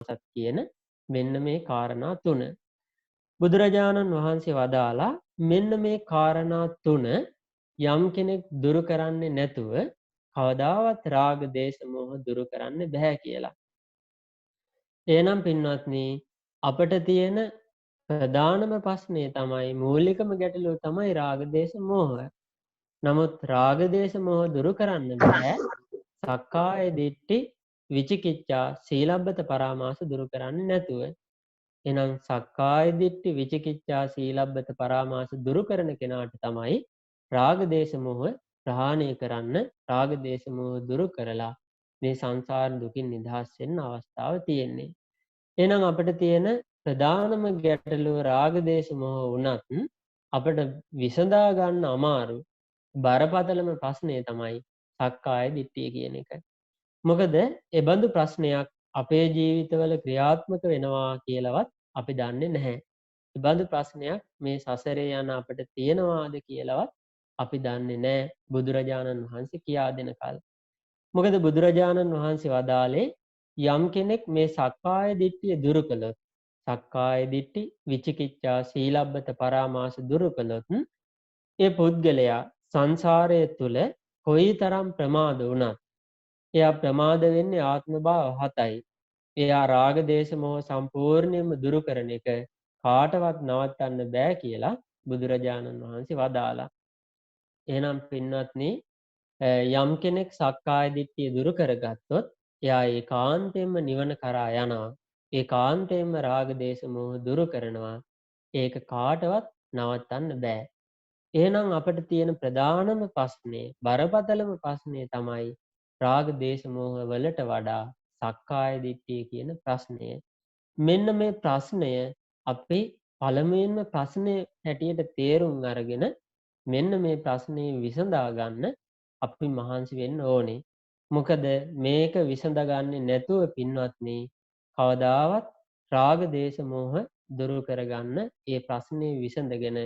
කියන මෙන්න මේ කාරණා තුන. බුදුරජාණන් වහන්සේ වදාලා මෙන්න මේ කාරණා තුන යම් කෙනෙක් දුරු කරන්නේ නැතුව කවදාවත් රාග දේශ මොහ දුරු කරන්න බෑ කියලා. එහෙනම් පින්වත්නි අපට තියෙන ප්‍රධානම ප්‍රශ්නය තමයි මූලිකම ගැටලුව තමයි රාග දේශ මොහ. නමුත් රාග දේශ මොහ දුරු කරන්න බෑ සක්කාය දිට්ඨි විචිකිච්ඡා සීලබ්බත පරාමාස දුරු කරන්නේ නැතුව. එහෙනම් සක්කාය දිට්ඨි විචිකිච්ඡා සීලබ්බත පරාමාස දුරු කරන කෙනාට තමයි රාග දේශ මොහ ප්‍රහාණය කරන්න රාග දේශ මොහ දුරු කරලා මේ සංසාර දුකින් නිදහස් වෙන්න අවස්ථාව තියෙන්නේ. එහෙනම් අපිට තියෙන ප්‍රධානම ගැටලුව රාග දේශ මොහ වුණත් අපිට විසඳා ගන්න අමාරු බරපතලම ප්‍රශ්නය තමයි සක්කාය දිට්ඨිය කියන එක. මොකද ඒ බඳු ප්‍රශ්නයක් අපේ ජීවිතවල ක්‍රියාත්මක වෙනවා කියලාවත් අපි දන්නේ නැහැ. ඒ බඳු ප්‍රශ්නයක් මේ සසරේ යන අපිට තියෙනවාද කියලාවත් අපි දන්නේ නැහැ බුදුරජාණන් වහන්සේ කියා දෙනකල්. මොකද බුදුරජාණන් වහන්සේ වදාළේ යම් කෙනෙක් මේ සක්කාය දිට්ඨිය දුරු කළොත් සක්කාය දිට්ඨි විචිකිච්ඡා සීලබ්බත පරාමාස දුරු කළොත් ඒ පුද්ගලයා සංසාරය තුල කොයිතරම් ප්‍රමාද වුණත් එයා ප්‍රමාද වෙන්නේ ආත්ම භාව 7යි. එයා රාග දේශ මොහ සම්පූර්ණයෙන්ම දුරු කරන එක කාටවත් නවත්තන්න බෑ කියලා බුදුරජාණන් වහන්සේ වදාලා. එහෙනම් පින්වත්නි යම් කෙනෙක් සක්කාය දිට්ඨිය දුරු කරගත්තොත් එයා ඒකාන්තයෙන්ම නිවන කරා යනවා. ඒකාන්තයෙන්ම රාග දේශ මොහ දුරු කරනවා. ඒක කාටවත් නවත්තන්න බෑ. එහෙනම් අපිට තියෙන ප්‍රධානම ප්‍රශ්නේ බරපතලම ප්‍රශ්නේ තමයි රාග දේශ මොහ වලට වඩා සක්කාය දිට්ඨිය කියන ප්‍රශ්නය. මෙන්න මේ ප්‍රශ්නය අපි පළමුවෙන්ම ප්‍රශ්නේ හැටියට තේරුම් අරගෙන මෙන්න මේ ප්‍රශ්නේ විසඳා ගන්න අපි මහන්සි වෙන්න ඕනේ. මොකද මේක විසඳගන්නේ නැතුව පින්වත්නි කවදාවත් රාග දේශ මොහ දුරු කරගන්න ඒ ප්‍රශ්නේ විසඳගෙන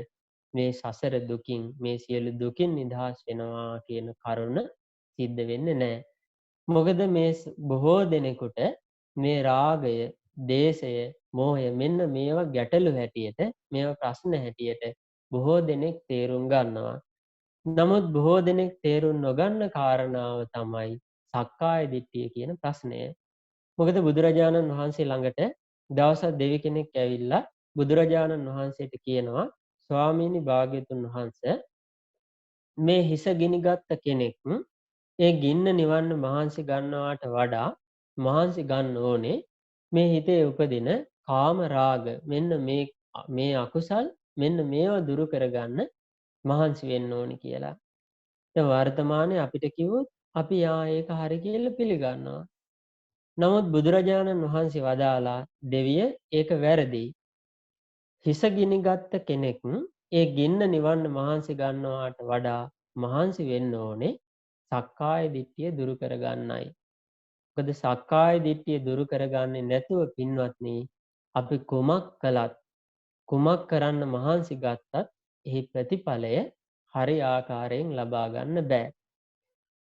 මේ සසර දුකින් මේ සියලු දුකින් නිදහස් වෙනවා කියන කරුණ සිද්ධ වෙන්නේ නැහැ. මොකද මේ බොහෝ දෙනෙකුට මේ රාගය, දේශය, මෝහය මෙන්න මේවා ගැටලු හැටියට, මේවා ප්‍රශ්න හැටියට බොහෝ දෙනෙක් තේරුම් ගන්නවා. නමුත් බොහෝ දෙනෙක් තේරුම් නොගන්න කාරණාව තමයි සක්කාය දිට්ඨිය කියන ප්‍රශ්නය. මොකද බුදුරජාණන් වහන්සේ ළඟට දවසක් දෙවි කෙනෙක් ඇවිල්ලා බුදුරජාණන් වහන්සේට කියනවා ස්වාමීනි භාග්‍යතුන් වහන්සේ මේ හිස ගිනිගත්ත කෙනෙක් ඒ ගින්න නිවන්න මහන්සි ගන්නවාට වඩා මහන්සි ගන්න ඕනේ මේ හිතේ උපදින කාම රාග මෙන්න මේ අකුසල් මෙන්න මේවා දුරු කරගන්න මහන්සි වෙන්න ඕනි කියලා. දැන් වර්තමානයේ අපිට කිව්වොත් අපි ඒක හරි කියලා පිළිගන්නවා. නමුත් බුදුරජාණන් වහන්සේ වදාලා දෙවිය ඒක වැරදි. හිස ගිනිගත්ත කෙනෙක් ඒ ගින්න නිවන්න මහන්සි ගන්නවාට වඩා මහන්සි වෙන්න ඕනේ සක්කාය දිට්ඨිය දුරු කරගන්නයි. මොකද සක්කාය දිට්ඨිය දුරු කරගන්නේ නැතුව පින්වත්නි අපි කුමක් කළත් කුමක් කරන්න මහන්සි ගත්තත් එහි ප්‍රතිඵලය හරි ආකාරයෙන් ලබා ගන්න බෑ.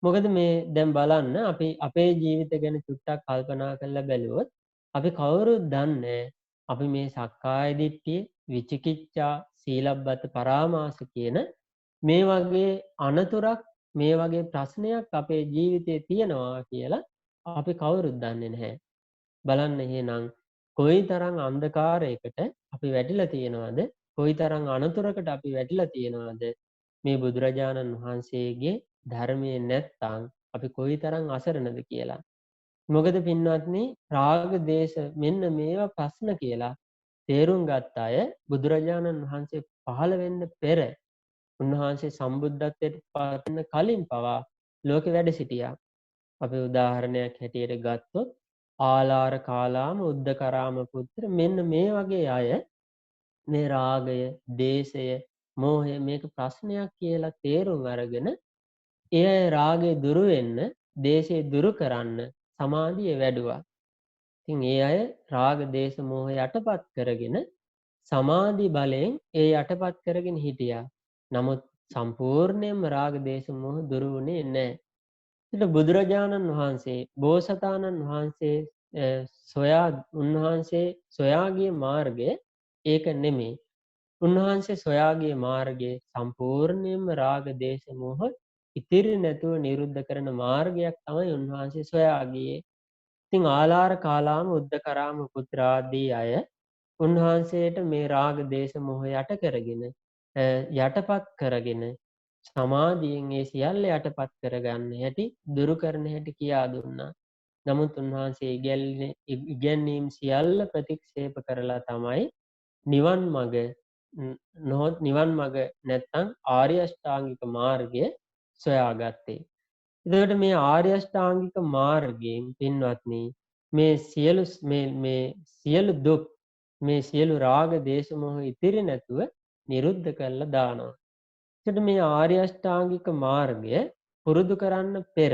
මොකද මේ දැන් බලන්න අපි අපේ ජීවිත ගැන චුට්ටක් කල්පනා කරලා බැලුවොත් අපි කවුරුත් දන්නේ අපි මේ සක්කාය දිට්ඨිය, විචිකිච්ඡා, සීලබ්බත පරාමාස කියන මේ වගේ අනතුරක් මේ වගේ ප්‍රශ්නයක් අපේ ජීවිතේ තියෙනවා කියලා අපි කවුරුත් දන්නේ නැහැ. බලන්න එහෙනම් කොයිතරම් අන්ධකාරයකට අපි වැටිලා තියෙනවද? කොයිතරම් අනතුරකට අපි වැටිලා තියෙනවද? මේ බුදුරජාණන් වහන්සේගේ ධර්මයේ නැත්තම් අපි කොයිතරම් අසරණද කියලා. මොකද පින්වත්නි රාග දේශ මෙන්න මේවා ප්‍රශ්න කියලා තේරුම් ගත්ත අය බුදුරජාණන් වහන්සේ පහළ වෙන්න පෙර උන්වහන්සේ සම්බුද්ධත්වයට පත් වෙන්න කලින් පවා ලෝකෙ වැඩ සිටියා. අපි උදාහරණයක් හැටියට ගත්තොත් ආලාර කාලාම උද්දකරාම පුත්‍ර මෙන්න මේ වගේ අය මේ රාගය, දේශය, මෝහය මේක ප්‍රශ්නයක් කියලා තේරුම් අරගෙන ඒ අය රාගය දුරු වෙන්න, දේශය දුරු කරන්න සමාධිය වැඩුවා. ඉතින් ඒ අය රාග, දේශ, මෝහ යටපත් කරගෙන සමාධි බලයෙන් ඒ යටපත් කරගෙන හිටියා. නමුත් සම්පූර්ණයෙන්ම රාග, දේශ, මෝහ දුරු වුණේ නැහැ. ඒත් බුදුරජාණන් වහන්සේ, බෝසතාණන් වහන්සේ සොයා උන්වහන්සේ සොයා ගිය මාර්ගය ඒක නෙමෙයි. උන්වහන්සේ සොයා ගිය මාර්ගය සම්පූර්ණයෙන්ම රාග, දේශ, මොහ ඉතිරි නැතුව නිරුද්ධ කරන මාර්ගයක් තමයි උන්වහන්සේ සොයා ගියේ. ඉතින් ආලාර කාලාම උද්දකරාම පුත්‍රාදී අය උන්වහන්සේට මේ රාග, දේශ, මොහ යට කරගෙන යටපත් කරගෙන සමාධියෙන් ඒ සියල්ල යටපත් කරගන්න හැටි, දුරු කරන හැටි කියා දුන්නා. නමුත් උන්වහන්සේ ඉගැන්වීම් සියල්ල ප්‍රතික්ෂේප කරලා තමයි නිවන් මඟ නොහොත් නිවන් මඟ නැත්තම් ආර්ය අෂ්ටාංගික මාර්ගය සොයාගත්තේ. එතකොට මේ ආර්ය අෂ්ටාංගික මාර්ගයෙන් පින්වත්නි මේ සියලු දුක් මේ සියලු රාග, දේශ, මොහ ඉතිරි නැතුව නිරුද්ධ කරලා දානවා. එතකොට මේ ආර්ය අෂ්ටාංගික මාර්ගය පුරුදු කරන්න පෙර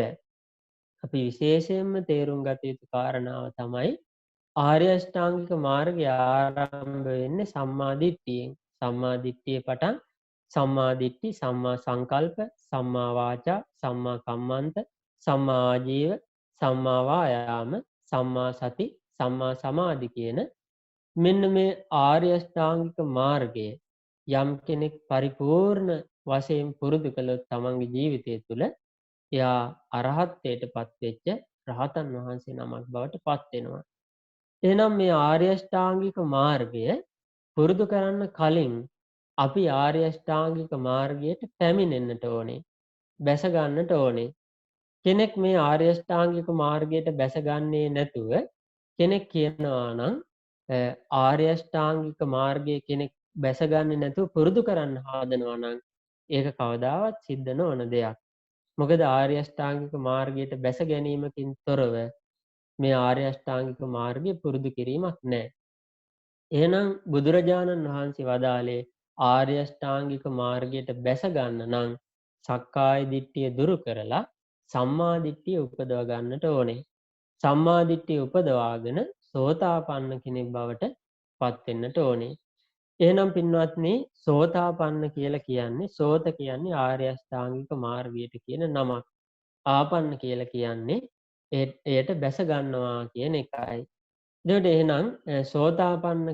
අපි විශේෂයෙන්ම තේරුම් ගත යුතු කාරණාව තමයි ආර්ය අෂ්ටාංගික මාර්ගය ආරම්භ වෙන්නේ සම්මා දිට්ඨියෙන්. සම්මා දිට්ඨිය පටන් සම්මා දිට්ඨි, සම්මා සංකල්ප, සම්මා වාචා, සම්මා කම්මන්ත, සම්මා ආජීව, සම්මා වායාම, සම්මා සති, සම්මා සමාධි කියන මෙන්න මේ ආර්ය අෂ්ටාංගික මාර්ගය යම් කෙනෙක් පරිපූර්ණ වශයෙන් පුරුදු කළොත් තමන්ගේ ජීවිතය තුළ එයා අරහත්ත්වයට පත්වෙච්ච රහතන් වහන්සේ නමක් බවට පත් වෙනවා. එහෙනම් මේ ආර්ය අෂ්ටාංගික මාර්ගය පුරුදු කරන්න කලින් අපි ආර්ය අෂ්ටාංගික මාර්ගයට පැමිණෙන්නට ඕනේ. බැස ගන්නට ඕනේ. කෙනෙක් මේ ආර්ය අෂ්ටාංගික මාර්ගයට බැසගන්නේ නැතුව කෙනෙක් කියනවා නම් ආර්ය අෂ්ටාංගික මාර්ගයේ කෙනෙක් බැසගන්නේ නැතුව පුරුදු කරන්න හදනවා නම් ඒක කවදාවත් සිද්ධ නොවන දෙයක්. මොකද ආර්ය අෂ්ටාංගික මාර්ගයට බැස ගැනීමකින් තොරව මේ ආර්ය අෂ්ටාංගික මාර්ගය පුරුදු කිරීමක් නැහැ. එහෙනම් බුදුරජාණන් වහන්සේ වදාළේ ආර්ය අෂ්ටාංගික මාර්ගයට බැස ගන්න නම් සක්කාය දිට්ඨිය දුරු කරලා සම්මා දිට්ඨිය උපදව ගන්නට ඕනේ. සම්මා දිට්ඨිය උපදවාගෙන සෝතාපන්න කෙනෙක් බවට පත් වෙන්නට ඕනේ. එහෙනම් පින්වත්නි සෝතාපන්න කියලා කියන්නේ සෝත කියන්නේ ආර්ය අෂ්ටාංගික මාර්ගයට කියන නමක්. ආපන්න කියලා කියන්නේ එයට බැස ගන්නවා කියන එකයි. එතකොට එහෙනම් සෝතාපන්න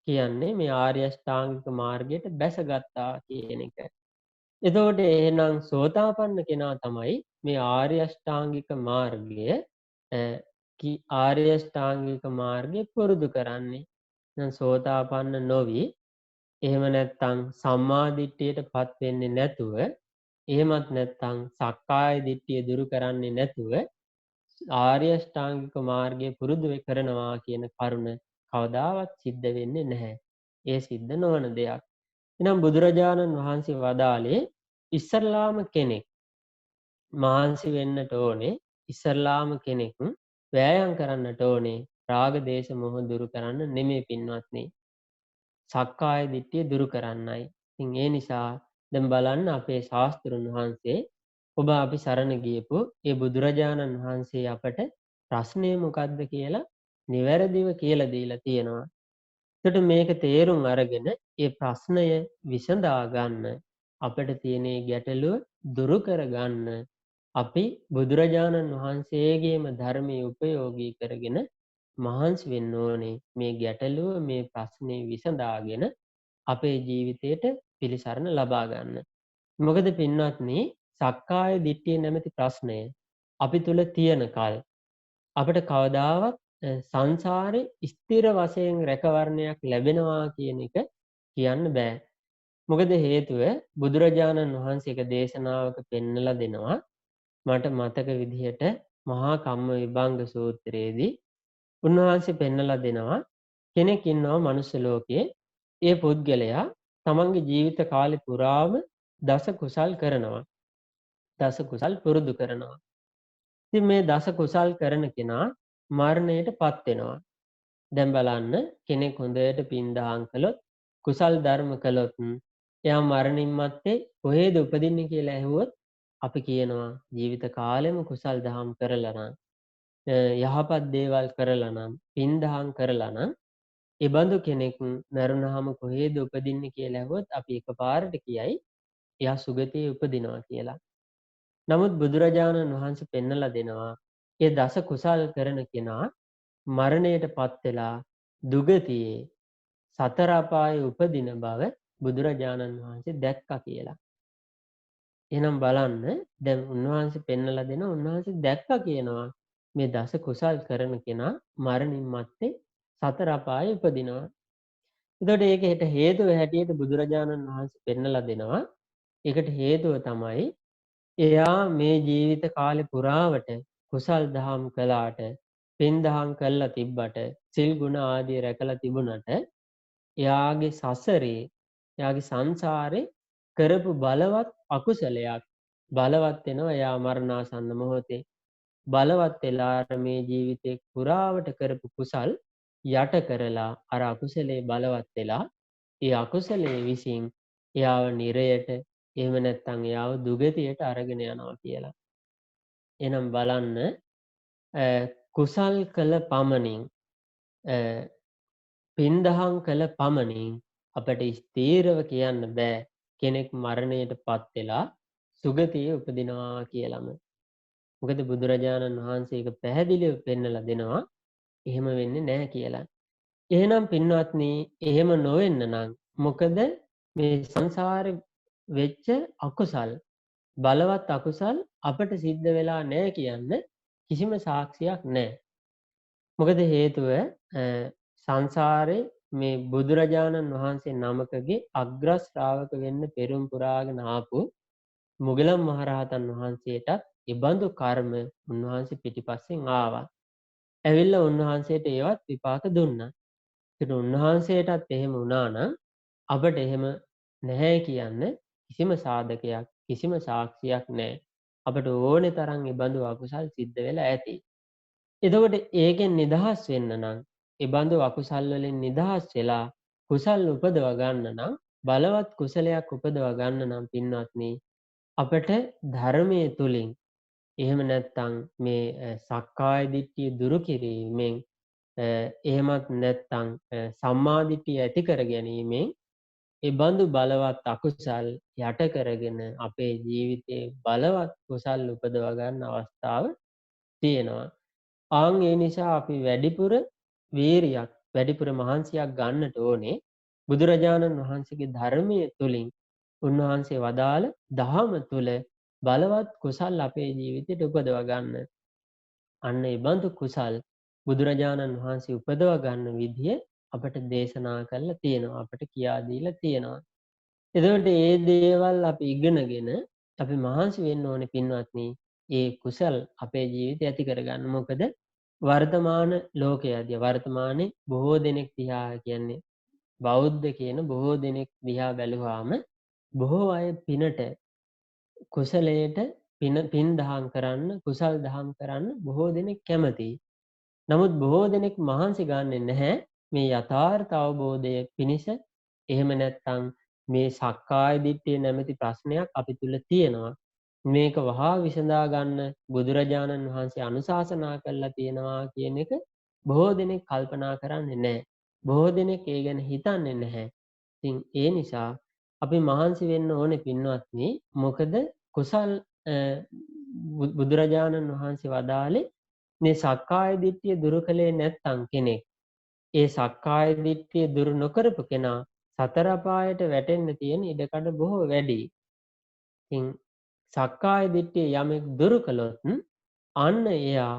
කියන්නේ මේ ආර්ය අෂ්ටාංගික මාර්ගයට බැසගත්තා කියන එක. එතකොට එහෙනම් සෝතාපන්න කෙනා තමයි මේ ආර්ය අෂ්ටාංගික මාර්ගය ආර්ය අෂ්ටාංගික මාර්ගය පුරුදු කරන්නේ. දැන් සෝතාපන්න නොවි එහෙම නැත්නම් සම්මා දිට්ඨියටපත් වෙන්නේ නැතුව එහෙමත් නැත්නම් සක්කාය දිට්ඨිය දුරු කරන්නේ නැතුව ආර්ය අෂ්ටාංගික මාර්ගය පුරුදු කරනවා කියන කරුණ කවදාවත් සිද්ධ වෙන්නේ නැහැ. ඒ සිද්ධ නොවන දෙයක්. එහෙනම් බුදුරජාණන් වහන්සේ වදාළේ ඉස්සරලාම කෙනෙක් මහන්සි වෙන්නට ඕනේ. ඉස්සරලාම කෙනෙක් වෑයම් කරන්නට ඕනේ. රාග දේශ මොහ දුරු කරන්න නෙමෙයි පින්වත්නි. සක්කාය දිට්ඨිය දුරු කරන්නයි. ඉතින් ඒ නිසා දැන් බලන්න අපේ ශාස්ත්‍රුන් වහන්සේ ඔබ අපි සරණ ගියපු ඒ බුදුරජාණන් වහන්සේ අපට ප්‍රශ්නය මොකක්ද කියලා නිවැරදිව කියලා දීලා තියෙනවා. එතකොට මේක තේරුම් අරගෙන ඒ ප්‍රශ්නය විසඳා ගන්න අපිට තියෙන ගැටලුව දුරු කරගන්න අපි බුදුරජාණන් වහන්සේගේම ධර්මයේ උපයෝගී කරගෙන මහන්සි වෙන්න ඕනේ මේ ගැටලුව මේ ප්‍රශ්නේ විසඳාගෙන අපේ ජීවිතයට පිළිසරණ ලබා ගන්න. මොකද පින්වත්නි සක්කාය දිට්ඨිය නැමැති ප්‍රශ්නය අපි තුල තියෙන කල් අපිට කවදාවත් සංසාරේ ස්ථිර වශයෙන් රැකවරණයක් ලැබෙනවා කියන එක කියන්න බෑ. මොකද හේතුව බුදුරජාණන් වහන්සේක දේශනාවක පෙන්නලා දෙනවා මට මතක විදිහට මහා කම්ම විභංග සූත්‍රයේදී උන්වහන්සේ පෙන්නලා දෙනවා කෙනෙක් ඉන්නවා මනුස්ස ලෝකයේ ඒ පුද්ගලයා තමන්ගේ ජීවිත කාලේ පුරාම දස කුසල් කරනවා. දස කුසල් පුරුදු කරනවා. ඉතින් මේ දස කුසල් කරන කෙනා මරණයටපත් වෙනවා. දැන් බලන්න කෙනෙක් හොඳට පින් දහම් කළොත් කුසල් ධර්ම කළොත් එයා මරණින් මත්තේ කොහේද උපදින්නේ කියලා ඇහුවොත් අපි කියනවා ජීවිත කාලෙම කුසල් දහම් කරලා නම් යහපත් දේවල් කරලා නම් පින් දහම් කරලා නම් ඒ බඳු කෙනෙක් මරුණාම කොහේද උපදින්නේ කියලා ඇහුවොත් අපි එකපාරට කියයි එයා සුගතියේ උපදිනවා කියලා. නමුත් බුදුරජාණන් වහන්සේ පෙන්නලා දෙනවා ඒ දස කුසල් කරන කෙනා මරණයටපත් වෙලා දුගතියේ සතර අපායේ උපදින බව බුදුරජාණන් වහන්සේ දැක්කා කියලා. එහෙනම් බලන්න දැන් උන්වහන්සේ පෙන්නලා දෙනවා උන්වහන්සේ දැක්කා කියනවා මේ දස කුසල් කරන කෙනා මරණින් මත්තේ සතර අපායේ උපදිනවා. එතකොට ඒකට හේතුව හැටියට බුදුරජාණන් වහන්සේ පෙන්නලා දෙනවා. ඒකට හේතුව තමයි එයා මේ ජීවිත කාලේ පුරාවට කුසල් දහම් කළාට, පින් දහම් කළා තිබ්බට, සිල් ගුණ ආදී රැකලා තිබුණට එයාගේ සසරේ, එයාගේ සංසාරේ කරපු බලවත් අකුසලයක් බලවත් වෙනවා එයා මරණාසන්න මොහොතේ. බලවත් වෙලා මේ ජීවිතේ පුරාවට කරපු කුසල් යට කරලා අර අකුසලේ බලවත් වෙලා ඒ අකුසලයේ විසින් එයාව නිරයට එහෙම නැත්නම් එයාව දුගතියට අරගෙන යනවා කියලා. එහෙනම් බලන්න කුසල් කළ පමණින් පින්දහම් කළ පමණින් අපට ස්ථීරව කියන්න බෑ කෙනෙක් මරණයටපත් වෙලා සුගතියේ උපදිනවා කියලාම. මොකද බුදුරජාණන් වහන්සේ ඒක පැහැදිලිව පෙන්නලා දෙනවා එහෙම වෙන්නේ නැහැ කියලා. එහෙනම් පින්වත්නි එහෙම නොවෙන්න නම් මොකද මේ සංසාරේ වෙච්ච අකුසල් බලවත් අකුසල් අපට සිද්ධ වෙලා නැහැ කියන්න කිසිම සාක්ෂියක් නැහැ. මොකද හේතුව සංසාරේ මේ බුදුරජාණන් වහන්සේ නමකගේ අග්‍ර ශ්‍රාවක වෙන්න පෙරම් පුරාගෙන ආපු මුගලන් මහරහතන් වහන්සේටත් ඉබඳු කර්ම උන්වහන්සේ පිටිපස්සෙන් ආවා. ඇවිල්ලා උන්වහන්සේට ඒවත් විපාක දුන්නා. ඒත් උන්වහන්සේටත් එහෙම වුණා නම් අපට එහෙම නැහැ කියන්න කිසිම සාධකයක් කිසිම සාක්ෂියක් නැහැ. අපට ඕනේ තරම් ඉබඳු අකුසල් සිද්ධ වෙලා ඇති. එතකොට ඒකෙන් නිදහස් වෙන්න නම් ඉබඳු අකුසල් වලින් නිදහස් වෙලා කුසල් උපදව ගන්න නම් බලවත් කුසලයක් උපදව ගන්න නම් පින්වත්නි අපට ධර්මයේ තුලින් එහෙම නැත්නම් මේ සක්කාය දිට්ඨිය දුරු කිරීමෙන් එහෙමත් නැත්නම් සම්මා දිට්ඨිය ඇති කර ගැනීමෙන් ඒ බඳු බලවත් අකුසල් යට කරගෙන අපේ ජීවිතේ බලවත් කුසල් උපදව ගන්න අවස්ථාව තියෙනවා. ඒ නිසා අපි වැඩිපුර වීරියක් වැඩිපුර මහන්සියක් ගන්නට ඕනේ බුදුරජාණන් වහන්සේගේ ධර්මයේ තුලින් උන්වහන්සේ වදාළ දහම තුල බලවත් කුසල් අපේ ජීවිතයට උපදව ගන්න. අන්න ඒ බඳු කුසල් බුදුරජාණන් වහන්සේ උපදව ගන්න විදිය අපට දේශනා කරලා තියෙනවා අපට කියා දීලා තියෙනවා. එතකොට මේ දේවල් අපි ඉගෙනගෙන අපි මහන්සි වෙන්න ඕනේ පින්වත්නි. ඒ කුසල් අපේ ජීවිතේ ඇති කරගන්න. මොකද වර්තමාන ලෝකයේදී වර්තමානයේ බොහෝ දෙනෙක් දිහා කියන්නේ බෞද්ධ කියන බොහෝ දෙනෙක් දිහා බැලුවාම බොහෝ අය පිනට කුසලයට පින් දහම් කරන්න කුසල් දහම් කරන්න බොහෝ දෙනෙක් කැමතියි. නමුත් බොහෝ දෙනෙක් මහන්සි ගන්නෙ නැහැ මේ යථාර්ථ අවබෝධය පිණිස. එහෙම නැත්නම් මේ සක්කාය දිට්ඨිය නැමැති ප්‍රශ්නයක් අපි තුල තියෙනවා. මේක වහා විසඳා ගන්න බුදුරජාණන් වහන්සේ අනුශාසනා කළා තියෙනවා කියන එක බොහෝ දෙනෙක් කල්පනා කරන්නේ නැහැ. බොහෝ දෙනෙක් ඒ ගැන හිතන්නේ නැහැ. ඉතින් ඒ නිසා අපි මහන්සි වෙන්න ඕනේ පින්වත්නි. මොකද කුසල් බුදුරජාණන් වහන්සේ වදාළේ මේ සක්කාය දිට්ඨිය දුරු කළේ නැත්නම් කෙනෙක් ඒ සක්කාය දිට්ඨිය දුරු නොකරපු කෙනා සතර අපායට වැටෙන්න තියෙන ඉඩකඩ බොහෝ වැඩි. ඉතින් සක්කාය දිට්ඨිය යමෙක් දුරු කළොත් අන්න එයා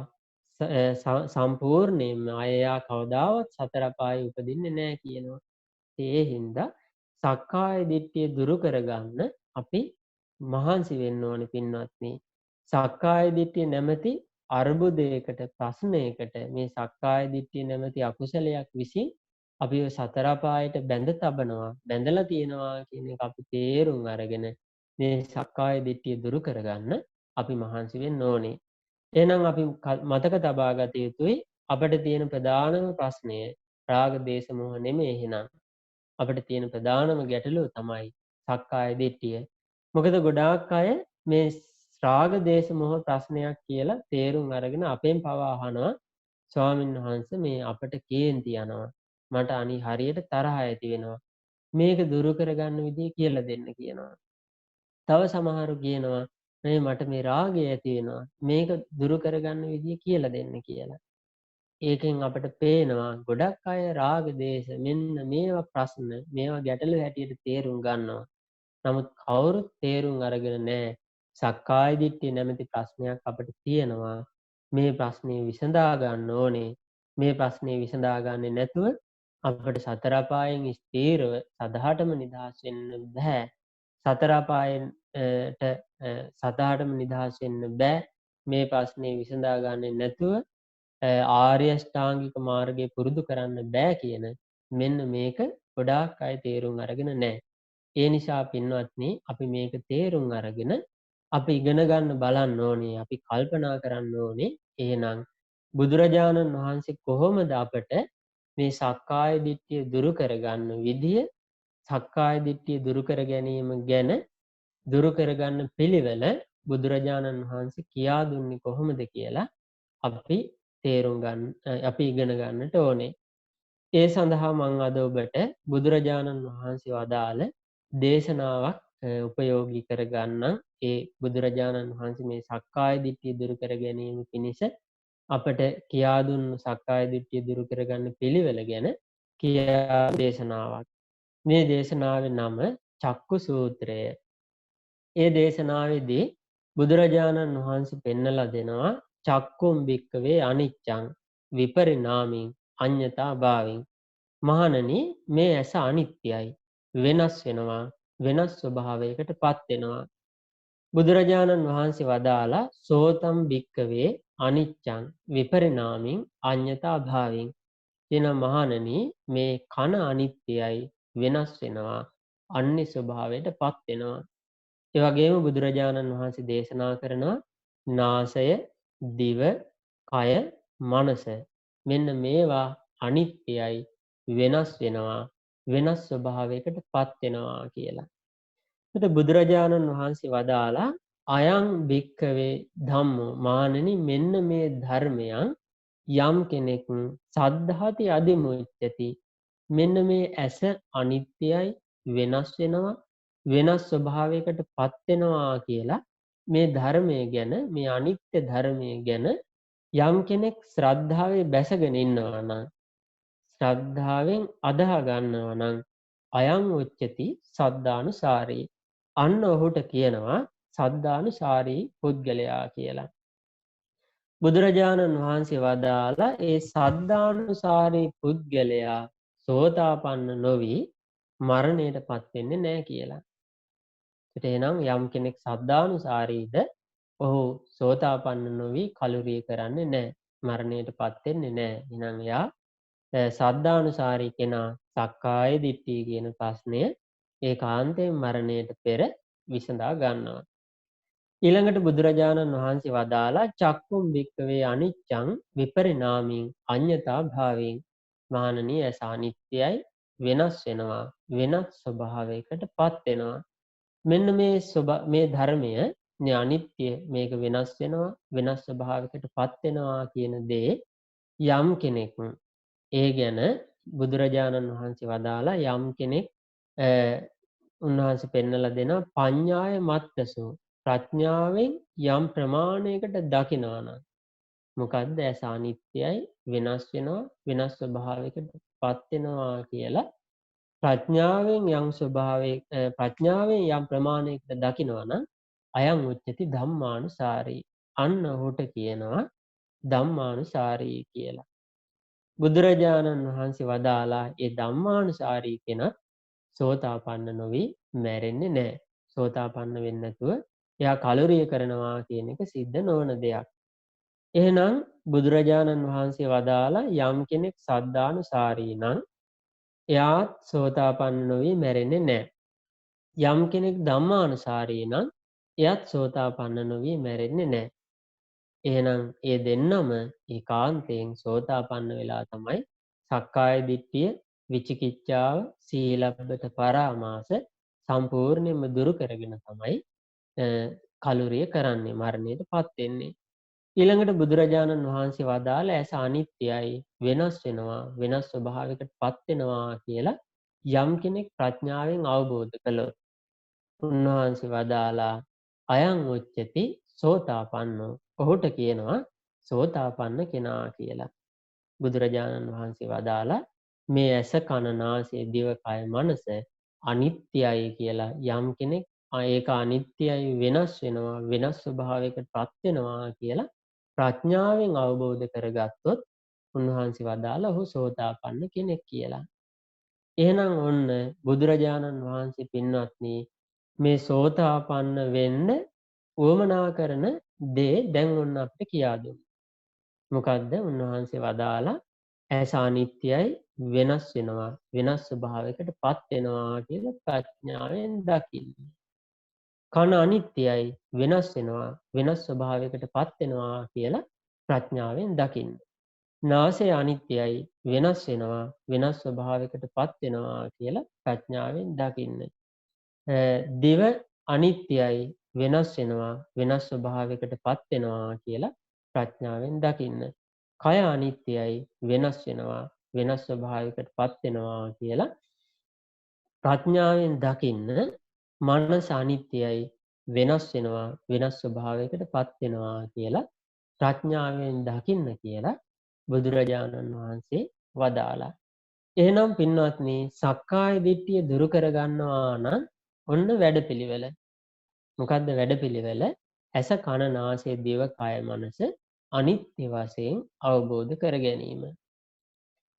සම්පූර්ණයෙන්ම එයා කවදාවත් සතර අපායේ උපදින්නේ නැහැ කියනවා. ඒ හින්දා සක්කාය දිට්ඨිය දුරු කරගන්න අපි මහන්සි වෙන්න ඕනේ පින්වත්නි. සක්කාය දිට්ඨිය නැමැති අර්බුදයකට ප්‍රශ්නයකට මේ සක්කාය දිට්ඨිය නැමැති අකුසලයක් විසින් අපිව සතර අපායට බැඳ තබනවා බැඳලා තියෙනවා කියන එක අපි තේරුම් අරගෙන මේ සක්කාය දිට්ඨිය දුරු කරගන්න අපි මහන්සි වෙන්න ඕනේ. එහෙනම් අපි මතක තබා ගත යුතුයි අපිට තියෙන ප්‍රධානම ප්‍රශ්නය රාග දේශ මොහ නෙමෙයි. එහෙනම් අපිට තියෙන ප්‍රධානම ගැටලුව තමයි සක්කාය දිට්ඨිය. මොකද ගොඩාක් අය මේ රාග දේශ මොහ ප්‍රශ්නයක් කියලා තේරුම් අරගෙන අපෙන් පවා අහනවා ස්වාමීන් වහන්සේ මේ අපට කේන්ති යනවා මට හරියට තරහ ඇති වෙනවා මේක දුරු කරගන්න විදිය කියලා දෙන්න කියනවා. තව සමහරු කියනවා මේ මට මේ රාගය ඇති වෙනවා මේක දුරු කරගන්න විදිය කියලා දෙන්න කියලා. ඒකෙන් අපට පේනවා ගොඩක් අය රාග දේශ මෙන්න මේවා ප්‍රශ්න මේවා ගැටලු හැටියට තේරුම් ගන්නවා. නමුත් කවුරුත් තේරුම් අරගෙන නෑ. සක්කාය දිට්ඨිය නැමැති ප්‍රශ්නයක් අපිට තියෙනවා. මේ ප්‍රශ්නේ විසඳා ගන්න ඕනේ. මේ ප්‍රශ්නේ විසඳා ගන්නේ නැතුව අපිට සතර අපායෙන් ස්ථීරව සදහටම නිදහස් වෙන්න බෑ. සතර අපායෙන් සදහටම නිදහස් වෙන්න බෑ. මේ ප්‍රශ්නේ විසඳා ගන්නේ නැතුව ආර්ය අෂ්ටාංගික මාර්ගය පුරුදු කරන්න බෑ කියන මෙන්න මේක ගොඩාක් අය තේරුම් අරගෙන නෑ. ඒ නිසා පින්වත්නි අපි මේක තේරුම් අරගෙන අපි ඉගෙන ගන්න බලන්න ඕනේ. අපි කල්පනා කරන්න ඕනේ. එහෙනම් බුදුරජාණන් වහන්සේ කොහොමද අපට මේ සක්කාය දිට්ඨිය දුරු කරගන්න විදිය, සක්කාය දිට්ඨිය දුරු කර ගැනීම ගැන දුරු කරගන්න පිළිවෙල බුදුරජාණන් වහන්සේ කියා දුන්නේ කොහොමද කියලා අපි අපි ඉගෙන ගන්නට ඕනේ. ඒ සඳහා මම අද ඔබට බුදුරජාණන් වහන්සේ වදාළ දේශනාවක් උපයෝගී කරගන්නම්. ඒ බුදුරජාණන් වහන්සේ මේ සක්කාය දිට්ඨිය දුරු කර ගැනීම පිණිස අපට කියා දුන්නු සක්කාය දිට්ඨිය දුරු කරගන්න පිළිවෙල ගැන කියා දේශනාවක්. මේ දේශනාවේ නම චක්කු සූත්‍රය. ඒ දේශනාවේදී බුදුරජාණන් වහන්සේ පෙන්නලා දෙනවා චක්කුම් භික්කවේ අනිච්චං විපරිණාමින් අඤ්ඤතා භාවින්. මහණනි මේ ඇස අනිත්‍යයි, වෙනස් වෙනවා, වෙනස් ස්වභාවයකට පත් වෙනවා. බුදුරජාණන් වහන්සේ වදාලා සෝතම් භික්කවේ අනිච්චං විපරිණාමින් අඤ්ඤතා භාවින්. කියන මහණනි මේ කන අනිත්‍යයි, වෙනස් වෙනවා, අන්‍ය ස්වභාවයට පත් වෙනවා. ඒ වගේම බුදුරජාණන් වහන්සේ දේශනා කරනවා නාසය, දිව, කය, මනස මෙන්න මේවා අනිත්‍යයි, වෙනස් වෙනවා, වෙනස් ස්වභාවයකට පත් වෙනවා කියලා. එතකොට බුදුරජාණන් වහන්සේ වදාලා අයං භික්කවේ ධම්මෝ මානනි මෙන්න මේ ධර්මයන් යම් කෙනෙක් සද්ධාති අදිමුච්ඡති මෙන්න මේ ඇස අනිත්‍යයි, වෙනස් වෙනවා, වෙනස් ස්වභාවයකට පත් වෙනවා කියලා මේ ධර්මය ගැන, මේ අනිත්‍ය ධර්මය ගැන යම් කෙනෙක් ශ්‍රද්ධාවේ බැසගෙන ඉන්නවා නම්, ශ්‍රද්ධාවෙන් අදහ ගන්නවා නම් අයං උච්චති සද්ධානුසාරී. අන්න ඔහුට කියනවා සද්ධානුසාරී පුද්ගලයා කියලා. බුදුරජාණන් වහන්සේ වදාලා ඒ සද්ධානුසාරී පුද්ගලයා සෝතාපන්න නොවි මරණයට පත් වෙන්නේ නැහැ කියලා. එහෙනම් යම් කෙනෙක් සද්ධානුසාරීද ඔහු සෝතාපන්න නොවි කලුරිය කරන්නේ නැහැ. මරණයට පත් වෙන්නේ නැහැ. එහෙනම් එයා සද්ධානුසාරී කෙනා සක්කාය දිට්ඨිය කියන ප්‍රශ්නය ඒකාන්තයෙන් මරණයට පෙර විසඳා ගන්නවා. ඊළඟට බුදුරජාණන් වහන්සේ වදාලා චක්කුම් භික්කවේ අනිච්චං විපරිණාමින් අඤ්ඤතා භාවයෙන්. මහණනි ඇස අනිත්‍යයි, වෙනස් වෙනවා, වෙනස් ස්වභාවයකට පත් වෙනවා. මෙන්න මේ ධර්මය මේ අනිත්‍ය, මේක වෙනස් වෙනවා, වෙනස් ස්වභාවයකට පත් වෙනවා කියන දේ යම් කෙනෙක් ඒ ගැන බුදුරජාණන් වහන්සේ වදාලා යම් කෙනෙක් උන්වහන්සේ පෙන්නලා දෙනවා පඤ්ඤාය මත්තසු ප්‍රඥාවෙන් යම් ප්‍රමාණයකට දකිනවා නම් මොකද්ද ඇස අනිත්‍යයි, වෙනස් වෙනවා, වෙනස් ස්වභාවයකට පත් වෙනවා කියලා ප්‍රඥාවෙන් යම් ප්‍රමාණයකට දකිනවා නම් අයං උච්චති ධම්මානුසාරී. අන්න ඔහුට කියනවා ධම්මානුසාරී කියලා. බුදුරජාණන් වහන්සේ වදාලා ඒ ධම්මානුසාරී කෙනා සෝතාපන්න නොවි මැරෙන්නේ නැහැ. සෝතාපන්න වෙන්නේ නැතුව එයා කලුරිය කරනවා කියන එක සිද්ධ නොවන දෙයක්. එහෙනම් බුදුරජාණන් වහන්සේ වදාලා යම් කෙනෙක් සද්ධානුසාරී නම් එයාත් සෝතාපන්න නොවි මැරෙන්නේ නැහැ. යම් කෙනෙක් ධම්මානුසාරී නම් එයාත් සෝතාපන්න නොවි මැරෙන්නේ නැහැ. එහෙනම් ඒ දෙන්නම ඒකාන්තයෙන් සෝතාපන්න වෙලා තමයි සක්කාය දිට්ඨිය, විචිකිච්ඡාව, සීලබ්බත පරාමාස සම්පූර්ණයෙන්ම දුරු කරගෙන තමයි කලුරිය කරන්නේ, මරණයටපත් වෙන්නේ. ඊළඟට බුදුරජාණන් වහන්සේ වදාළ ඇස අනිත්‍යයි, වෙනස් වෙනවා, වෙනස් ස්වභාවයකට පත් වෙනවා කියලා යම් කෙනෙක් ප්‍රඥාවෙන් අවබෝධ කළොත් උන්වහන්සේ වදාලා අයං උච්චති සෝතාපන්නෝ. ඔහුට කියනවා සෝතාපන්න කෙනා කියලා. බුදුරජාණන් වහන්සේ වදාලා මේ ඇස කන නාසය දිව කය මනස අනිත්‍යයි කියලා යම් කෙනෙක් ඒක අනිත්‍යයි වෙනස් වෙනවා වෙනස් ස්වභාවයකට පත් වෙනවා කියලා ප්‍රඥාවෙන් අවබෝධ කරගත්තොත් උන්වහන්සේ වදාලා ඔහු සෝතාපන්න කෙනෙක් කියලා. එහෙනම් ඔන්න බුදුරජාණන් වහන්සේ පින්වත්නි මේ සෝතාපන්න වෙන්න උවමනා කරන දේ දැන් ඔන්න අපිට කියා දුන්නා. මොකද්ද? උන්වහන්සේ වදාලා ඇස අනිත්‍යයි වෙනස් වෙනවා වෙනස් ස්වභාවයකට පත් වෙනවා කියලා ප්‍රඥාවෙන් දකින්න. කන අනිත්‍යයි වෙනස් වෙනවා වෙනස් ස්වභාවයකට පත් වෙනවා කියලා ප්‍රඥාවෙන් දකින්න. නාසය අනිත්‍යයි වෙනස් වෙනවා වෙනස් ස්වභාවයකට පත් වෙනවා කියලා ප්‍රඥාවෙන් දකින්න. දිව අනිත්‍යයි වෙනස් වෙනවා වෙනස් ස්වභාවයකට පත් වෙනවා කියලා ප්‍රඥාවෙන් දකින්න. කය අනිත්‍යයි වෙනස් වෙනවා වෙනස් ස්වභාවයකට පත් වෙනවා කියලා ප්‍රඥාවෙන් දකින්න. මනස අනිත්‍යයි වෙනස් වෙනවා වෙනස් ස්වභාවයකට පත් වෙනවා කියලා ප්‍රඥාවෙන් දකින්න කියලා බුදුරජාණන් වහන්සේ වදාලා. එහෙනම් පින්වත්නි සක්කාය දිට්ඨිය දුරු කරගන්නවා නම් ඔන්න වැඩපිළිවෙල. මොකද්ද වැඩපිළිවෙල? ඇස කන නාසය දිව කය මනස අනිත්‍ය වශයෙන් අවබෝධ කර ගැනීම.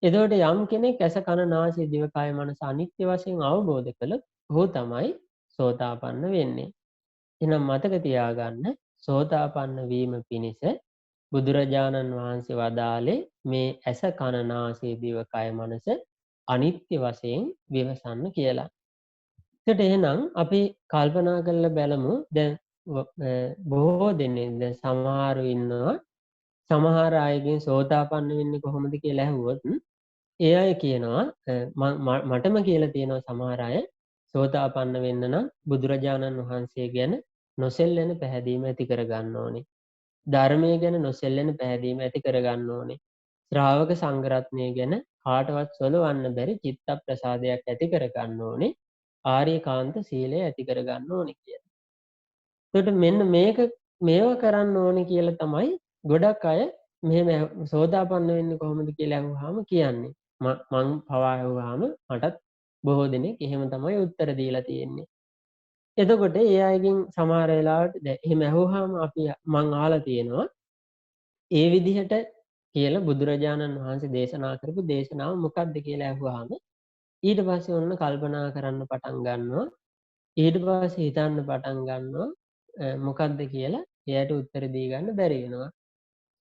එතකොට යම් කෙනෙක් ඇස කන නාසය දිව කය මනස අනිත්‍ය වශයෙන් අවබෝධ කළොත් ඔහු තමයි සෝතාපන්න වෙන්නේ. එහෙනම් මතක තියාගන්න සෝතාපන්න වීම පිණිස බුදුරජාණන් වහන්සේ වදාළේ මේ ඇස කන නාසය දිව කය මනස අනිත්‍ය වශයෙන් විමසන්න කියලා. එතකොට එහෙනම් අපි කල්පනා කරලා බලමු දැන් බොහෝ දෙනෙක් දැන් සමහරු ඉන්නවා සමහර අයගෙන් සෝතාපන්න වෙන්නේ කොහොමද කියලා ඇහුවොත් ඒ අය කියනවා මටම කියලා තියෙනවා සමහර අය සෝතාපන්න වෙන්න නම් බුදුරජාණන් වහන්සේ ගැන නොසෙල්ලෙන පැහැදීම ඇති කරගන්න ඕනේ. ධර්මය ගැන නොසෙල්ලෙන පැහැදීම ඇති කරගන්න ඕනේ. ශ්‍රාවක සංඝරත්නය ගැන කාටවත් සොලවන්න බැරි චිත්ත ප්‍රසාදයක් ඇති කරගන්න ඕනේ. ආර්යකාන්ත සීලය ඇති කරගන්න ඕනේ කියලා. එතකොට මෙන්න මේවා කරන්න ඕනේ කියලා තමයි ගොඩක් අය මෙහෙම සෝදාපන්න වෙන්නේ කොහොමද කියලා අහුවාම කියන්නේ. මං පවා අහුවාම මටත් බොහෝ දෙනෙක් එහෙම තමයි උත්තර දීලා තියෙන්නේ. එතකොට ඒ අයගෙන් සමහර වෙලාවට එහෙම අහුවාම මං අහලා තියෙනවා ඒ විදිහට කියලා බුදුරජාණන් වහන්සේ දේශනා කරපු දේශනාව මොකක්ද කියලා අහුවාම ඊට පස්සේ ඔන්න කල්පනා කරන්න පටන් ගන්නවා. ඊට පස්සේ හිතන්න පටන් ගන්නවා මොකක්ද කියලා එයාට උත්තර දී ගන්න බැරි වෙනවා.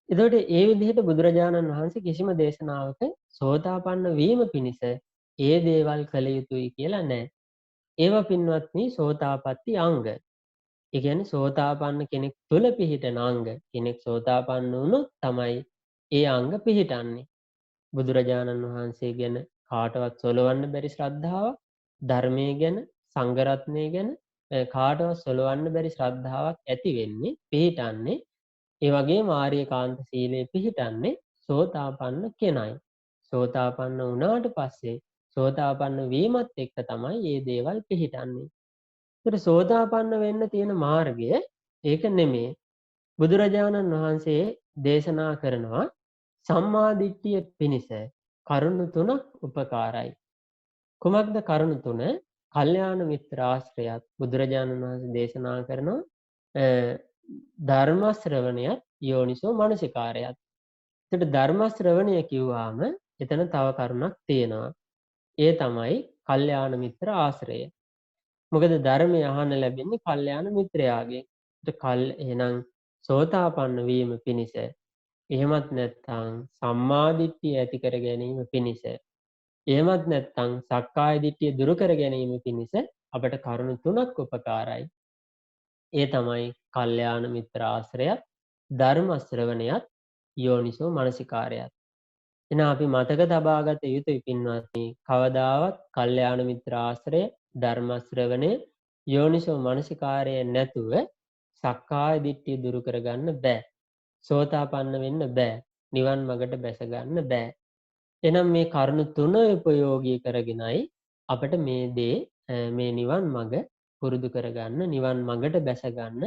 එතකොට ඒ විදිහට බුදුරජාණන් වහන්සේ කිසිම දේශනාවක සෝතාපන්න වීම පිණිස ඒ දේවල් කළ යුතුයි කියලා නැහැ. ඒවා පින්වත්නි සෝතාපට්ටි අංග. ඒ කියන්නේ සෝතාපන්න කෙනෙක් තුල පිහිටන අංග. කෙනෙක් සෝතාපන්න වුණොත් තමයි ඒ අංග පිහිටන්නේ. බුදුරජාණන් වහන්සේ ගැන කාටවත් සොලවන්න බැරි ශ්‍රද්ධාවක්, ධර්මයේ ගැන, සංඝ රත්නය ගැන කාටවත් සොලවන්න බැරි ශ්‍රද්ධාවක් ඇති වෙන්නේ පිහිටන්නේ ඒ වගේම ආර්යකාන්ත සීලය පිහිටන්නේ සෝතාපන්න කෙනයි. සෝතාපන්න වුණාට පස්සේ සෝතාපන්න වීමත් එක්ක තමයි මේ දේවල් පිහිටන්නේ. ඒතර සෝතාපන්න වෙන්න තියෙන මාර්ගය ඒක නෙමෙයි. බුදුරජාණන් වහන්සේ දේශනා කරනවා සම්මා දිට්ඨිය පිණිස කරුණු තුනක් උපකාරයි. කුමක්ද කරුණු තුන? කල්යාණ මිත්‍ර ආශ්‍රයත් බුදුරජාණන් වහන්සේ දේශනා කරනවා ධර්ම ශ්‍රවණයත් යෝනිසෝ මනසිකාරයත්. එතකොට ධර්ම ශ්‍රවණය කිව්වහම එතන තව කරුණක් තියෙනවා. ඒ තමයි කල්යාණ මිත්‍ර ආශ්‍රය. මොකද ධර්මය අහන්න ලැබෙන්නේ කල්යාණ මිත්‍රයාගෙන්. එහෙනම් සෝතාපන්න වීම පිණිස එහෙමත් නැත්නම් සම්මා දිට්ඨිය ඇති කර ගැනීම පිණිස එහෙමත් නැත්නම් සක්කාය දිට්ඨිය දුරු කර ගැනීම පිණිස අපට කරුණු තුනක් උපකාරයි. ඒ තමයි කල්යාණ මිත්‍ර ආශ්‍රයත්, ධර්ම ශ්‍රවණයත්, යෝනිසෝ මනසිකාරයත්. එහෙනම් අපි මතක තබා ගත යුතුයි පින්වත්නි කවදාවත් කල්යාණ මිත්‍ර ආශ්‍රය, ධර්ම ශ්‍රවණය, යෝනිසෝ මනසිකාරය නැතුව සක්කාය දිට්ඨිය දුරු කරගන්න බෑ. සෝතාපන්න වෙන්න බෑ. නිවන් මඟට බැස ගන්න බෑ. එහෙනම් මේ කරුණු තුන උපයෝගී කරගෙනයි අපිට මේ නිවන් මඟ පුරුදු කරගන්න නිවන් මඟට බැස ගන්න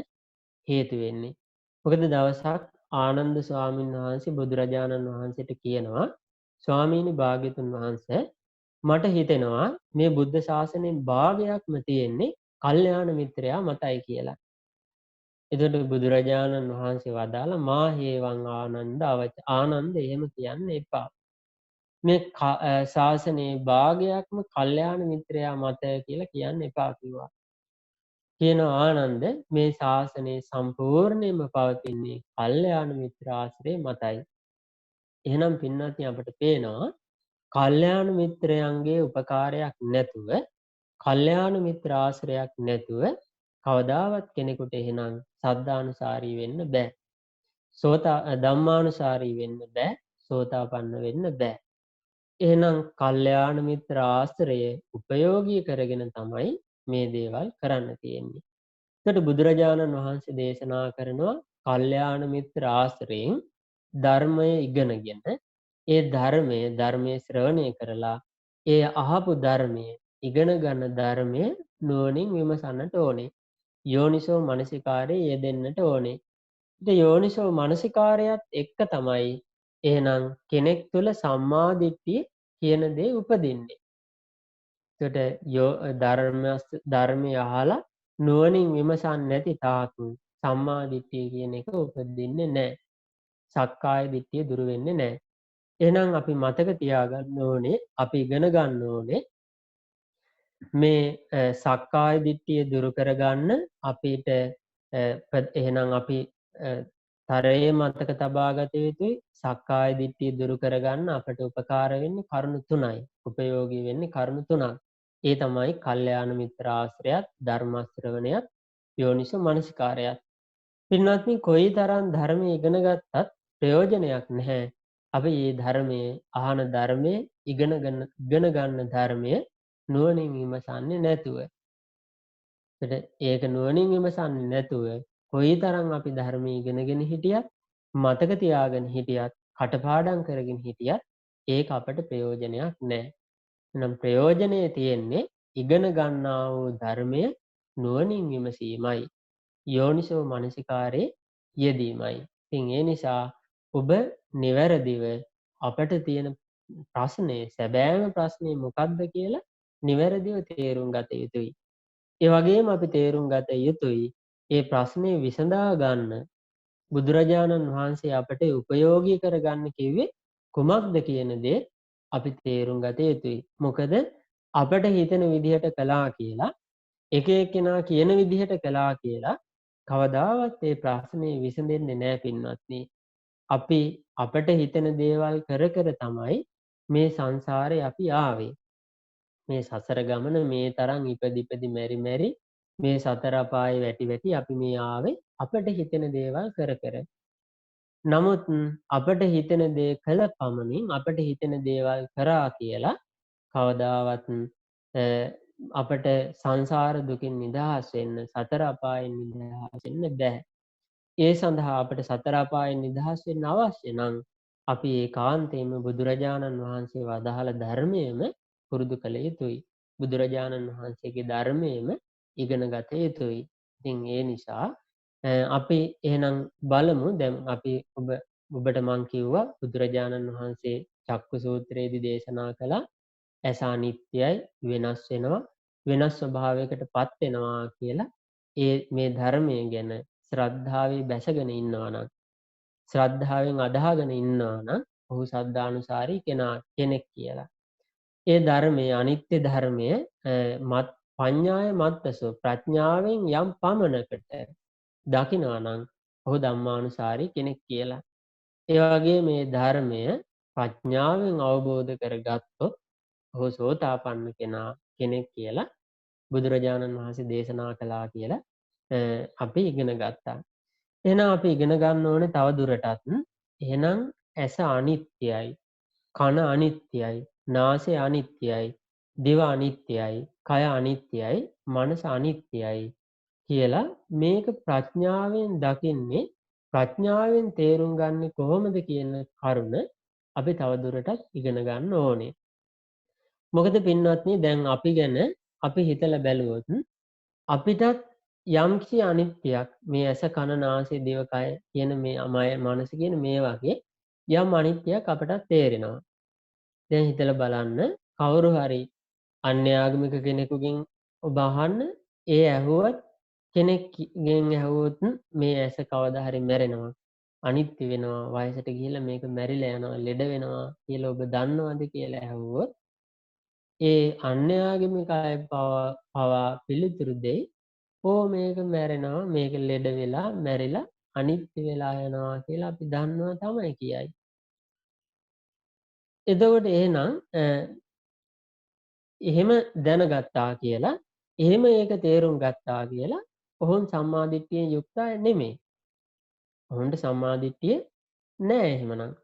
හේතු වෙන්නේ. මොකද දවසක් ආනන්ද ස්වාමීන් වහන්සේ බුදුරජාණන් වහන්සේට කියනවා ස්වාමීනි භාග්‍යතුන් වහන්සේ මට හිතෙනවා මේ බුද්ධ ශාසනයෙන් භාගයක්ම තියෙන්නේ කල්යාණ මිත්‍රයා මතයි කියලා. එතකොට බුදුරජාණන් වහන්සේ වදාලා මා හේවං ආනන්ද ආනන්ද එහෙම කියන්න එපා. මේ ශාසනයේ භාගයක්ම කල්යාණ මිත්‍රයා මත කියලා කියන්න එපා කිව්වා. කියන ආනන්ද මේ ශාසනයේ සම්පූර්ණයෙන්ම පවතින්නේ කල්යාණ මිත්‍ර ආශ්‍රය මතයි. එහෙනම් පින්වත්නි අපිට පේනවා කල්යාණ මිත්‍රයන්ගේ උපකාරයක් නැතුව කල්යාණ මිත්‍ර ආශ්‍රයයක් නැතුව කවදාවත් කෙනෙකුට එහෙනම් සද්ධානුසාරී වෙන්න බෑ. ධම්මානුසාරී වෙන්න බෑ. සෝතාපන්න වෙන්න බෑ. එහෙනම් කල්යාණ මිත්‍ර ආශ්‍රය උපයෝගී කරගෙන තමයි මේ දේවල් කරන්න තියෙන්නේ. එතකොට බුදුරජාණන් වහන්සේ දේශනා කරනවා කල්යාණ මිත්‍ර ආශ්‍රයෙන් ධර්මය ඉගෙනගෙන ඒ ධර්මයේ ශ්‍රවණය කරලා ඒ අහපු ධර්මයේ ඉගෙන ගන්න ධර්මය නුවණින් විමසන්නට ඕනේ. යෝනිසෝ මනසිකාරයේ යෙදෙන්නට ඕනේ. ඉතින් යෝනිසෝ මනසිකාරයත් එක්ක තමයි එහෙනම් කෙනෙක් තුළ සම්මා දිට්ඨිය කියන දේ උපදින්නේ. එතකොට ධර්මය අහලා නුවණින් විමසන්නේ නැති තාක් සම්මා දිට්ඨිය කියන එක උපදින්නේ නැහැ. සක්කාය දිට්ඨිය දුරු වෙන්නේ නැහැ. එහෙනම් අපි මතක තියාගන්න ඕනේ අපි ඉගෙන ගන්න ඕනේ මේ සක්කාය දිට්ඨිය දුරු කරගන්න අපිට එහෙනම් අපි තරයේ මතක තබා ගත යුතුයි සක්කාය දිට්ඨිය දුරු කරගන්න අපට උපකාර වෙන්නේ කරුණු තුනයි උපයෝගී වෙන්නේ කරුණු තුනක් ඒ තමයි කල්යාණ මිත්‍ර ආශ්‍රයත් ධර්ම ශ්‍රවණයත් යෝනිසෝ මනසිකාරයත් පින්වත්නි කොයිතරම් ධර්ම ඉගෙන ගත්තත් ප්‍රයෝජනයක් නැහැ අපි මේ ධර්මයේ අහන ධර්මයේ ඉගෙන ගන්න ධර්මයේ නුවණින් විමසන්නේ නැතුව ඒක නුවණින් විමසන්නේ නැතුව කොයිතරම් අපි ධර්මයේ ඉගෙනගෙන හිටියත් මතක තියාගෙන හිටියත් කටපාඩම් කරගෙන හිටියත් ඒක අපට ප්‍රයෝජනයක් නැහැ. එහෙනම් ප්‍රයෝජනය තියෙන්නේ ඉගෙන ගන්නා වූ ධර්මය නුවණින් විමසීමයි. යෝනිසෝ මනසිකාරේ යෙදීමයි. ඉතින් ඒ නිසා ඔබ නිවැරදිව අපට තියෙන ප්‍රශ්නේ සැබෑම ප්‍රශ්නේ මොකක්ද කියලා නිවැරදිව තේරුම් ගත යුතුයි. ඒ වගේම අපි තේරුම් ගත යුතුයි ඒ ප්‍රශ්නේ විසඳා ගන්න බුදුරජාණන් වහන්සේ අපට උපයෝගී කරගන්න කිව්වේ කුමක්ද කියන දේ අපි තේරුම් ගත යුතුයි. මොකද අපට හිතෙන විදිහට කළා කියලා එක එක්කෙනා කියන විදිහට කළා කියලා කවදාවත් ඒ ප්‍රශ්නේ විසඳෙන්නේ නැහැ පින්වත්නි. අපි අපට හිතෙන දේවල් කර කර තමයි මේ සංසාරේ අපි ආවේ. මේ සසර ගමන මේ තරම් ඉපදි මෙරි මේ සතර අපායේ වැටි අපි මේ ආවේ අපට හිතෙන දේවල් කර කර. නමුත් අපට හිතෙන දේ කළ පමණින් අපට හිතෙන දේවල් කරා කියලා කවදාවත් අපට සංසාර දුකින් නිදහස් වෙන්න සතර අපායෙන් නිදහස් වෙන්න බෑ. ඒ සඳහා අපට සතර අපායෙන් නිදහස් වෙන්න අවශ්‍ය නම් අපි ඒකාන්තයෙන්ම බුදුරජාණන් වහන්සේ වදාළ ධර්මයේම පුරුදු කළ යුතුයි. බුදුරජාණන් වහන්සේගේ ධර්මයේම ඉගෙන ගත යුතුයි. ඉතින් ඒ නිසා අපි එහෙනම් බලමු දැන් අපි ඔබට මං කිව්වා බුදුරජාණන් වහන්සේ චක්කු සූත්‍රයේදී දේශනා කළා ඇස අනිත්‍යයි වෙනස් වෙනවා වෙනස් ස්වභාවයකට පත් වෙනවා කියලා මේ ධර්මය ගැන ශ්‍රද්ධාවේ බැසගෙන ඉන්නවා නම් ශ්‍රද්ධාවෙන් අදහගෙන ඉන්නවා නම් ඔහු සද්ධානුසාරී කෙනෙක් කියලා. ඒ ධර්මයේ අනිත්‍ය ධර්මය පඤ්ඤාය මත්තසෝ ප්‍රඥාවෙන් යම් පමණකට දකිනවා නම් ඔහු ධම්මානුසාරී කෙනෙක් කියලා. ඒ වගේ මේ ධර්මය ප්‍රඥාවෙන් අවබෝධ කරගත්තොත් ඔහු සෝතාපන්න කෙනෙක් කියලා බුදුරජාණන් වහන්සේ දේශනා කළා කියලා අපි ඉගෙන ගත්තා. එහෙනම් අපි ඉගෙන ගන්න ඕනේ තව දුරටත් එහෙනම් ඇස අනිත්‍යයි, කන අනිත්‍යයි, නාසය අනිත්‍යයි, දිව අනිත්‍යයි, කය අනිත්‍යයි, මනස අනිත්‍යයි කියලා මේක ප්‍රඥාවෙන් දකින්නේ ප්‍රඥාවෙන් තේරුම් ගන්න කොහොමද කියන කරුණ අපි තවදුරටත් ඉගෙන ගන්න ඕනේ. මොකද පින්වත්නි දැන් අපි ගැන අපි හිතලා බැලුවොත් අපිටත් යම්කිසි අනිත්‍යයක් මේ ඇස කන නාසය දිව කය කියන මේ මනස කියන මේ වගේ යම් අනිත්‍යයක් අපට තේරෙනවා. දැන් හිතලා බලන්න කවුරු හරි අන්‍ය ආගමික කෙනෙකුගෙන් ඔබ අහන්න ඒ ඇහුවත් කෙනෙක්ගෙන් ඇහුවොත් මේ ඇස කවදා හරි මැරෙනවා. අනිත්‍ය වෙනවා වයසට ගිහිල්ලා මේක මැරිලා යනවා ලෙඩ වෙනවා කියලා ඔබ දන්නවද කියලා ඇහුවොත් ඒ අන්‍ය ආගමික අය පවා පිළිතුරු දෙයි මේක මැරෙනවා මේක ලෙඩ වෙලා මැරිලා අනිත්‍ය වෙලා යනවා කියලා අපි දන්නවා තමයි කියයි. එතකොට එහෙනම් එහෙම දැනගත්තා කියලා එහෙම ඒක තේරුම් ගත්තා කියලා ඔහුන් සම්මාදිට්ඨියෙන් යුක්ත අය නෙමෙයි. ඔහුන්ට සම්මාදිට්ඨිය නෑ එහෙමනම්.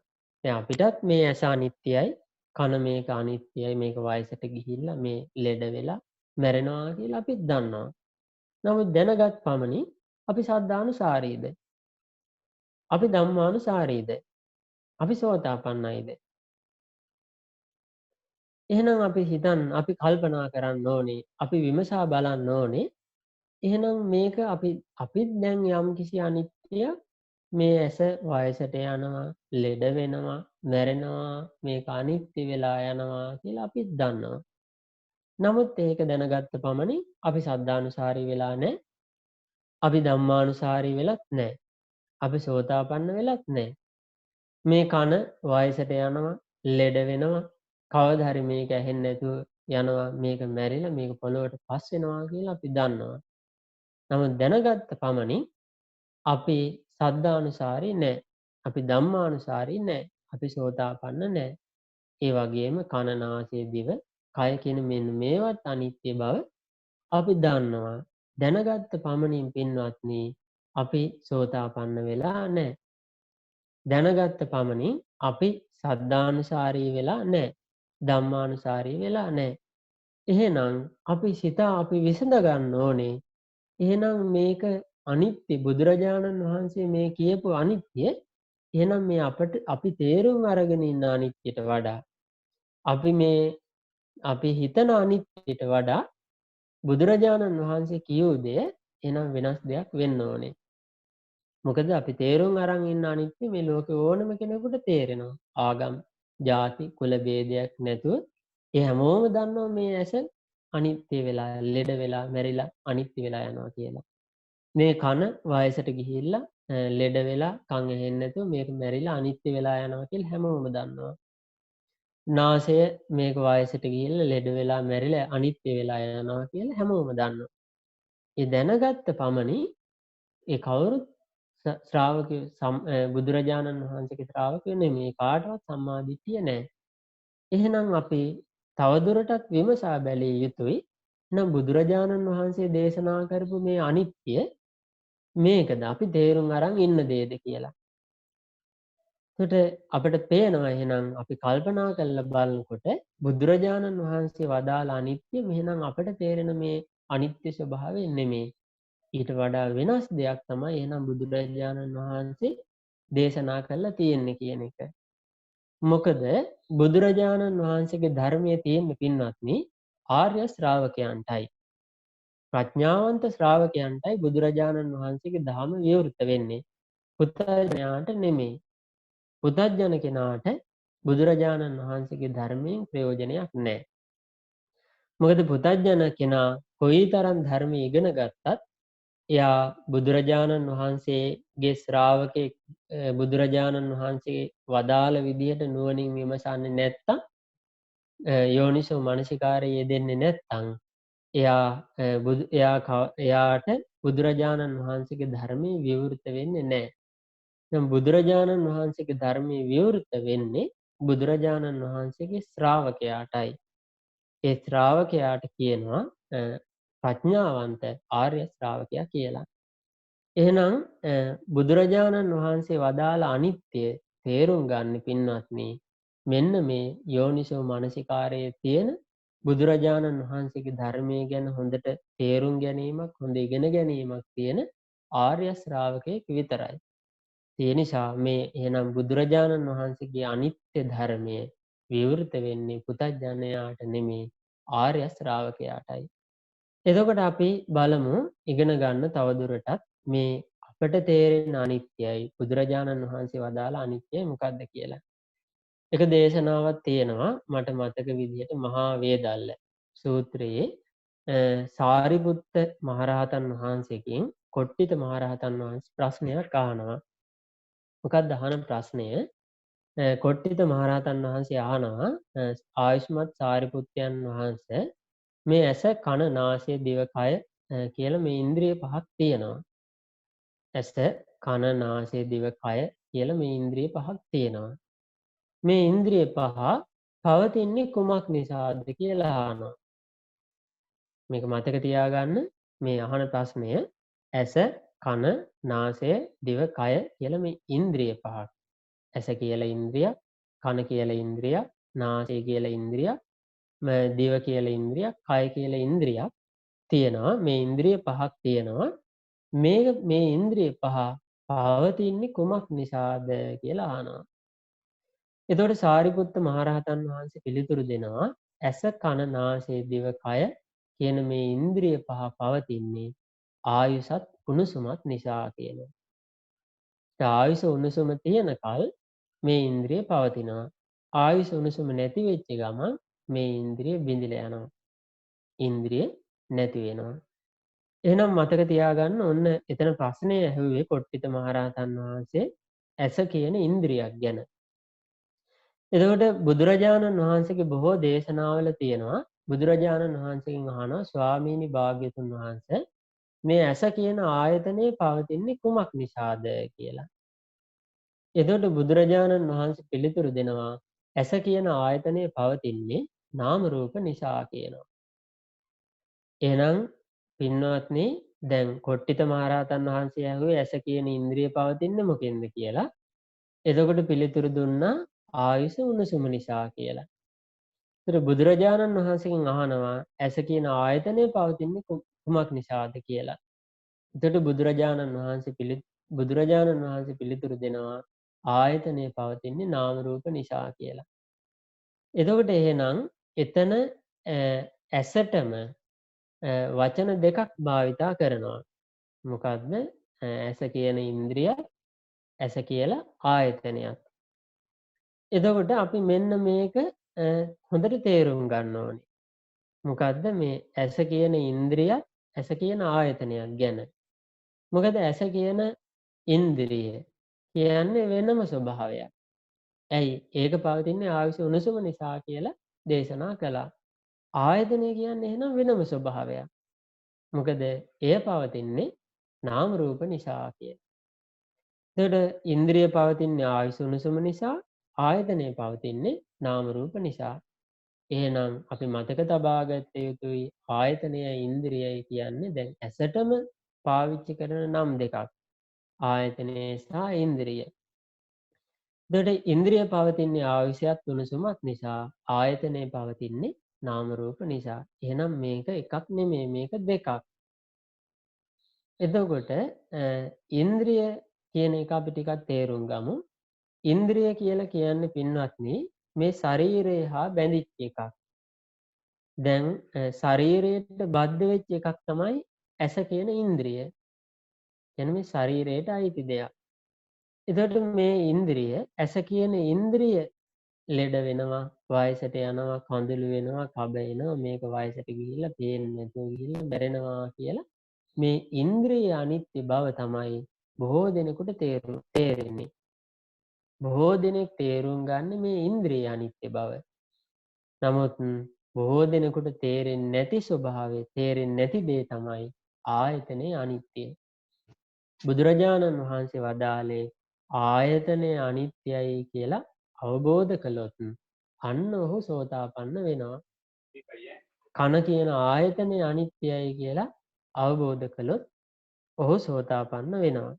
දැන් අපිටත් මේ ඇස අනිත්‍යයි, කන මේක අනිත්‍යයි, මේක වයසට ගිහිල්ලා මේ ලෙඩ වෙලා මැරෙනවා කියලා අපිත් දන්නවා. නමුත් දැනගත් පමණින් අපි සද්ධානුසාරීද? අපි ධම්මානුසාරීද? අපි සෝතාපන්නයිද? එහෙනම් අපි අපි කල්පනා කරන්න ඕනේ, අපි විමසා බලන්න ඕනේ. එහෙනම් මේක අපිත් දැන් යම්කිසි අනිත්‍යයක් මේ ඇස වයසට යනවා, ලෙඩ වෙනවා, මැරෙනවා, මේක අනිත්‍ය වෙලා යනවා කියලා අපිත් දන්නවා. නමුත් ඒක දැනගත්ත පමණින් අපි සද්ධානුසාරී වෙලා නැහැ. අපි ධම්මානුසාරී වෙලත් නැහැ. අපි සෝතාපන්න වෙලත් නැහැ. මේ කන වයසට යනවා, ලෙඩ වෙනවා, කවදා හරි මේක ඇහෙන්නේ නැතුව යනවා, මේක මැරිලා මේක පොළොවට පස් වෙනවා කියලා අපි දන්නවා. නමුත් දැනගත්ත පමණින් අපි සද්ධානුසාරී නැහැ. අපි ධම්මානුසාරී නැහැ. අපි සෝතාපන්න නැහැ. ඒ වගේම කන නාසය දිව කය කියන මෙන්න මේවත් අනිත්‍ය බව අපි දන්නවා. දැනගත්ත පමණින් පින්වත්නි අපි සෝතාපන්න වෙලා නැහැ. දැනගත්ත පමණින් අපි සද්ධානුසාරී වෙලා නැහැ. ධම්මානුසාරී වෙලා නැහැ. එහෙනම් අපි විසඳ ගන්න ඕනේ. එහෙනම් මේක අනිත්‍ය බුදුරජාණන් වහන්සේ මේ කියපු අනිත්‍ය එහෙනම් මේ අපි තේරුම් අරගෙන ඉන්න අනිත්‍යයට වඩා අපි හිතන අනිත්‍යයට වඩා බුදුරජාණන් වහන්සේ කියූ දෙය එහෙනම් වෙනස් දෙයක් වෙන්න ඕනේ. මොකද අපි තේරුම් අරන් ඉන්න අනිත්‍ය මේ ලෝකේ ඕනම කෙනෙකුට තේරෙනවා. ආගම්, ಜಾති, කුල ભેදයක් නැතුව ඒ හැමෝම දන්නවා මේ ඇස අනිත්‍ය වෙලා, ලෙඩ වෙලා, මැරිලා අනිත්‍ය වෙලා යනවා කියලා. මේ කන වයසට ගිහිල්ලා ලෙඩ වෙලා කන් ඇහෙන්නේ නැතුව මේක මැරිලා අනිත්‍ය වෙලා යනවා කියලා හැමෝම දන්නවා. නාසය මේක වයසට ගිහිල්ලා ලෙඩ වෙලා මැරිලා අනිත්‍ය වෙලා යනවා කියලා හැමෝම දන්නවා. ඒ දැනගත්ත පමණින් ඒ කවුරුත් බුදුරජාණන් වහන්සේගේ ශ්‍රාවකයෝ නෙමෙයි කාටවත් සම්මාදිට්ඨිය නැහැ. එහෙනම් අපි තවදුරටත් විමසා බැලිය යුතුයි. එහෙනම් බුදුරජාණන් වහන්සේ දේශනා කරපු මේ අනිත්‍ය මේකද අපි තේරුම් අරන් ඉන්න දේද කියලා. එතකොට අපිට පේනවා එහෙනම් අපි කල්පනා කරලා බලනකොට බුදුරජාණන් වහන්සේ වදාළ අනිත්‍ය මෙහෙනම් අපිට තේරෙන මේ අනිත්‍ය ස්වභාවය නෙමෙයි. ඊට වඩා වෙනස් දෙයක් තමයි එහෙනම් බුදුරජාණන් වහන්සේ දේශනා කරලා තියෙන්නේ කියන එක. මොකද බුදුරජාණන් වහන්සේගේ ධර්මයේ තියෙන පින්වත්නි ආර්ය ශ්‍රාවකයන්ටයි ප්‍රඥාවන්ත ශ්‍රාවකයන්ටයි බුදුරජාණන් වහන්සේගේ ධර්ම විවෘත වෙන්නේ. පුතඥයාට නෙමෙයි. පුතඥ කෙනාට බුදුරජාණන් වහන්සේගේ ධර්මයෙන් ප්‍රයෝජනයක් නැහැ. මොකද පුතඥ කෙනා කොයිතරම් ධර්ම ඉගෙන ගත්තත් එයා බුදුරජාණන් වහන්සේගේ ශ්‍රාවකෙක් බුදුරජාණන් වහන්සේ වදාළ විදිහට නුවණින් විමසන්නේ නැත්තම් යෝනිසෝ මනසිකාරයේ යෙදෙන්නේ නැත්තම් එයාට බුදුරජාණන් වහන්සේගේ ධර්මයේ විවෘත වෙන්නේ නැහැ. දැන් බුදුරජාණන් වහන්සේගේ ධර්මයේ විවෘත වෙන්නේ බුදුරජාණන් වහන්සේගේ ශ්‍රාවකයාටයි. ඒ ශ්‍රාවකයාට කියනවා ප්‍රඥාවන්ත ආර්ය ශ්‍රාවකයා කියලා. එහෙනම් බුදුරජාණන් වහන්සේ වදාළ අනිත්‍ය තේරුම් ගන්න පින්වත්නි මෙන්න මේ යෝනිසෝ මනසිකාරයේ තියෙන බුදුරජාණන් වහන්සේගේ ධර්මයේ ගැන හොඳට තේරුම් ගැනීමක් හොඳ ඉගෙන ගැනීමක් තියෙන ආර්ය ශ්‍රාවකයෙක් විතරයි. ඒ නිසා මේ එහෙනම් බුදුරජාණන් වහන්සේගේ අනිත්‍ය ධර්මයේ විවෘත වෙන්නේ පුතඥයාට නෙමෙයි ආර්ය ශ්‍රාවකයාටයි. එතකොට අපි බලමු ඉගෙන ගන්න තවදුරටත් මේ අපට තේරෙන අනිත්‍යයි බුදුරජාණන් වහන්සේ වදාළ අනිත්‍යයි මොකක්ද කියලා. එක දේශනාවක් තියෙනවා මට මතක විදිහට මහා වේදල්ල සූත්‍රයේ සාරිපුත්ත මහරහතන් වහන්සේගෙන් කොට්ටිත මහරහතන් වහන්සේ ප්‍රශ්නයක් අහනවා. මොකක්ද අහන ප්‍රශ්නය? කොට්ටිත මහරහතන් වහන්සේ අහනවා ආයුෂ්මත් සාරිපුත්තයන් වහන්සේ මේ ඇස කන නාසය දිව කය කියලා මේ ඉන්ද්‍රිය පහක් තියෙනවා. ඇස කන නාසය දිව කය කියලා මේ ඉන්ද්‍රිය පහක් තියෙනවා. මේ ඉන්ද්‍රිය පහ පවතින්නේ කුමක් නිසාද කියලා අහනවා. මේක මතක තියාගන්න මේ අහන ප්‍රශ්නය ඇස කන නාසය දිව කය කියලා මේ ඉන්ද්‍රිය පහක්. ඇස කියලා ඉන්ද්‍රියක්, කන කියලා ඉන්ද්‍රියක්, නාසය කියලා ඉන්ද්‍රියක්, දිව කියලා ඉන්ද්‍රියක්, කය කියලා ඉන්ද්‍රියක් තියෙනවා. මේ ඉන්ද්‍රිය පහක් තියෙනවා. මේ ඉන්ද්‍රිය පහ පවතින්නේ කුමක් නිසාද කියලා අහනවා. එතකොට සාරිපුත්ත මහරහතන් වහන්සේ පිළිතුරු දෙනවා ඇස කන නාසය දිව කය කියන මේ ඉන්ද්‍රිය පහ පවතින්නේ ආයුසත් උණුසුමත් නිසා කියනවා. ආයුෂ උණුසුම තියෙනකල් මේ ඉන්ද්‍රිය පවතිනවා. ආයුෂ උණුසුම නැති වෙච්ච ගමන් මේ ඉන්ද්‍රිය බිඳිලා යනවා. ඉන්ද්‍රිය නැති වෙනවා. එහෙනම් මතක තියාගන්න ඔන්න එතන ප්‍රශ්නය ඇහුවේ කොට්ටිත මහරහතන් වහන්සේ ඇස කියන ඉන්ද්‍රියක් ගැන. එතකොට බුදුරජාණන් වහන්සේගේ බොහෝ දේශනාවල තියෙනවා බුදුරජාණන් වහන්සේගෙන් අහනවා ස්වාමීනි භාග්‍යතුන් වහන්සේ මේ ඇස කියන ආයතනය පවතින්නේ කුමක් නිසාද කියලා. එතකොට බුදුරජාණන් වහන්සේ පිළිතුරු දෙනවා ඇස කියන ආයතනය පවතින්නේ නාම රූප නිසා කියනවා. එහෙනම් පින්වත්නි දැන් කොට්ටිත මහරහතන් වහන්සේ ඇහුවේ ඇස කියන ඉන්ද්‍රිය පවතින්නේ මොකෙන්ද කියලා. එතකොට පිළිතුරු දුන්නා ආයුෂ උණුසුම නිසා කියලා. ඒතර බුදුරජාණන් වහන්සේගෙන් අහනවා ඇස කියන ආයතනය පවතින්නේ කුමක් නිසාද කියලා. එතකොට බුදුරජාණන් වහන්සේ පිළිතුරු දෙනවා ආයතනය පවතින්නේ නාම රූප නිසා කියලා. එතකොට එහෙනම් එතන ඇසටම වචන දෙකක් භාවිතා කරනවා. මොකද්ද? ඇස කියන ඉන්ද්‍රිය ඇස කියලා ආයතනයක්. එතකොට අපි මෙන්න මේක හොඳට තේරුම් ගන්න ඕනේ. මොකද්ද මේ ඇස කියන ඉන්ද්‍රියත් ඇස කියන ආයතනයක් ගැන. මොකද ඇස කියන ඉන්ද්‍රිය කියන්නේ වෙනම ස්වභාවයක්. ඇයි? ඒක පවතින්නේ ආයුෂ උණුසුම නිසා කියලා දේශනා කළා. ආයතනය කියන්නේ එහෙනම් වෙනම ස්වභාවයක්. මොකද එය පවතින්නේ නාම රූප නිසා කියලා. එතකොට ඉන්ද්‍රිය පවතින්නේ ආයුෂ උණුසුම නිසා, ආයතනය පවතින්නේ නාම රූප නිසා. එහෙනම් අපි මතක තබා ගත යුතුයි ආයතනය ඉන්ද්‍රියයි කියන්නේ දැන් ඇසටම පාවිච්චි කරන නම් දෙකක්. ආයතනය සහ ඉන්ද්‍රිය. එතකොට ඉන්ද්‍රිය පවතින්නේ ආයුෂයත් උණුසුමත් නිසා, ආයතනය පවතින්නේ නාම රූප නිසා. එහෙනම් මේක එකක් නෙමෙයි මේක දෙකක්. එතකොට ඉන්ද්‍රිය කියන එක අපි ටිකක් තේරුම් ගමු. ඉන්ද්‍රිය කියලා කියන්නේ පින්වත්නි මේ ශරීරය හා බැඳිච්ච එකක්. දැන් ශරීරයට බද්ධ වෙච්ච එකක් තමයි ඇස කියන ඉන්ද්‍රිය. කියන්නේ මේ ශරීරයට අයිති දෙයක්. එතකොට මේ ඉන්ද්‍රිය ඇස කියන ඉන්ද්‍රිය ලෙඩ වෙනවා, වයසට යනවා, කඳුළු වෙනවා, කබ එනවා, මේක වයසට ගිහිල්ලා පේන්නේ නැතුව ගිහිල්ලා මැරෙනවා කියලා මේ ඉන්ද්‍රිය අනිත්‍ය බව තමයි බොහෝ දෙනෙකුට තේරෙන්නේ. බොහෝ දෙනෙක් තේරුම් ගන්න මේ ඉන්ද්‍රිය අනිත්‍ය බව. නමුත් බොහෝ දෙනෙකුට තේරෙන්නේ නැති ස්වභාවය, තේරෙන්නේ නැති දේ තමයි ආයතනයේ අනිත්‍යය. බුදුරජාණන් වහන්සේ වදාළේ ආයතනය අනිත්‍යයි කියලා අවබෝධ කළොත් අන්න ඔහු සෝතාපන්න වෙනවා. කන කියන ආයතනය අනිත්‍යයි කියලා අවබෝධ කළොත් ඔහු සෝතාපන්න වෙනවා.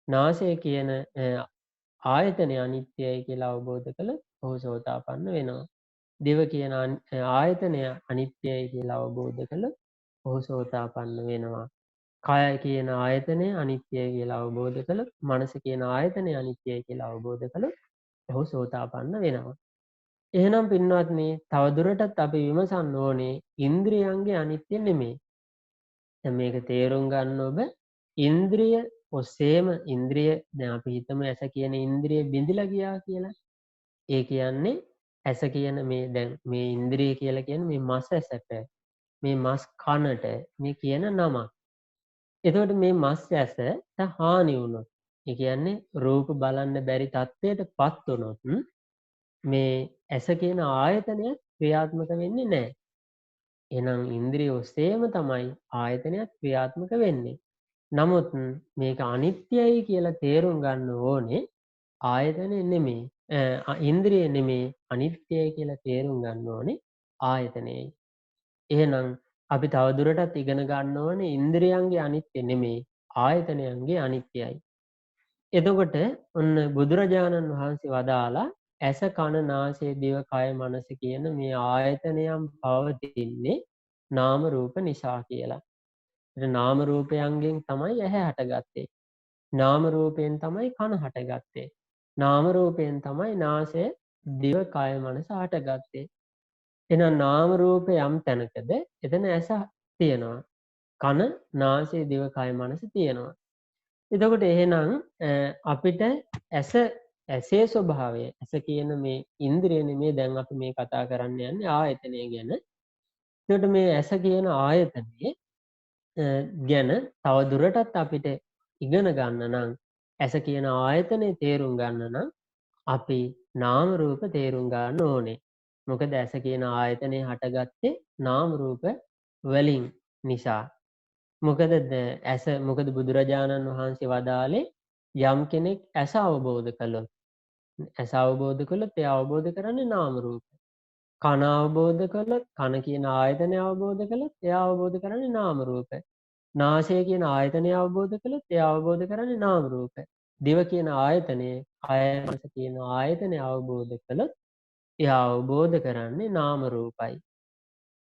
නාසය කියන ආයතනය අනිත්‍යයි කියලා අවබෝධ කළොත් ඔහු සෝතාපන්න වෙනවා. දිව කියන ආයතනය අනිත්‍යයි කියලා අවබෝධ කළොත් ඔහු සෝතාපන්න වෙනවා. කය කියන ආයතනය අනිත්‍යයි කියලා අවබෝධ කළොත්, මනස කියන ආයතනය අනිත්‍යයි කියලා අවබෝධ කළොත් ඔහු සෝතාපන්න වෙනවා. එහෙනම් පින්වත්නි තවදුරටත් අපි විමසන්න ඕනේ ඉන්ද්‍රියයන්ගේ අනිත්‍ය නෙමෙයි. දැන් මේක තේරුම් ගන්න ඔබ ඉන්ද්‍රිය ඔස්සේම ඉන්ද්‍රිය දැන් අපි හිතමු ඇස කියන ඉන්ද්‍රිය බිඳිලා ගියා කියලා. ඒ කියන්නේ ඇස කියන මේ දැන් මේ ඉන්ද්‍රිය කියලා කියන්නේ මේ මස් ඇසට මේ මස් කනට මේ කියන නමක්. එතකොට මේ මස් ඇසට හානි වුණොත් ඒ කියන්නේ රූප බලන්න බැරි තත්ත්වයටපත් වුණොත් මේ ඇස කියන ආයතනය ක්‍රියාත්මක වෙන්නේ නැහැ. එහෙනම් ඉන්ද්‍රිය ඔස්සේම තමයි ආයතනයක් ක්‍රියාත්මක වෙන්නේ. නමුත් මේක අනිත්‍යයි කියලා තේරුම් ගන්න ඕනේ ආයතනය නෙමෙයි. ඉන්ද්‍රිය නෙමෙයි අනිත්‍යයි කියලා තේරුම් ගන්න ඕනේ ආයතනයයි. එහෙනම් අපි තවදුරටත් ඉගෙන ගන්න ඕනේ ඉන්ද්‍රියයන්ගේ අනිත්‍ය නෙමෙයි ආයතනයන්ගේ අනිත්‍යයි. එතකොට ඔන්න බුදුරජාණන් වහන්සේ වදාලා ඇස කන නාසය දිව කය මනස කියන මේ ආයතනයන් පවතින්නේ නාම රූප නිසා කියලා. නාම රූපයන්ගෙන් තමයි ඇහැ හටගත්තේ. නාම රූපයෙන් තමයි කන හටගත්තේ. නාම රූපයෙන් තමයි නාසය දිව කය මනස හටගත්තේ. එහෙනම් නාම රූප යම් තැනකද එතන ඇස තියෙනවා. කන නාසය දිව කය මනස තියෙනවා. එතකොට එහෙනම් අපිට ඇසේ ස්වභාවය ඇස කියන මේ ඉන්ද්‍රිය නෙමේ දැන් අපි මේ කතා කරන්න යන්නේ ආයතනය ගැන. එතකොට මේ ඇස කියන ආයතනයේ ගැන තව දුරටත් අපිට ඉගෙන ගන්න නම් ඇස කියන ආයතනය තේරුම් ගන්න නම් අපි නාම රූප තේරුම් ගන්න ඕනේ. මොකද ඇස කියන ආයතනය හටගත්තේ නාම රූප වලින් නිසා. මොකද බුදුරජාණන් වහන්සේ වදාළේ යම් කෙනෙක් ඇස අවබෝධ කළොත් එයා අවබෝධ කරන්නේ නාම රූප. කන අවබෝධ කළොත් කන කියන ආයතනය අවබෝධ කළොත් එයා අවබෝධ කරන්නේ නාම රූප. නාසය කියන ආයතනය අවබෝධ කළොත් එයා අවබෝධ කරන්නේ නාම රූප. දිව කියන ආයතනය, කය මනස කියන ආයතනය අවබෝධ කළොත් එයා අවබෝධ කරන්නේ නාම රූපයි.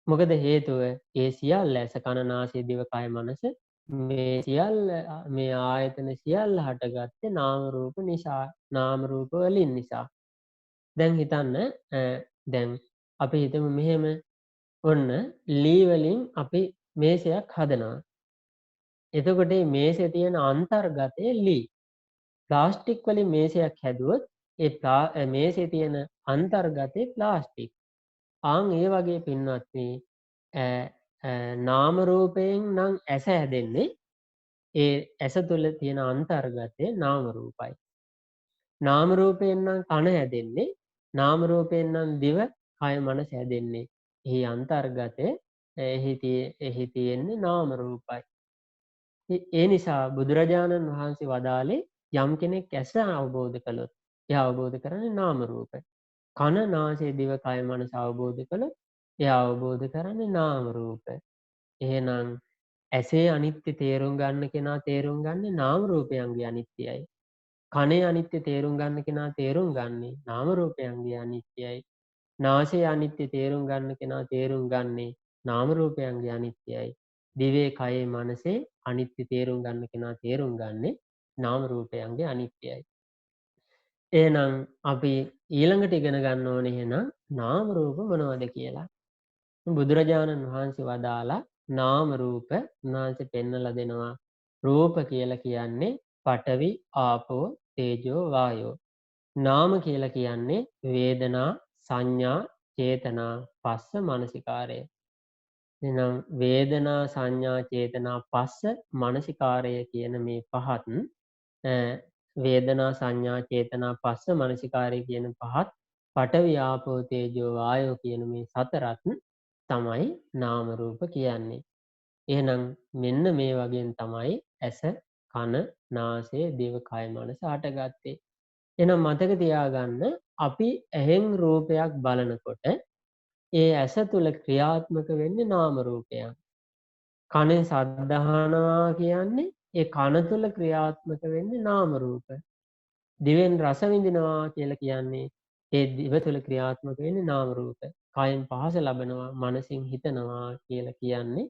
මොකද හේතුව ඒ සියල්ල ඇස කන නාසය දිව කය මනස මේ සියල්ල මේ ආයතන සියල්ල හටගත්තේ නාම රූප නිසා නාම රූප වලින් නිසා. දැන් හිතන්න දැන් අපි හිතමු මෙහෙම ඔන්න ලී වලින් අපි මේසයක් හදනවා. එතකොට මේ මේසේ තියෙන අන්තර්ගතය ලී. ප්ලාස්ටික් වලින් මේසයක් හැදුවොත් ඒ මේසේ තියෙන අන්තර්ගතය ප්ලාස්ටික්. ඒ වගේ පින්වත්නි නාම රූපයෙන් නම් ඇස හැදෙන්නේ ඒ ඇස තුළ තියෙන අන්තර්ගතය නාම රූපයි. නාම රූපයෙන් නම් කන හැදෙන්නේ නාම රූපයෙන් නම් දිව කය මනස හැදෙන්නේ. එහි අන්තර්ගතය එහි තියෙන්නේ නාම රූපයි. ඒ නිසා බුදුරජාණන් වහන්සේ වදාළේ යම් කෙනෙක් ඇස අවබෝධ කළොත් එයා අවබෝධ කරන්නේ නාම රූප. කන නාසය දිව කය මනස අවබෝධ කළොත් එයා අවබෝධ කරන්නේ නාම රූප. එහෙනම් ඇසේ අනිත්‍ය තේරුම් ගන්න කෙනා තේරුම් ගන්නේ නාම රූපයන්ගේ අනිත්‍යයි. කනේ අනිත්‍ය තේරුම් ගන්න කෙනා තේරුම් ගන්නේ නාම රූපයන්ගේ අනිත්‍යයි. නාසයේ අනිත්‍ය තේරුම් ගන්න කෙනා තේරුම් ගන්නේ නාම රූපයන්ගේ අනිත්‍යයි. දිවේ කයේ මනසේ අනිත්‍ය තේරුම් ගන්න කෙනා තේරුම් ගන්නේ නාම රූපයන්ගේ අනිත්‍යයි. එහෙනම් අපි ඊළඟට ඉගෙන ගන්න ඕනේ එහෙනම් නාම රූප මොනවද කියලා. බුදුරජාණන් වහන්සේ වදාලා නාම රූප උන්වහන්සේ පෙන්වලා දෙනවා. රූප කියලා කියන්නේ පඨවි ආපෝ තේජෝ වායෝ. නාම කියලා කියන්නේ වේදනා සංඥා චේතනා පස්ස මනසිකාරය. එහෙනම් වේදනා සංඥා චේතනා පස්ස මනසිකාරය කියන මේ පහත් වේදනා සංඥා චේතනා පස්ස මනසිකාරය කියන පහත් පඨවි ආපෝ තේජෝ වායෝ කියන මේ සතරත් තමයි නාම රූප කියන්නේ. එහෙනම් මෙන්න මේ වගේන් තමයි ඇස කන නාසය දිව කය මනස හටගත්තේ. එහෙනම් මතක තියාගන්න අපි ඇහෙන් රූපයක් බලනකොට ඒ ඇස තුල ක්‍රියාත්මක වෙන්නේ නාම රූපයක්. කනේ ශබ්ද අහනවා කියන්නේ ඒ කන තුල ක්‍රියාත්මක වෙන්නේ නාම රූප. දිවෙන් රස විඳිනවා කියලා කියන්නේ ඒ දිව තුල ක්‍රියාත්මක වෙන්නේ නාම රූප. කයෙන් පහස ලබනවා මනසින් හිතනවා කියලා කියන්නේ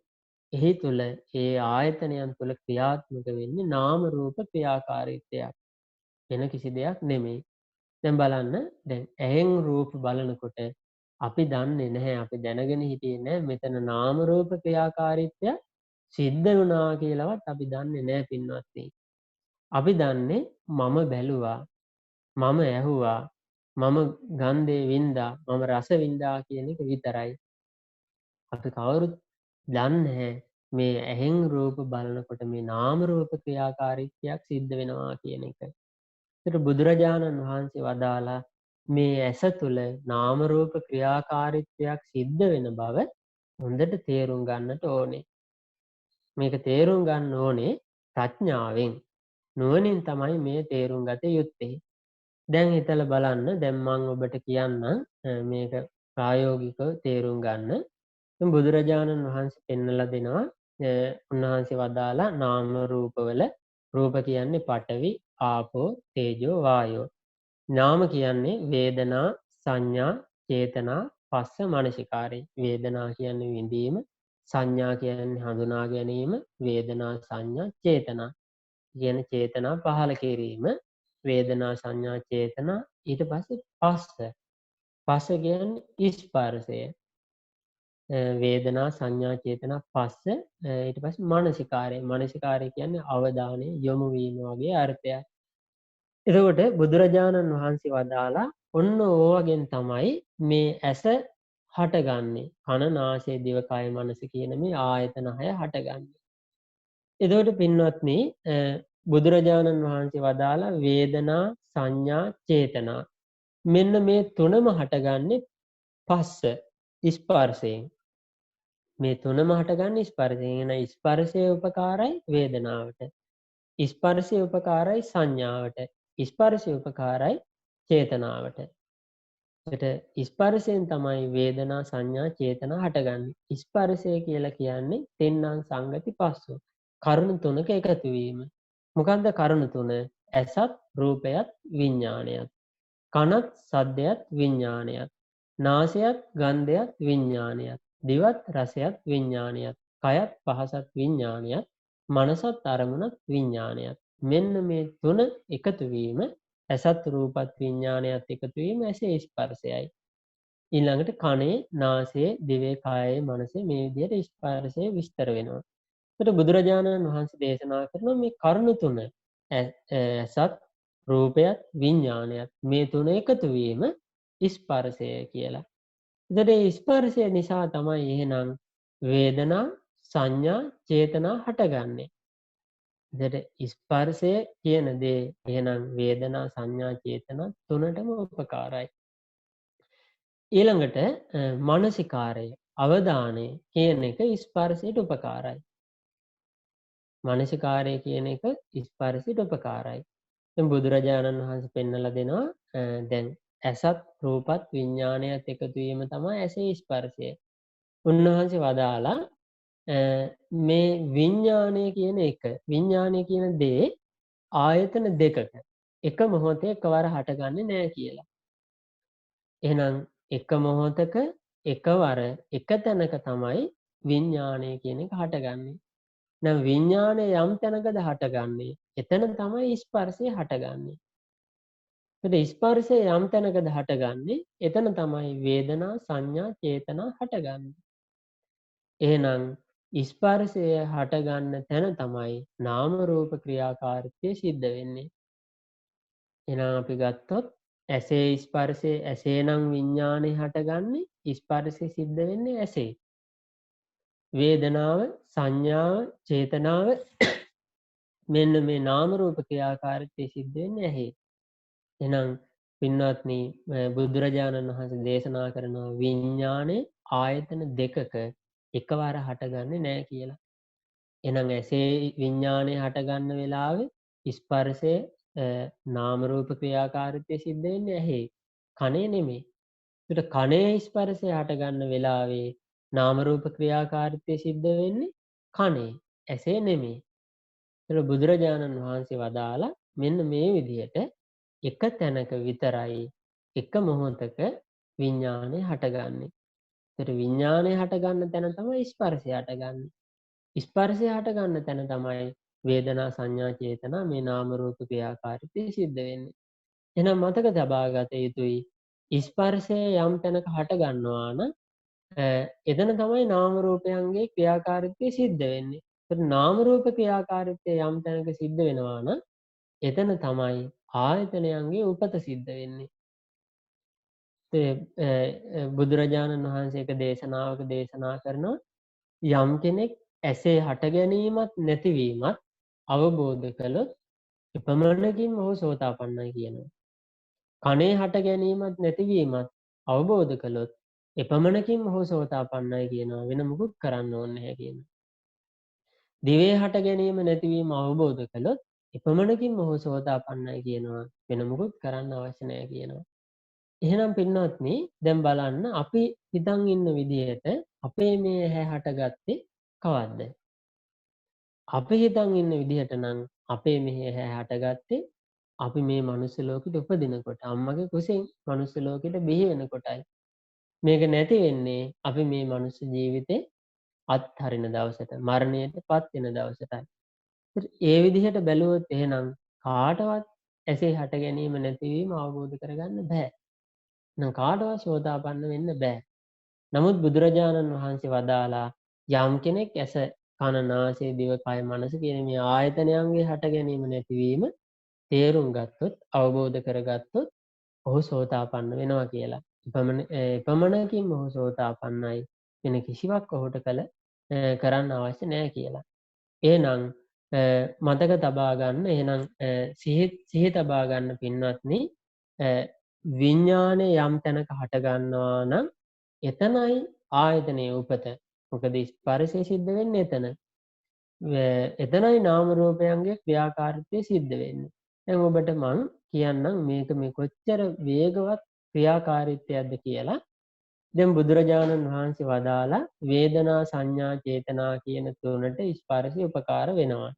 එහි තුල ඒ ආයතනයන් තුල ක්‍රියාත්මක වෙන්නේ නාම රූප ක්‍රියාකාරීත්වයක්. වෙන කිසි දෙයක් නෙමෙයි. දැන් බලන්න දැන් ඇහෙන් රූප බලනකොට අපි දන්නේ නැහැ අපි දැනගෙන හිටියේ නැහැ මෙතන නාම රූප ක්‍රියාකාරීත්වය සිද්ධ වුණා කියලාවත් අපි දන්නේ නැහැ පින්වත්නි. අපි දන්නේ මම බැලුවා, මම ඇහුවා, මම ගන්ධේ වින්දා, මම රස වින්දා කියන එක විතරයි. අපි කවුරුත් දන්නේ නැහැ මේ ඇහෙන් රූප බලනකොට මේ නාම රූප ක්‍රියාකාරීත්වයක් සිද්ධ වෙනවා කියන එක. ඒතර බුදුරජාණන් වහන්සේ වදාලා මේ ඇස තුල නාම රූප ක්‍රියාකාරීත්වයක් සිද්ධ වෙන බව හොඳට තේරුම් ගන්නට ඕනේ. මේක තේරුම් ගන්න ඕනේ ප්‍රඥාවෙන්. නුවණින් තමයි මේ තේරුම් ගත යුත්තේ. දැන් හිතලා බලන්න දැන් මම ඔබට කියන්නම් මේක ප්‍රායෝගිකව තේරුම් ගන්න. දැන් බුදුරජාණන් වහන්සේ පෙන්වලා දෙනවා උන්වහන්සේ වදාලා නාම රූපවල රූප කියන්නේ පඨවි, ආපෝ, තේජෝ, වායෝ. නාම කියන්නේ වේදනා, සංඥා, චේතනා, පස්ස, මනසිකාරය. වේදනා කියන්නේ විඳීම, සංඥා කියන්නේ හඳුනා ගැනීම, වේදනා, සංඥා, චේතනා. කියන චේතනා පහළ කිරීම, වේදනා, සංඥා, චේතනා ඊට පස්සේ පස්ස. පස්ස කියන්නේ ස්පර්ශය. වේදනා, සංඥා, චේතනා, පස්ස ඊට පස්සේ මනසිකාරය. මනසිකාරය කියන්නේ අවධානය යොමු වීම වගේ අර්ථයක්. එතකොට බුදුරජාණන් වහන්සේ වදාලා ඔන්න ඕවගෙන් තමයි මේ ඇස හටගන්නේ. කන, නාසය, දිව, කය, මනස කියන මේ ආයතන 6 හටගන්නේ. එතකොට පින්වත්නි බුදුරජාණන් වහන්සේ වදාලා වේදනා, සංඥා, චේතනා මෙන්න මේ තුනම හටගන්නේ පස්ස ස්පර්ශයෙන්. මේ තුනම හටගන්නේ ස්පර්ශයෙන්. එන ස්පර්ශය උපකාරයි වේදනාවට. ස්පර්ශය උපකාරයි සංඥාවට. ස්පර්ශය උපකාරයි චේතනාවට. ඒකට ස්පර්ශයෙන් තමයි වේදනා, සංඥා, චේතනා හටගන්නේ. ස්පර්ශය කියලා කියන්නේ තෙන්නම් සංගති පස්සෝ. කරුණු තුනක එකතු වීම. මොකද්ද කරුණු තුන? ඇසත්, රූපයත්, විඥානයත්. කනත්, සද්දයත්, විඥානයත්. නාසයත්, ගන්ධයත්, විඥානයත්. දිවත්, රසයත්, විඥානයත්. කයත්, පහසත්, විඥානයත්. මනසත්, අරමුණත්, විඥානයත්. මෙන්න මේ තුන එකතු වීම ඇසත්, රූපත්, විඥානයත් එකතු වීම ඇසේ ස්පර්ශයයි. ඊළඟට කනේ, නාසයේ, දිවේ, කායේ, මනසේ මේ විදිහට ස්පර්ශය විස්තර වෙනවා. ඒකට බුදුරජාණන් වහන්සේ දේශනා කරන මේ කරුණු තුන ඇසත්, රූපයත්, විඥානයත් මේ තුන එකතු වීම ස්පර්ශය කියලා. ඒතර මේ ස්පර්ශය නිසා තමයි එහෙනම් වේදනා, සංඥා, චේතනා හටගන්නේ. ඒතර ස්පර්ශය කියන දේ එහෙනම් වේදනා, සංඥා, චේතනා තුනටම උපකාරයි. ඊළඟට මානසිකාරය, අවධානය කියන එක ස්පර්ශයට උපකාරයි. මානසිකාරය කියන එක ස්පර්ශයට උපකාරයි. දැන් බුදුරජාණන් වහන්සේ පෙන්වලා දෙනවා දැන් ඇසත්, රූපත්, විඥානයත් එකතු වීම තමයි ඇසේ ස්පර්ශය. උන්වහන්සේ වදාලා මේ විඥානය කියන එක විඥානය කියන දේ ආයතන දෙකක එක මොහොතේ එකවර හටගන්නේ නැහැ කියලා. එහෙනම් එක මොහොතක එකවර එක තැනක තමයි විඥානය කියන එක හටගන්නේ. දැන් විඥානය යම් තැනකද හටගන්නේ එතන තමයි ස්පර්ශය හටගන්නේ. ඒත් ස්පර්ශය යම් තැනකද හටගන්නේ එතන තමයි වේදනා, සංඥා, චේතනා හටගන්නේ. එහෙනම් ස්පර්ශය හටගන්න තැන තමයි නාම රූප ක්‍රියාකාරීත්වය සිද්ධ වෙන්නේ. එහෙනම් අපි ගත්තොත් ඇසේ ස්පර්ශය ඇසේ නම් විඥානේ හටගන්නේ ස්පර්ශය සිද්ධ වෙන්නේ ඇසේ. වේදනාව, සංඥාව, චේතනාව මෙන්න මේ නාම රූප ක්‍රියාකාරීත්වය සිද්ධ වෙන්නේ ඇහි. එහෙනම් පින්වත්නි බුදුරජාණන් වහන්සේ දේශනා කරනවා විඥානේ ආයතන දෙකක එකවර හටගන්නේ නැහැ කියලා. එහෙනම් ඇසේ විඥානය හටගන්න වෙලාවේ ස්පර්ශය නාම රූප ක්‍රියාකාරීත්වය සිද්ධ වෙන්නේ ඇහි. කනේ නෙමෙයි. ඒකට කනේ ස්පර්ශය හටගන්න වෙලාවේ නාම රූප ක්‍රියාකාරීත්වය සිද්ධ වෙන්නේ කනේ. ඇසේ නෙමෙයි. ඒක බුදුරජාණන් වහන්සේ වදාලා මෙන්න මේ විදිහට එක තැනක විතරයි එක මොහොතක විඥානය හටගන්නේ. ඒතර විඥානය හටගන්න තැන තමයි ස්පර්ශය හටගන්නේ. ස්පර්ශය හටගන්න තැන තමයි වේදනා, සංඥා, චේතනා මේ නාම රූප ක්‍රියාකාරීත්වය සිද්ධ වෙන්නේ. එහෙනම් මතක තබා ගත යුතුයි ස්පර්ශය යම් තැනක හට ගන්නවා නම් එතන තමයි නාම රූපයන්ගේ ක්‍රියාකාරීත්වය සිද්ධ වෙන්නේ. ඒත් නාම රූප ක්‍රියාකාරීත්වය යම් තැනක සිද්ධ වෙනවා නම් එතන තමයි ආයතනයන්ගේ උපත සිද්ධ වෙන්නේ. බුදුරජාණන් වහන්සේ එක දේශනාවක දේශනා කරනවා යම් කෙනෙක් ඇසේ හට ගැනීමත් නැතිවීමත් අවබෝධ කළොත් එපමණකින් ඔහු සෝතාපන්නයි කියනවා. කනේ හට ගැනීමත් නැතිවීමත් අවබෝධ කළොත් එපමණකින් ඔහු සෝතාපන්නයි කියනවා. වෙන මුකුත් කරන්න ඕනේ නැහැ කියනවා. දිවේ හට ගැනීම නැතිවීම අවබෝධ කළොත් එපමණකින් ඔහු සෝතාපන්නයි කියනවා. වෙන මුකුත් කරන්න අවශ්‍ය නැහැ කියනවා. එහෙනම් පින්වත්නි දැන් බලන්න අපි හිතන් ඉන්න විදිහට අපේ මේ ඇහැ හටගත්තේ කවද්ද? අපි හිතන් ඉන්න විදිහට නම් අපේ මේ ඇහැ හටගත්තේ අපි මේ මනුස්ස ලෝකෙට උපදිනකොට අම්මගේ කුසෙන් මනුස්ස ලෝකෙට බිහි වෙනකොටයි. මේක නැති වෙන්නේ අපි මේ මනුස්ස ජීවිතේ අත්හරින දවසට මරණයටපත් වෙන දවසටයි. ඒ විදිහට බැලුවොත් එහෙනම් කාටවත් ඇසේ හට ගැනීම නැතිවීම අවබෝධ කරගන්න බෑ. නම් කාටවත් සෝතාපන්න වෙන්න බෑ. නමුත් බුදුරජාණන් වහන්සේ වදාලා යම් කෙනෙක් ඇස කන නාසය දිව කය මනස කියන මේ ආයතනයන්ගේ හට ගැනීම නැතිවීම තේරුම් ගත්තොත් අවබෝධ කරගත්තොත් ඔහු සෝතාපන්න වෙනවා කියලා. එපමණකින් ඔහු සෝතාපන්නයි වෙන කිසිවක් ඔහුට කරන්න අවශ්‍ය නැහැ කියලා. එහෙනම් මතක තබා ගන්න එහෙනම් සිහි තබා ගන්න පින්වත්නි විඥානය යම් තැනක හට ගන්නවා නම් එතනයි ආයතනයේ උපත. මොකද ස්පර්ශය සිද්ධ වෙන්නේ එතන. එතනයි නාම රූපයන්ගේ ක්‍රියාකාරීත්වය සිද්ධ වෙන්නේ. දැන් ඔබට මං කියන්නම් මේක මේ කොච්චර වේගවත් ක්‍රියාකාරීත්වයක්ද කියලා. දැන් බුදුරජාණන් වහන්සේ වදාලා වේදනා සංඥා චේතනා කියන තුනට ස්පර්ශය උපකාර වෙනවා.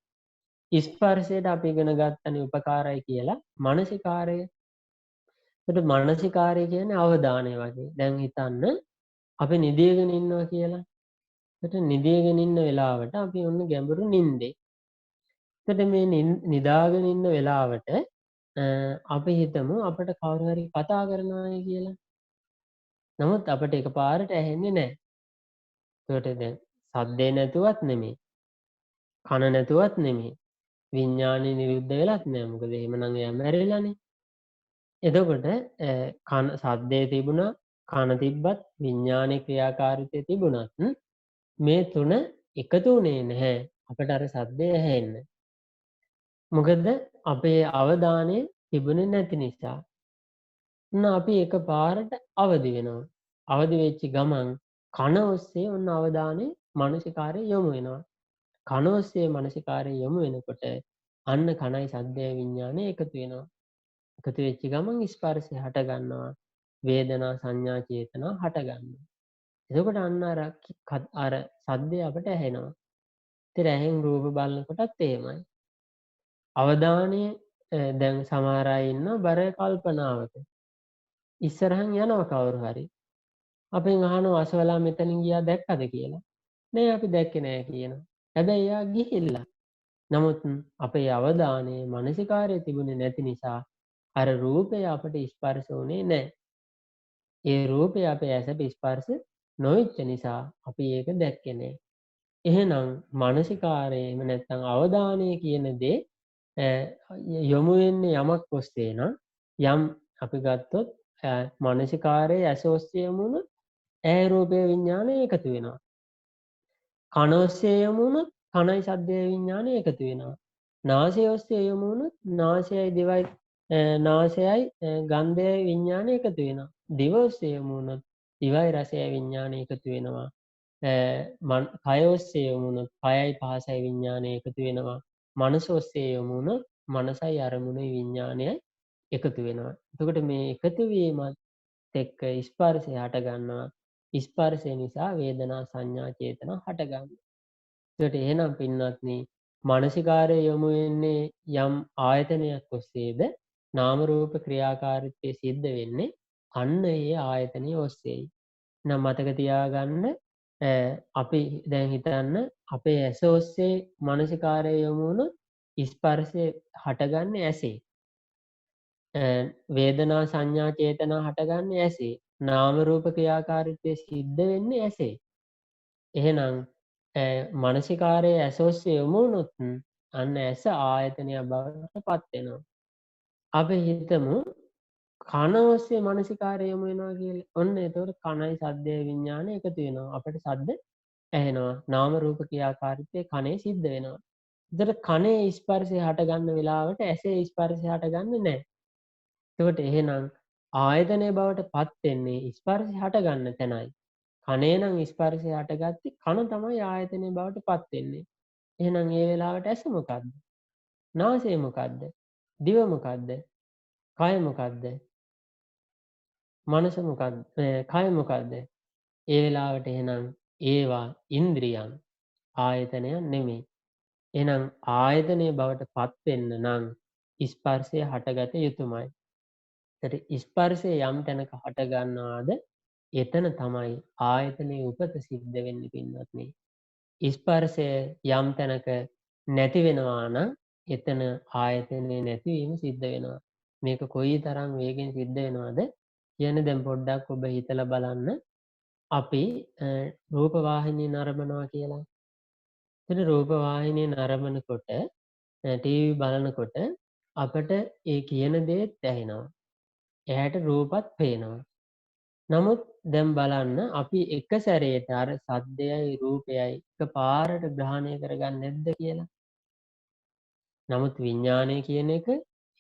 ස්පර්ශයට අපි ඉගෙන ගත්තනේ උපකාරයි කියලා මානසිකාරය. ඒකට මානසිකාරය කියන්නේ අවධානය වගේ. දැන් හිතන්න අපි නිදිගෙන ඉන්නවා කියලා. ඒකට නිදිගෙන ඉන්න වෙලාවට අපි ඔන්න ගැඹුරු නිින්දේ. ඒකට මේ නිදාගෙන ඉන්න වෙලාවට අපි හිතමු අපිට කවුරු හරි කතා කරනවායි කියලා. නමුත් අපිට එකපාරට ඇහෙන්නේ නැහැ. ඒකට දැන් සද්දේ නැතුවත් නෙමෙයි. කන නැතුවත් නෙමෙයි. විඥානේ නිරුද්ධ වෙලත් නෑ. මොකද එහෙමනම් එයා මැරෙලානේ. එතකොට කන සද්දේ තිබුණා, කන තිබ්බත්, විඥානේ ක්‍රියාකාරීත්වය තිබුණත් මේ තුන එකතු වුණේ නැහැ අපට අර සද්දේ ඇහෙන්න. මොකද අපේ අවධානය තිබුණේ නැති නිසා. අපි එකපාරට අවදි වෙනවා. අවදි වෙච්ච ගමන් කන ඔස්සේ ඔන්න අවධානය මානසිකාරය යොමු වෙනවා. කන ඔස්සේ මානසිකාරය යොමු වෙනකොට අන්න කනයි සද්දේ විඥානය එකතු වෙනවා. එකතු වෙච්ච ගමන් ස්පර්ශය හට ගන්නවා. වේදනා සංඥා චේතනා හට ගන්නවා. එතකොට අන්න අර සද්දේ අපට ඇහෙනවා. ඉතින් ඇහෙන් රූප බලනකොටත් එහෙමයි. අවධානය දැන් සමහර අය ඉන්නවා බර කල්පනාවක. ඉස්සරහන් යනවා කවුරු හරි. අපෙන් අහනවා අසවලා මෙතනින් ගියා දැක්කද කියලා. නෑ අපි දැක්කේ නෑ කියනවා. හැබැයි එයා ගිහිල්ලා. නමුත් අපේ අවධානය මානසිකාරයේ තිබුණේ නැති නිසා අර රූපය අපට ස්පර්ශ වුණේ නෑ. ඒ රූපය අපේ ඇසට ස්පර්ශ නොවෙච්ච නිසා අපි ඒක දැක්කේ නෑ. එහෙනම් මානසිකාරයේම නැත්නම් අවධානය කියන දේ යොමු වෙන්නේ යමක් ඔස්සේ නම් යම් අපි ගත්තොත් මානසිකාරයේ ඇස ඔස්සේ යොමු වුණොත් ඇහැ රූපේ විඥානය එකතු වෙනවා. කන ඔස්සේ යොමු වුණොත් කනයි ශබ්දේ විඥානය එකතු වෙනවා. නාසය ඔස්සේ යොමු වුණොත් නාසයයි දිවයි නාසයයි ගන්ධයයි විඥානය එකතු වෙනවා. දිව ඔස්සේ යොමු වුණොත් දිවයි රසයයි විඥානය එකතු වෙනවා. කය ඔස්සේ යොමු වුණොත් කයයි පහසයි විඥානය එකතු වෙනවා. මනස ඔස්සේ යොමු වුණොත් මනසයි අරමුණයි විඥානයයි එකතු වෙනවා. එතකොට මේ එකතු වීමත් එක්ක ස්පර්ශය හට ගන්නවා. ස්පර්ශය නිසා වේදනා සංඥා චේතනා හට ගන්නවා. ඒකට එහෙනම් පින්වත්නි මානසිකාරය යොමු වෙන්නේ යම් ආයතනයක් ඔස්සේද නාම රූප ක්‍රියාකාරීත්වය සිද්ධ වෙන්නේ අන්න ඒ ආයතනය ඔස්සේයි. නම් මතක තියාගන්න අපි දැන් හිතන්න අපේ ඇස ඔස්සේ මානසිකාරය යොමු වුණොත් ස්පර්ශය හටගන්නේ ඇසේ. වේදනා සංඥා චේතනා හටගන්නේ ඇසේ. නාම රූප ක්‍රියාකාරීත්වය සිද්ධ වෙන්නේ ඇසේ. එහෙනම් මනසිකාරය ඇස ඔස්සේ යොමු වුණොත් අන්න ඇස ආයතනයක් බවට පත් වෙනවා. අපි හිතමු කන ඔස්සේ මනසිකාරය යොමු වෙනවා කියලා. ඔන්න එතකොට කනයි සද්දේ විඥානය එකතු වෙනවා. අපිට සද්ද ඇහෙනවා. නාම රූප ක්‍රියාකාරීත්වය කනේ සිද්ධ වෙනවා. එතකොට කනේ ස්පර්ශය හටගන්න වෙලාවට ඇසේ ස්පර්ශය හටගන්නේ නැහැ. එතකොට එහෙනම් ආයතනයේ බවට පත් වෙන්නේ ස්පර්ශය හටගන්න තැනයි. කනේ නම් ස්පර්ශය හටගත්තේ කන තමයි ආයතනයේ බවට පත් වෙන්නේ. එහෙනම් ඒ වෙලාවට ඇස මොකද්ද? නාසය මොකද්ද? දිව මොකද්ද? කය මොකද්ද? මනස මොකද්ද? කය මොකද්ද? ඒ වෙලාවට එහෙනම් ඒවා ඉන්ද්‍රියන් ආයතනයන් නෙමෙයි. එහෙනම් ආයතනයේ බවට පත් වෙන්න නම් ස්පර්ශය හටගත යුතුමයි. ඒතර ස්පර්ශය යම් තැනක හට ගන්නවාද එතන තමයි ආයතනයේ උපත සිද්ධ වෙන්නේ පින්වත්නි. ස්පර්ශය යම් තැනක නැති වෙනවා නම් එතන ආයතනයේ නැතිවීම සිද්ධ වෙනවා. මේක කොයිතරම් වේගෙන් සිද්ධ වෙනවද කියන්නේ දැන් පොඩ්ඩක් ඔබ හිතලා බලන්න. අපි රූප වාහිනිය නරඹනවා කියලා. එතන රූප වාහිනිය නරඹනකොට ටීවී බලනකොට අපට ඒ කියන දේත් ඇහෙනවා. එයාට රූපත් පේනවා. නමුත් දැන් බලන්න අපි එක සැරේට අර සද්දයයි රූපයයි එකපාරට ග්‍රහණය කරගන්නේ නැද්ද කියලා. නමුත් විඥානය කියන එක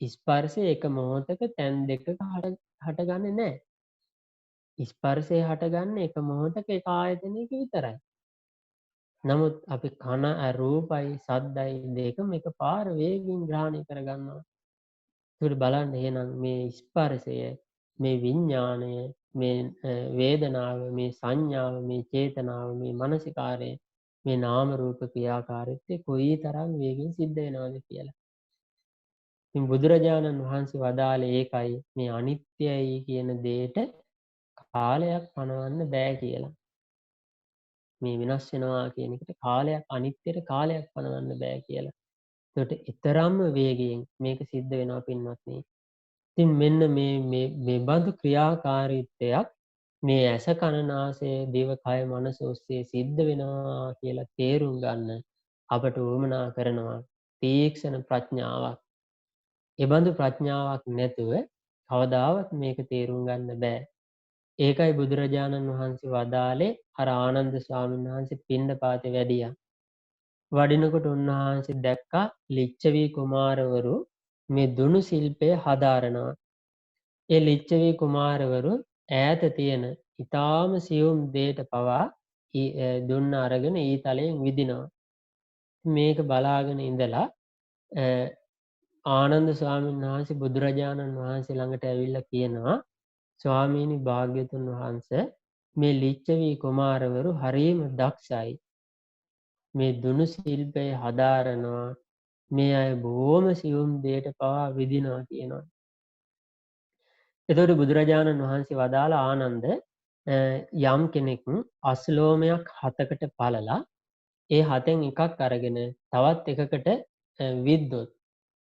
ස්පර්ශය එක මොහොතක තැන් දෙකක හටගන්නේ නැහැ. ස්පර්ශය හටගන්නේ එක මොහොතක එක ආයතනයක විතරයි. නමුත් අපි කන රූපයි සද්දයි දෙකම එකපාර වේගින් ග්‍රහණය කරගන්නවා. ඒකට බලන්න එහෙනම් මේ ස්පර්ශය, මේ විඥාණය, මේ වේදනාව, මේ සංඥාව, මේ චේතනාව, මේ මනසිකාරය, මේ නාම රූප ක්‍රියාකාරීත්වය කොයිතරම් වේගෙන් සිද්ධ වෙනවද කියලා. ඉතින් බුදුරජාණන් වහන්සේ වදාළේ ඒකයි මේ අනිත්‍යයි කියන දෙයට කාලයක් පනවන්න බෑ කියලා. මේ වෙනස් වෙනවා කියන එකට කාලයක් අනිත්‍යයට කාලයක් පනවන්න බෑ කියලා. ඒකට ඊතරම්ම වේගයෙන් මේක සිද්ධ වෙනවා පින්වත්නි. ඉතින් මෙන්න මේ බඳු ක්‍රියාකාරීත්වයක් මේ ඇස කන නාසය දිව කය මනස ඔස්සේ සිද්ධ වෙනවා කියලා තේරුම් ගන්න අපට උවමනා කරනවා තීක්ෂණ ප්‍රඥාවක්. ඒ බඳු ප්‍රඥාවක් නැතුව කවදාවත් මේක තේරුම් ගන්න බෑ. ඒකයි බුදුරජාණන් වහන්සේ වදාළේ අර ආනන්ද ස්වාමීන් වහන්සේ පිණ්ඩපාතේ වැඩියා. වඩිනකොට උන්වහන්සේ දැක්කා ලිච්ඡවි කුමාරවරු මේ දුනු ශිල්පය හදාරනවා. ඒ ලිච්ඡවි කුමාරවරු ඈත තියෙන ඊටාම සියුම් දෙයට පවා දුන්න අරගෙන ඊතලයෙන් විදිනවා. මේක බලාගෙන ඉඳලා ආනන්ද ස්වාමීන් වහන්සේ බුදුරජාණන් වහන්සේ ළඟට ඇවිල්ලා කියනවා ස්වාමීනි භාග්‍යතුන් වහන්සේ මේ ලිච්ඡවි කුමාරවරු හරිම දක්ෂයි. මේ දුනු ශිල්පය හදාරනවා. මේ අය බොහොම සියුම් දෙයට පවා විදිනවා කියනවා. එතකොට බුදුරජාණන් වහන්සේ වදාළ ආනන්ද යම් කෙනෙක් අස්ලෝමයක් 7කට පළලා ඒ 7න් එකක් අරගෙන තවත් එකකට විද්දොත්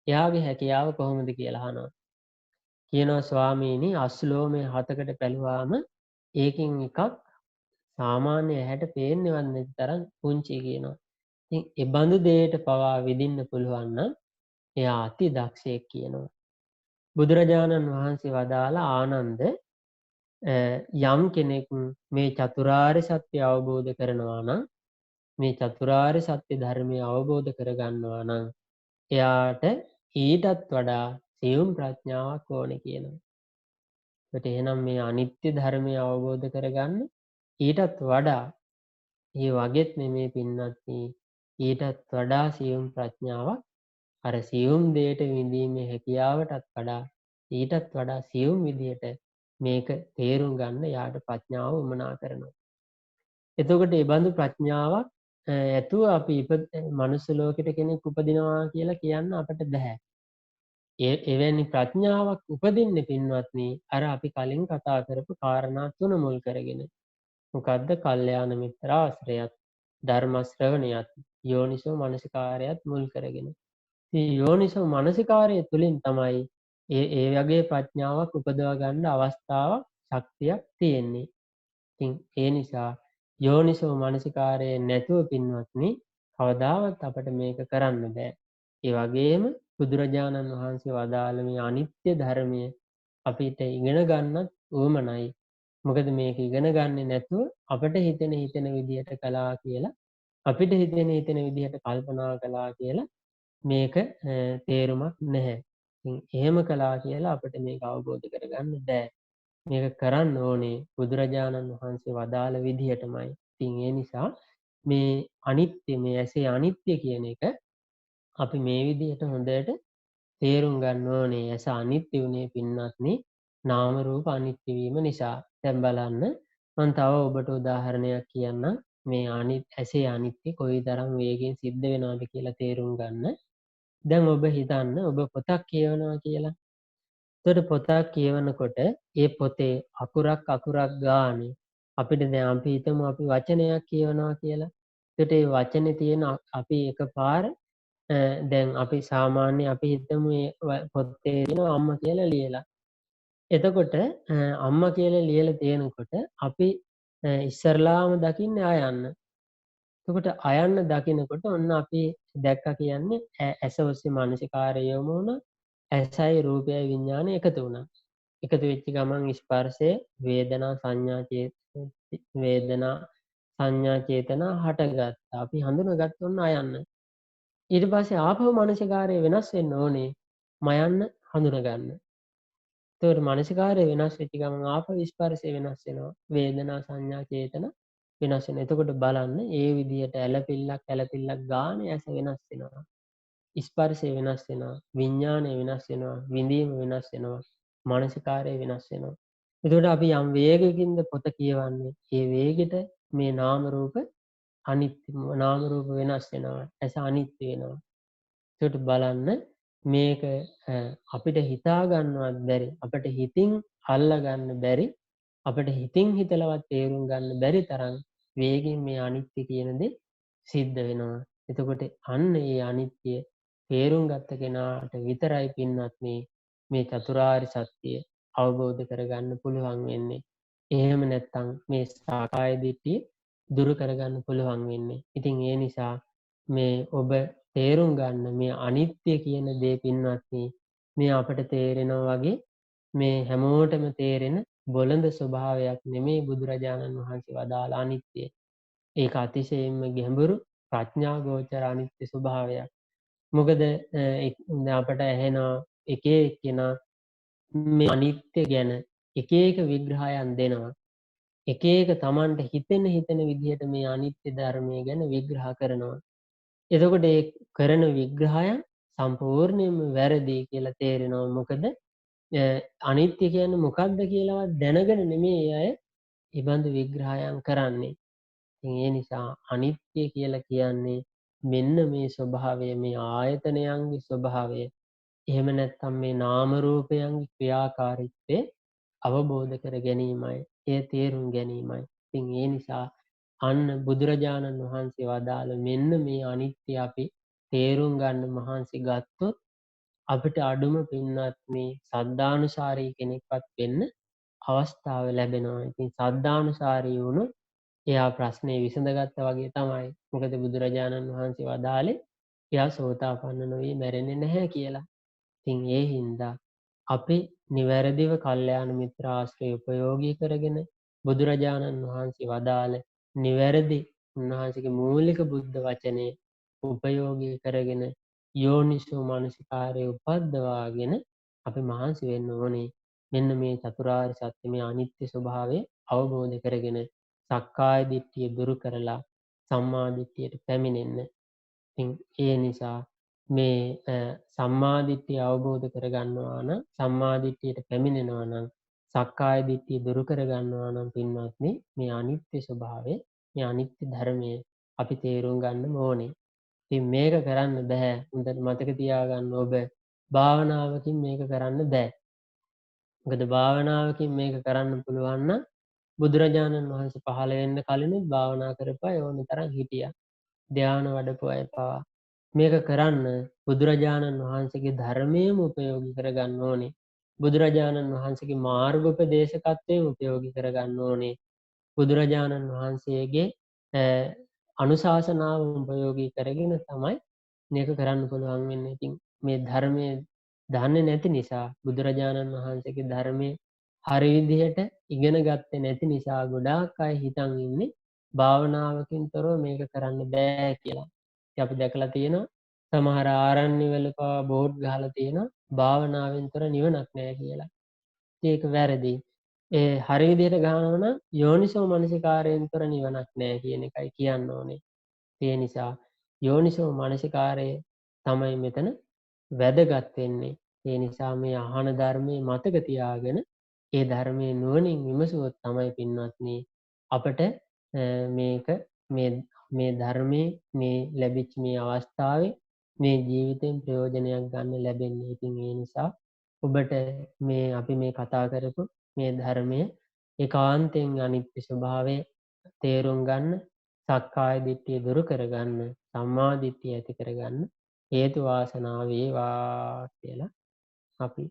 එයාගේ හැකියාව කොහොමද කියලා අහනවා. කියනවා ස්වාමීනි අස්ලෝමය 7කට පැලුවාම ඒකෙන් එකක් සාමාන්‍ය ඇහැට පේන්නේවත් නැති තරම් පුංචි කියනවා. ඉතින් ඒ බඳු දෙයට පවා විදින්න පුළුවන් නම් එයා අති දක්ෂයෙක් කියනවා. බුදුරජාණන් වහන්සේ වදාළ ආනන්ද යම් කෙනෙක් මේ චතුරාර්ය සත්‍ය අවබෝධ කරනවා නම් මේ චතුරාර්ය සත්‍ය ධර්මය අවබෝධ කරගන්නවා නම් එයාට ඊටත් වඩා සියුම් ප්‍රඥාවක් ඕනේ කියනවා. ඒකට එහෙනම් මේ අනිත්‍ය ධර්මය අවබෝධ කරගන්න ඊටත් වඩා මේ වගේත් නෙමේ පින්නත්නි ඊටත් වඩා සියුම් ප්‍රඥාවක් අර සියුම් දෙයට විඳීමේ හැකියාවටත් වඩා ඊටත් වඩා සියුම් විදියට මේක තේරුම් ගන්න යාට ප්‍රඥාව උමනා කරනවා. එතකොට මේ බඳු ප්‍රඥාවක් ඇතුව අපි මනුස්ස ලෝකෙට කෙනෙක් උපදිනවා කියලා කියන්න අපට බෑ. එවැනි ප්‍රඥාවක් උපදින්න පින්වත්නි අර අපි කලින් කතා කරපු කාරණා තුන මුල් කරගෙන. මොකද්ද? කල්යාණ මිත්‍ර ආශ්‍රයත්, ධර්ම ශ්‍රවණයත්, යෝනිසෝ මනසිකාරයත් මුල් කරගෙන. මේ යෝනිසෝ මනසිකාරය තුළින් තමයි ඒ වගේ ප්‍රඥාවක් උපදවා ගන්න අවස්ථාවක් ශක්තියක් තියෙන්නේ. ඉතින් ඒ නිසා යෝනිසෝ මනසිකාරය නැතුව පින්වත්නි කවදාවත් අපට මේක කරන්න බෑ. ඒ වගේම බුදුරජාණන් වහන්සේ වදාළ මේ අනිත්‍ය ධර්මය අපිට ඉගෙන ගන්නත් උවමනයි. මොකද මේක ඉගෙන ගන්නේ නැතුව අපට හිතෙන විදිහට කළා කියලා අපිට හිතෙන විදිහට කල්පනා කළා කියලා මේක තේරුමක් නැහැ. ඉතින් එහෙම කළා කියලා අපිට මේක අවබෝධ කරගන්න බෑ. මේක කරන්න ඕනේ බුදුරජාණන් වහන්සේ වදාළ විදිහටමයි. ඉතින් ඒ නිසා මේ අනිත්‍ය මේ ඇසේ අනිත්‍ය කියන එක අපි මේ විදිහට හොඳට තේරුම් ගන්න ඕනේ. ඇස අනිත්‍ය වුණේ පින්වත්නි නාම රූප අනිත්‍ය වීම නිසා. දැන් බලන්න මම තව ඔබට උදාහරණයක් කියන්නම්. මේ ඇසේ අනිත්‍ය කොයිතරම් වේගෙන් සිද්ධ වෙනවද කියලා තේරුම් ගන්න. දැන් ඔබ හිතන්න ඔබ පොතක් කියවනවා කියලා. එතකොට පොතක් කියවනකොට ඒ පොතේ අකුරක් ගානේ අපිට දැන් අපි හිතමු අපි වචනයක් කියවනවා කියලා. එතකොට ඒ වචනේ තියෙන අපි එකපාර දැන් අපි සාමාන්‍ය අපි හිතමු පොතේ තියෙන අම්මා කියලා ලියලා. එතකොට අම්මා කියලා ලියලා තියෙනකොට අපි ඉස්සරලාම දකින්නේ අයන්න. එතකොට අයන්න දකිනකොට ඔන්න අපි දැක්කා කියන්නේ ඇස ඔස්සේ මානසිකාරය යොමු වුණා. ඇසයි රූපයයි විඥානය එකතු වුණා. එකතු වෙච්ච ගමන් ස්පර්ශය වේදනා සංඥා චේතනා හටගත්තා. අපි හඳුනගත්ත ඔන්න අයන්න. ඊට පස්සේ ආපහු මානසිකාරය වෙනස් වෙන්න ඕනේ මයන්න හඳුනගන්න. එතකොට මානසිකාරය වෙනස් වෙච්ච ගමන් ආපහු ස්පර්ශය වෙනස් වෙනවා. වේදනා සංඥා චේතනා වෙනස් වෙනවා. එතකොට බලන්න ඒ විදිහට ඇලපිල්ලක් ගානේ ඇස වෙනස් වෙනවා. ස්පර්ශය වෙනස් වෙනවා. විඥානය වෙනස් වෙනවා. විඳීම වෙනස් වෙනවා. මානසිකාරය වෙනස් වෙනවා. එතකොට අපි යම් වේගයකින්ද පොත කියවන්නේ. ඒ වේගෙට මේ නාම රූප වෙනස් වෙනවා. ඇස අනිත්‍ය වෙනවා. එතකොට බලන්න මේක අපිට හිතා ගන්නවත් බැරි අපිට හිතින් අල්ලා ගන්න බැරි අපිට හිතින් හිතලවත් තේරුම් ගන්න බැරි තරම් වේගෙන් මේ අනිත්‍ය කියන දේ සිද්ධ වෙනවා. එතකොට අන්න ඒ අනිත්‍ය තේරුම් ගත්ත කෙනාට විතරයි පින්වත්නි මේ චතුරාර්ය සත්‍ය අවබෝධ කරගන්න පුළුවන් වෙන්නේ. එහෙම නැත්නම් මේ සාකාය දිට්ඨිය දුරු කරගන්න පුළුවන් වෙන්නේ. ඉතින් ඒ නිසා මේ ඔබ තේරුම් ගන්න මේ අනිත්‍ය කියන දේ පින්වත්නි මේ අපට තේරෙනවා වගේ මේ හැමෝටම තේරෙන බොළඳ ස්වභාවයක් නෙමේ බුදුරජාණන් වහන්සේ වදාළ අනිත්‍ය. ඒක අතිශයින්ම ගැඹුරු ප්‍රඥා ගෝචර අනිත්‍ය ස්වභාවයක්. මොකද අපට ඇහෙන එක එක්කෙනා මේ අනිත්‍ය ගැන එක එක විග්‍රහයන් දෙනවා. එක එක Tamanට හිතෙන විදිහට මේ අනිත්‍ය ධර්මය ගැන විග්‍රහ කරනවා. එතකොට ඒ කරන විග්‍රහයන් සම්පූර්ණයෙන්ම වැරදි කියලා තේරෙනවා. මොකද අනිත්‍ය කියන්නේ මොකක්ද කියලාවත් දැනගෙන නෙමෙයි අය ඊබඳු විග්‍රහයන් කරන්නේ. ඉතින් ඒ නිසා අනිත්‍ය කියලා කියන්නේ මෙන්න මේ ස්වභාවය මේ ආයතනයන්ගේ ස්වභාවය. එහෙම නැත්නම් මේ නාම රූපයන්ගේ ක්‍රියාකාරීත්වය අවබෝධ කර ගැනීමයි. එය තේරුම් ගැනීමයි. ඉතින් ඒ නිසා අන්න බුදුරජාණන් වහන්සේ වදාළ මෙන්න මේ අනිත්‍ය අපි තේරුම් ගන්න මහන්සි ගත්තොත් අපිට අඩුම පින්වත්නි සද්ධානුසාරී කෙනෙක්වත් වෙන්න අවස්ථාව ලැබෙනවා. ඉතින් සද්ධානුසාරී වුණොත් එයා ප්‍රශ්නේ විසඳගත්තා වගේ තමයි. මොකද බුදුරජාණන් වහන්සේ වදාළේ එයා සෝතාපන්න නොවී මැරෙන්නේ නැහැ කියලා. ඉතින් ඒ හින්දා අපි නිවැරදිව කල්යාණ මිත්‍ර ආශ්‍රය උපයෝගී කරගෙන බුදුරජාණන් වහන්සේ වදාළ නිවැරදි උන්වහන්සේගේ මූලික බුද්ධ වචනේ උපයෝගී කරගෙන යෝනිසෝ මනසිකාරය උපද්දවාගෙන අපි මහන්සි වෙන්න ඕනේ. මෙන්න මේ චතුරාර්ය සත්‍ය මේ අනිත්‍ය ස්වභාවය අවබෝධ කරගෙන සක්කාය දිට්ඨිය දුරු කරලා සම්මා දිට්ඨියට පැමිණෙන්න. ඉතින් ඒ නිසා මේ සම්මා දිට්ඨිය අවබෝධ කරගන්නවා නම් සම්මා දිට්ඨියට පැමිණෙනවා නම් සක්කාය දිට්ඨිය දුරු කරගන්නවා නම් පින්වත්නි මේ අනිත්‍ය ස්වභාවය මේ අනිත්‍ය ධර්මය අපි තේරුම් ගන්න ඕනේ. ඉතින් මේක කරන්න බෑ. හොඳට මතක තියාගන්න ඔබ භාවනාවකින් මේක කරන්න බෑ. මොකද භාවනාවකින් මේක කරන්න පුළුවන් නම් බුදුරජාණන් වහන්සේ පහළ වෙන්න කලිනුත් භාවනා කරපු අය ඕනේ තරම් හිටියා. ධානය වඩපු අය පවා මේක කරන්න බුදුරජාණන් වහන්සේගේ ධර්මයම උපයෝගී කරගන්න ඕනේ. බුදුරජාණන් වහන්සේගේ මාර්ගෝපදේශකත්වයම උපයෝගී කරගන්න ඕනේ. බුදුරජාණන් වහන්සේගේ අනුශාසනාව උපයෝගී කරගෙන තමයි මේක කරන්න පුළුවන් වෙන්නේ. ඉතින් මේ ධර්මයේ දන්නේ නැති නිසා බුදුරජාණන් වහන්සේගේ ධර්මයේ හරි විදිහට ඉගෙන ගත්තේ නැති නිසා ගොඩාක් අය හිතන් ඉන්නේ භාවනාවකින් තොරව මේක කරන්න බෑ කියලා. ඉතින් අපි දැකලා තියෙනවා සමහර ආරණ්‍යවල පවා බෝඩ් ගහලා තියෙනවා භාවනාවෙන් තොර නිවනක් නෑ කියලා. ඒක වැරදි. ඒ හරි විදිහට ගහනවා නම් යෝනිසෝ මනසිකාරයෙන් තොර නිවනක් නෑ කියන එකයි කියන්න ඕනේ. ඒ නිසා යෝනිසෝ මනසිකාරය තමයි මෙතන වැදගත් වෙන්නේ. ඒ නිසා මේ අහන ධර්මයේ මතක තියාගෙන ඒ ධර්මයේ නුවණින් විමසුවොත් තමයි පින්වත්නි අපට මේක මේ ධර්මයේ මේ ලැබිච්ච මේ අවස්ථාවේ මේ ජීවිතෙන් ප්‍රයෝජනයක් ගන්න ලැබෙන්නේ. ඉතින් ඒ නිසා ඔබට මේ අපි මේ කතා කරපු මේ ධර්මය ඒකාන්තයෙන් අනිත්‍ය ස්වභාවය තේරුම් ගන්න, සක්කාය දිට්ඨිය දුරු කරගන්න, සම්මා දිට්ඨිය ඇති කරගන්න හේතු වාසනා වේවා කියලා අපි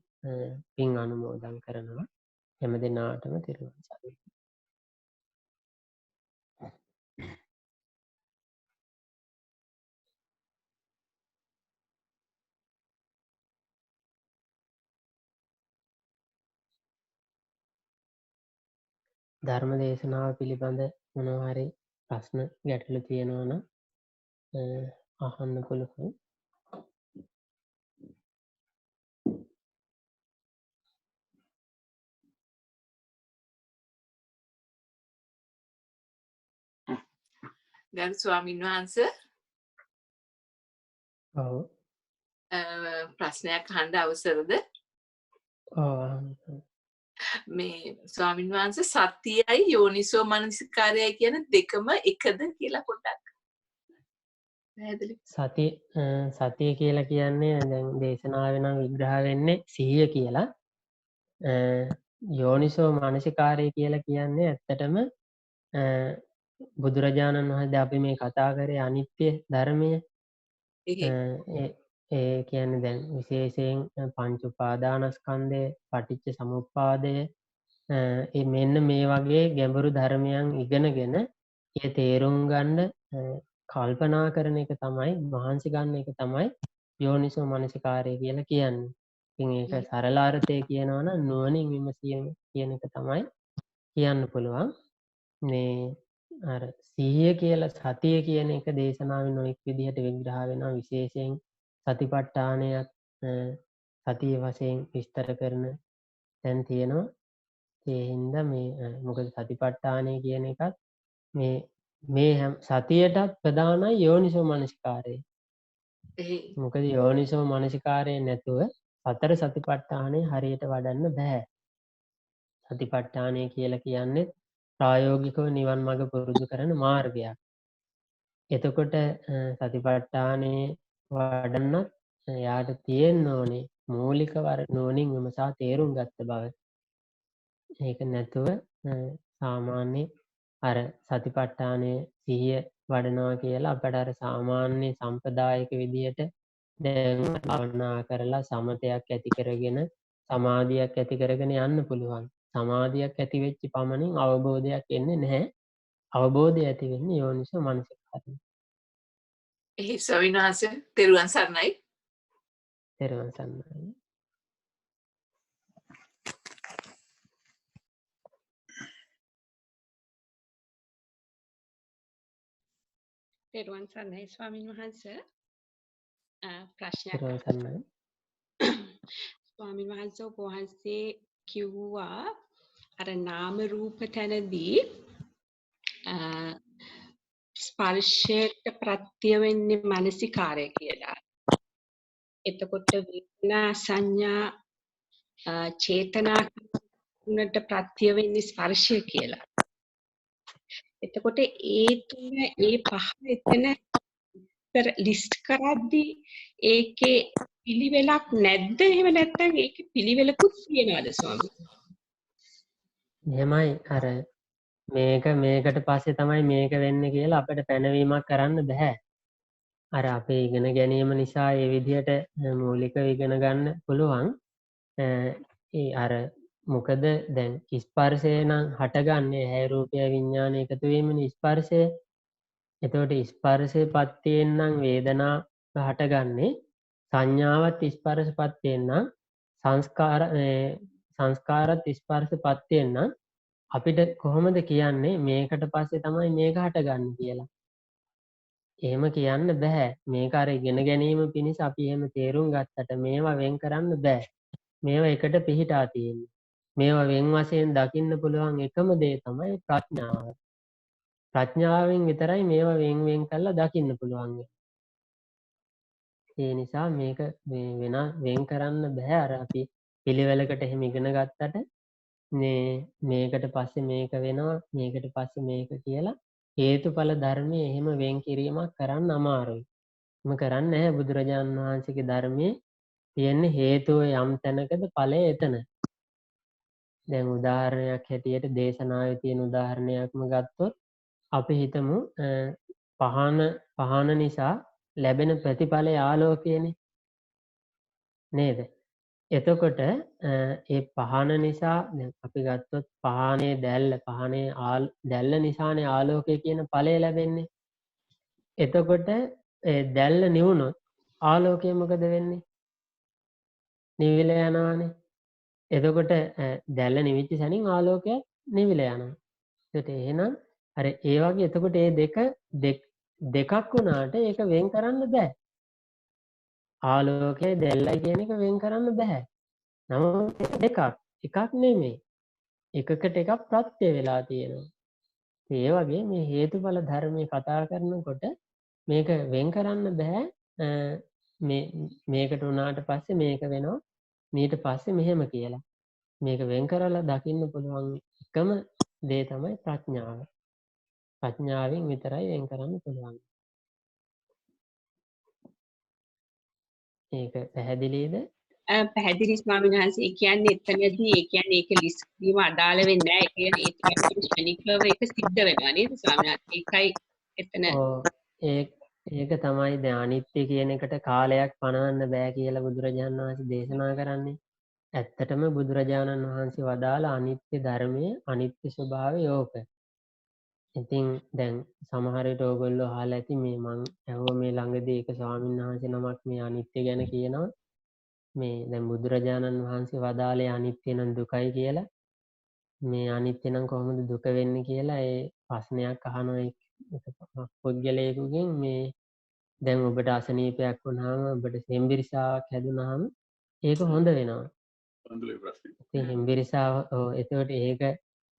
පින් අනුමෝදන් කරනවා. හැම දිනාටම තෙරුවන් සරණයි. ධර්ම දේශනාව පිළිබඳ මොනවා හරි ප්‍රශ්න ගැටලු තියෙනවා නම් අහන්න පුළුවන්. ගරු ස්වාමීන් වහන්සේ ඔව්. ප්‍රශ්නයක් අහන්න අවසරද? මේ ස්වාමීන් වහන්සේ සතියයි යෝනිසෝ මනසිකාරයයි කියන දෙකම එකද කියලා පොඩ්ඩක් පැහැදිලි. සතිය කියලා කියන්නේ දැන් දේශනාවේ නම් විග්‍රහ වෙන්නේ සිහිය කියලා. යෝනිසෝ මනසිකාරය කියලා කියන්නේ ඇත්තටම බුදුරජාණන් වහන්සේ අපි මේ කතා කරේ අනිත්‍ය ධර්මය. ඒ කියන්නේ දැන් විශේෂයෙන් පංච උපාදානස්කන්ධය, පටිච්ච සමුප්පාදය මෙන්න මේ වගේ ගැඹුරු ධර්මයන් ඉගෙනගෙන ඒ තේරුම් ගන්න කල්පනා කරන එක තමයි, මහන්සි ගන්න එක තමයි යෝනිසෝ මනසිකාරය කියලා කියන්නේ. ඉතින් ඒක සරල අර්ථය කියනවා නම් නුවණින් විමසීම කියන එක තමයි කියන්න පුළුවන්. මේ අර සිහිය කියලා සතිය කියන එක දේශනාවේ නොඑක් විදිහට විග්‍රහ වෙනවා. විශේෂයෙන් සතිපට්ඨානයත් සතිය වශයෙන් විස්තර කරන තැන් තියෙනවා. ඒ හින්දා මේ මොකද සතිපට්ඨානය කියන එකත් මේ සතියටත් ප්‍රධානයි යෝනිසෝ මනසිකාරය. මොකද යෝනිසෝ මනසිකාරය නැතුව සතර සතිපට්ඨානය හරියට වඩන්න බෑ. සතිපට්ඨානය කියලා කියන්නේ ප්‍රායෝගිකව නිවන් මඟ පුරුදු කරන මාර්ගයක්. එතකොට සතිපට්ඨානයේ වඩන්නත් යාට තියෙන්න ඕනේ මූලික නුවණින් විමසා තේරුම් ගත්ත බව. ඒක නැතුව සාමාන්‍ය අර සතිපට්ඨානය සිහිය වඩනවා කියලා අපට අර සාමාන්‍ය සම්ප්‍රදායික විදියට දැන් භාවනා කරලා සමතයක් ඇති කරගෙන සමාධියක් ඇති කරගෙන යන්න පුළුවන්. සමාධියක් ඇති වෙච්ච පමණින් අවබෝධයක් එන්නේ නැහැ. අවබෝධය ඇති වෙන්නේ යෝනිසෝ මනසිකාරයෙන්. ස්වාමීන් වහන්සේ තෙරුවන් සරණයි. තෙරුවන් සරණයි. තෙරුවන් සරණයි ස්වාමීන් වහන්සේ. ප්‍රශ්නයක්. තෙරුවන් සරණයි. ස්වාමීන් වහන්සේ ඔබ වහන්සේ කිව්වා අර නාම රූප තැනදී ස්පර්ශයට ප්‍රත්‍ය වෙන්නේ මනසිකාරය කියලා. එතකොට වේදනා සංඥා චේතනා තුනට ප්‍රත්‍ය වෙන්නේ ස්පර්ශය කියලා. එතකොට ඒ තුන ඒ පහ එතන ලිස්ට් කරද්දී ඒකේ පිළිවෙලක් නැද්ද? එහෙම නැත්නම් ඒකේ පිළිවෙලකුත් තියනවාද ස්වාමී? එහෙමයි. අර මේකට පස්සේ තමයි මේක වෙන්නේ කියලා අපිට පැනවීමක් කරන්න බෑ. අර අපේ ඉගෙන ගැනීම නිසා ඒ විදිහට මූලිකව ඉගෙන ගන්න පුළුවන්. ඒ අර මොකද දැන් ස්පර්ශය නම් හටගන්නේ ඇහැ රූපය විඥානය එකතු වීමනේ ස්පර්ශය. එතකොට ස්පර්ශයපත්යෙන් නම් වේදනා හටගන්නේ, සංඥාවත් ස්පර්ශපත්යෙන් නම් සංස්කාරත් ස්පර්ශපත්යෙන් නම් අපිට කොහොමද කියන්නේ මේකට පස්සේ තමයි මේක හටගන්නේ කියලා? එහෙම කියන්න බෑ. මේක අර ඉගෙන ගැනීම පිණිස අපි එහෙම තේරුම් ගත්තට මේවා වෙන් කරන්න බෑ. මේවා එකට පිහිටා තියෙන්නේ. මේවා වෙන් වශයෙන් දකින්න පුළුවන් එකම දේ තමයි ප්‍රඥාව. ප්‍රඥාවෙන් විතරයි මේවා වෙන් කරලා දකින්න පුළුවන්. ඒ නිසා මේක වෙන් කරන්න බෑ. අර අපි පිළිවෙලකට එහෙම ඉගෙන ගත්තට මේකට පස්සේ මේක වෙනවා, මේකට පස්සේ මේක කියලා හේතුඵල ධර්මයේ එහෙම වෙන් කිරීමක් කරන්න අමාරුයි. එහෙම කරන්නේ නැහැ. බුදුරජාණන් වහන්සේගේ ධර්මයේ තියෙන්නේ හේතුව යම් තැනකද ඵලය එතන. දැන් උදාහරණයක් හැටියට දේශනාවේ තියෙන උදාහරණයක්ම ගත්තොත් අපි හිතමු පහන නිසා ලැබෙන ප්‍රතිඵලය ආලෝකයනේ නේද? එතකොට ඒ පහන නිසා දැන් අපි ගත්තොත් පහනේ දැල්ල නිසානේ ආලෝකය කියන ඵලය ලැබෙන්නේ. එතකොට දැල්ල නිවුනොත් ආලෝකය මොකද වෙන්නේ? නිවිලා යනවානේ. එතකොට දැල්ල නිවිච්ච සැනින් ආලෝකයක් නිවිලා යනවා. ඒකට එහෙනම් අර ඒ වගේ එතකොට ඒ දෙකක් වුණාට ඒක වෙන් කරන්න බෑ. ආලෝකය දැල්ලයි කියන එක වෙන් කරන්න බෑ. නමුත් එකක් නෙමෙයි. එකකට එකක් ප්‍රත්‍ය වෙලා තියෙනවා. ඒ වගේ මේ හේතුඵල ධර්මයේ කතා කරනකොට මේක වෙන් කරන්න බෑ. මේකට උනාට පස්සේ මේක වෙනවා. ඊට පස්සේ මෙහෙම කියලා. මේක වෙන් කරලා දකින්න පුළුවන් එකම දේ තමයි ප්‍රඥාව. ප්‍රඥාවෙන් විතරයි වෙන් කරන්න පුළුවන්. ඒක පැහැදිලිද? පැහැදිලි ස්වාමීන් වහන්සේ. ඒ කියන්නේ එතනදී ඒ කියන්නේ ඒක ලිස්ට් වීම අදාළ වෙන්නේ නැහැ. ඒ කියන්නේ ඒක ක්ෂණිකව ඒක සිද්ධ වෙනවා නේද ස්වාමීන් වහන්සේ? ඒකයි එතන ඒක තමයි දැන් අනිත්‍ය කියන එකට කාලයක් පනවන්න බෑ කියලා බුදුරජාණන් වහන්සේ දේශනා කරන්නේ. ඇත්තටම බුදුරජාණන් වහන්සේ වදාළ අනිත්‍ය ධර්මයේ අනිත්‍ය ස්වභාවය ඕක. ඉතින් දැන් සමහර විට ඕගොල්ලෝ අහලා ඇති මේ මං ඇහුවා මේ ළඟදී එක ස්වාමීන් වහන්සේ නමක් මේ අනිත්‍ය ගැන කියනවා. මේ දැන් බුදුරජාණන් වහන්සේ වදාළේ අනිත්‍ය නම් දුකයි කියලා. මේ අනිත්‍ය නම් කොහොමද දුක වෙන්නේ කියලා ඒ ප්‍රශ්නයක් අහනවා පුද්ගලයෙකුගෙන්. මේ දැන් ඔබට අසනීපයක් වුණාම ඔබට හෙම්බිරිසාවක් හැදුනහම ඒක හොඳ වෙනවා. ඉතින් හෙම්බිරිසාව එතකොට ඒක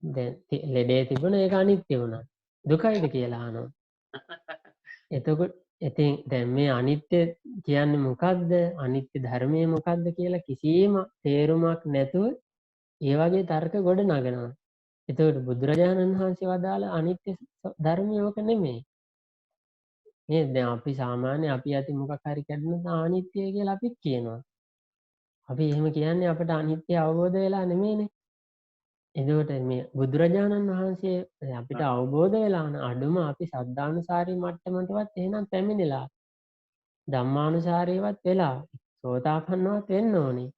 දැන් ලෙඩේ තිබුණ ඒක අනිත්‍ය වුණා. දුකයිද කියලා අහනවා. එතකොට ඉතින් දැන් මේ අනිත්‍ය කියන්නේ මොකද්ද? අනිත්‍ය ධර්මය මොකද්ද කියලා කිසිම තේරුමක් නැතුව ඒ වගේ තර්ක ගොඩ නගනවා. එතකොට බුදුරජාණන් වහන්සේ වදාළ අනිත්‍ය ධර්මය ඕක නෙමෙයි. නේද? දැන් අපි සාමාන්‍ය අපි අති මොකක් හරි කැඩුණොත් අනිත්‍යයි කියලා අපිත් කියනවා. අපි එහෙම කියන්නේ අපට අනිත්‍ය අවබෝධ වෙලා නෙමෙයිනේ. එතකොට මේ බුදුරජාණන් වහන්සේ අපිට අවබෝධ වෙලා අඩුම අපි සද්ධානුසාරී මට්ටමටවත් එහෙනම් පැමිණිලා. ධම්මානුසාරීවත් වෙලා සෝතාපන්නවත් වෙන්න ඕනේ.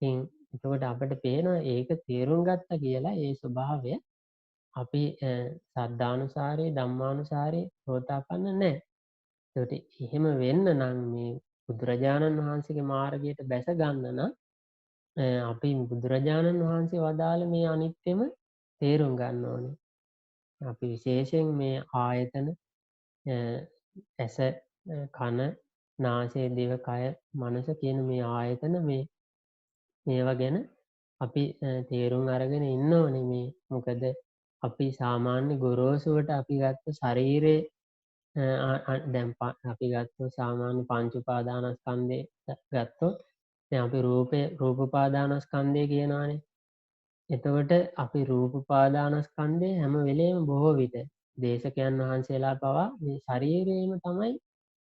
ඉතින් එතකොට අපිට පේනවා ඒක තේරුම් ගත්තා කියලා ඒ ස්වභාවය අපි සද්ධානුසාරී ධම්මානුසාරී සෝතාපන්න නැහැ. ඒකට එහෙම වෙන්න නම් මේ බුදුරජාණන් වහන්සේගේ මාර්ගයට බැස ගන්න නම් අපි බුදුරජාණන් වහන්සේ වදාළ මේ අනිත්‍යෙම තේරුම් ගන්න ඕනේ. අපි විශේෂයෙන් මේ ආයතන ඇස කන නාසය දිව කය මනස කියන මේ ආයතන මේවා ගැන අපි තේරුම් අරගෙන ඉන්න ඕනේ. මේ මොකද අපි සාමාන්‍ය ගොරෝසුවට අපි ගත්ත ශරීරේ දැන් අපි ගත්තොත් සාමාන්‍ය පංච උපාදානස්කන්ධය ගත්තොත් දැන් අපි රූප උපාදානස්කන්ධය කියනවානේ. එතකොට අපි රූප උපාදානස්කන්ධය හැම වෙලේම බොහෝ විට දේශකයන් වහන්සේලා පවා මේ ශරීරයේම තමයි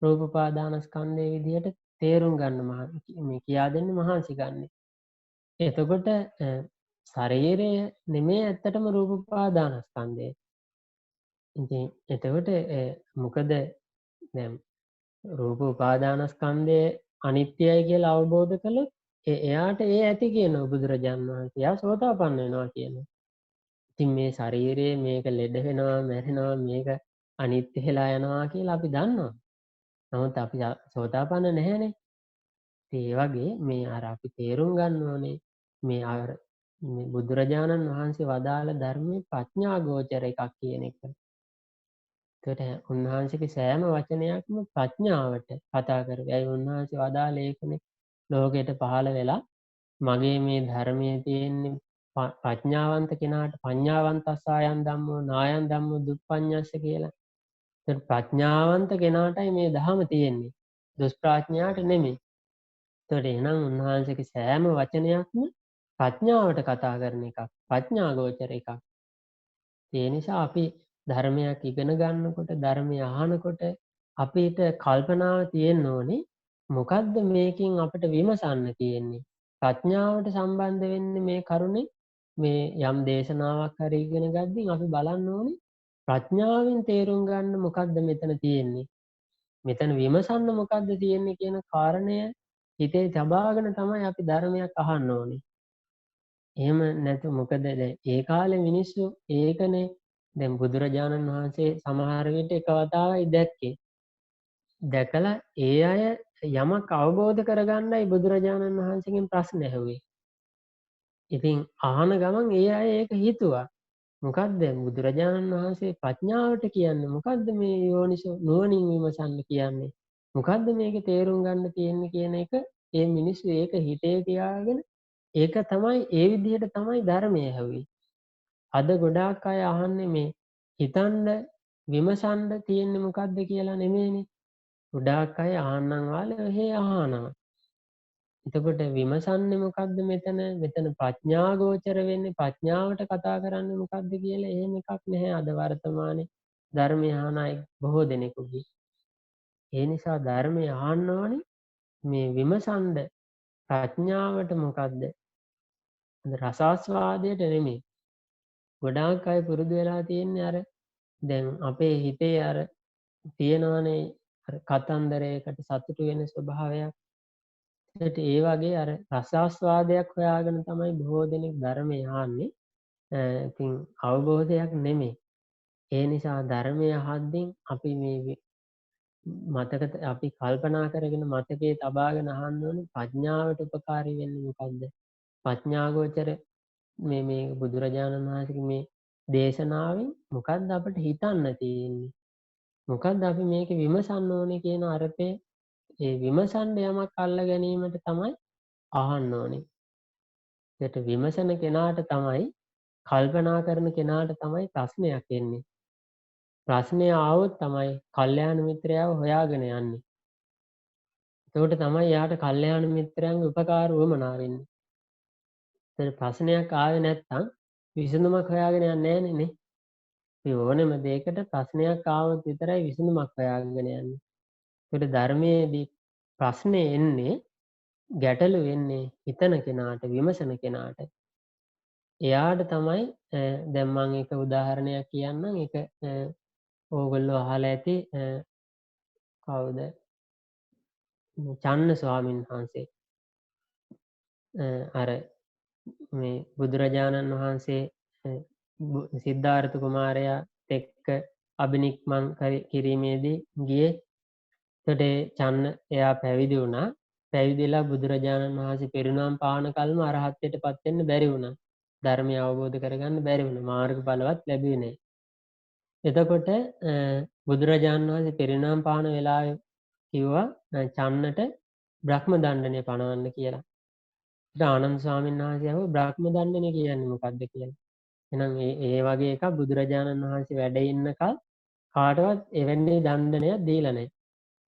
රූප උපාදානස්කන්ධය විදිහට තේරුම් ගන්න මේ කියා දෙන්නේ මහන්සි ගන්න. එතකොට ශරීරය නෙමෙයි ඇත්තටම රූප උපාදානස්කන්ධය. ඉතින් එතකොට මොකද දැන් රූප උපාදානස්කන්ධය අනිත්‍යයි කියලා අවබෝධ කළොත් එයාට ඒ ඇති කියනවා බුදුරජාණන් වහන්සේ. එයා සෝතාපන්න වෙනවා කියනවා. ඉතින් මේ ශරීරයේ මේක ලෙඩ වෙනවා, මැරෙනවා, මේක අනිත්‍ය වෙලා යනවා කියලා අපි දන්නවා. නමුත් අපි සෝතාපන්න නැහැනේ. ඒ වගේ මේ අර අපි තේරුම් ගන්න ඕනේ මේ බුදුරජාණන් වහන්සේ වදාළ ධර්මයේ ප්‍රඥා ගෝචර එකක් කියන එක. ඒකට උන්වහන්සේගේ සෑම වචනයක්ම ප්‍රඥාවට කතා කරේ. ඒ උන්වහන්සේ වදාළ ඒකනේ ලෝකයට පහළ වෙලා මගේ මේ ධර්මයේ තියෙන්නේ ප්‍රඥාවන්ත කෙනාට පඤ්ඤාවන්තස්සායන් ධම්මෝ නායන් ධම්මෝ දුප්පඤ්ඤස්ස කියලා. ඒත් ප්‍රඥාවන්ත කෙනාටයි මේ ධහම තියෙන්නේ. දුෂ්ප්‍රඥාට නෙමෙයි. ඒතකොට එහෙනම් උන්වහන්සේගේ සෑම වචනයක්ම ප්‍රඥාවට කතා කරන එකක්. ප්‍රඥා ගෝචර එකක්. ඒ නිසා අපි ධර්මයක් ඉගෙන ගන්නකොට ධර්මය අහනකොට අපිට කල්පනාව තියෙන්න ඕනේ මොකද්ද මේකෙන් අපිට විමසන්න තියෙන්නේ. ප්‍රඥාවට සම්බන්ධ වෙන්නේ මේ කරුණේ මේ යම් දේශනාවක් හරි ඉගෙන ගද්දී අපි බලන්න ඕනේ ප්‍රඥාවෙන් තේරුම් ගන්න මොකද්ද මෙතන තියෙන්නේ. මෙතන විමසන්න මොකද්ද තියෙන්නේ කියන කාරණය හිතේ තබාගෙන තමයි අපි ධර්මයක් අහන්න ඕනේ. එහෙම නැතු මොකද ඒ කාලේ මිනිස්සු ඒකනේ දැන් බුදුරජාණන් වහන්සේ සමහර විට එක වතාවයි දැක්කේ. දැකලා ඒ අය යමක් අවබෝධ කරගන්නයි බුදුරජාණන් වහන්සේගෙන් ප්‍රශ්න ඇහුවේ. ඉතින් අහන ගමන් ඒ අය ඒක හිතුවා. මොකද්ද බුදුරජාණන් වහන්සේ ප්‍රඥාවට කියන්නේ මොකද්ද මේ යෝනිසෝ නුවණින් විමසන්න කියන්නේ? මොකද්ද මේකේ තේරුම් ගන්න තියෙන්නේ කියන එක ඒ මිනිස්සු ඒක හිතේ තියාගෙන ඒක තමයි ඒ විදිහට තමයි ධර්මය ඇහුවේ. අද ගොඩාක් අය අහන්නේ මේ හිතන්න විමසන්න තියෙන්නේ මොකද්ද කියලා නෙමෙයිනේ. ගොඩාක් අය ආහන්නම් වාලේ ඔහේ අහනවා. එතකොට විමසන්නේ මොකද්ද මෙතන? මෙතන ප්‍රඥා ගෝචර වෙන්නේ ප්‍රඥාවට කතා කරන්නේ මොකද්ද කියලා එහෙම එකක් නැහැ අද වර්තමානයේ ධර්මය අහන අය බොහෝ දෙනෙකුගේ. ඒ නිසා ධර්මය අහන්න ඕනේ මේ විමසන්න ප්‍රඥාවට මොකද්ද? රසාස්වාදයට නෙමෙයි. ගොඩාක් අය පුරුදු වෙලා තියෙන්නේ අර දැන් අපේ හිතේ අර තියෙනවනේ අර කතන්දරයකට සතුටු වෙන ස්වභාවයක්. ඒ වගේ අර රසාස්වාදයක් හොයාගෙන තමයි බොහෝ දෙනෙක් ධර්මය අහන්නේ. ඉතින් අවබෝධයක් නෙමෙයි. ඒ නිසා ධර්මය අහද්දී අපි මේ මතක අපි කල්පනා කරගෙන මතකයේ තබාගෙන අහන්න ඕනේ ප්‍රඥාවට උපකාරී වෙන්නේ මොකද්ද? ප්‍රඥාගෝචර මේ බුදුරජාණන් වහන්සේගේ මේ දේශනාවෙන් මොකද්ද අපිට හිතන්න තියෙන්නේ? මොකද්ද අපි මේක විමසන්න ඕනේ කියන අර්ථය ඒ විමසන්න යමක් අල්ල ගැනීමට තමයි අහන්න ඕනේ. ඒකට විමසන කෙනාට තමයි කල්පනා කරන කෙනාට තමයි ප්‍රශ්නයක් එන්නේ. ප්‍රශ්නය ආවොත් තමයි කල්යාණ මිත්‍රයාව හොයාගෙන යන්නේ. එතකොට තමයි යාට කල්යාණ මිත්‍රයන්ගේ උපකාර වුමනා වෙන්නේ. ඒතර ප්‍රශ්නයක් ආවේ නැත්නම් විසඳුමක් හොයාගෙන යන්නේ නැහැ නේ. මේ ඕනෙම දෙයකට ප්‍රශ්නයක් ආවොත් විතරයි විසඳුමක් හොයාගෙන යන්නේ. ඒකට ධර්මයේදී ප්‍රශ්නේ එන්නේ ගැටලු වෙන්නේ හිතන කෙනාට විමසන කෙනාට. එයාට තමයි දැන් මම එක උදාහරණයක් කියන්නම්. ඒක ඕගොල්ලෝ අහලා ඇති කවුද? චන්න ස්වාමීන් වහන්සේ. අර මේ බුදුරජාණන් වහන්සේ සිද්ධාර්ථ කුමාරයා එක්ක අබිනික්මන් කිරීමේදී ගියේ. එතකොට චන්න එයා පැවිදි වුණා. පැවිදිලා බුදුරජාණන් වහන්සේ පිරිනමන පාන කල්ම අරහත්ත්වයටපත් වෙන්න බැරි වුණා. ධර්මය අවබෝධ කරගන්න බැරි වුණා. මාර්ගඵලවත් ලැබුවේ නැහැ. එතකොට බුදුරජාණන් වහන්සේ පිරිනමන පාන වෙලාවේ කිව්වා චන්නට බ්‍රහ්ම දණ්ඩනය පනවන්න කියලා. ඊට ආනන්ද ස්වාමීන් වහන්සේ අහුවා බ්‍රහ්ම දණ්ඩනය කියන්නේ මොකක්ද කියලා. එහෙනම් ඒ වගේ එකක් බුදුරජාණන් වහන්සේ වැඩ ඉන්නකල් කාටවත් එවැනි දණ්ඩනයක් දීලා නැහැ.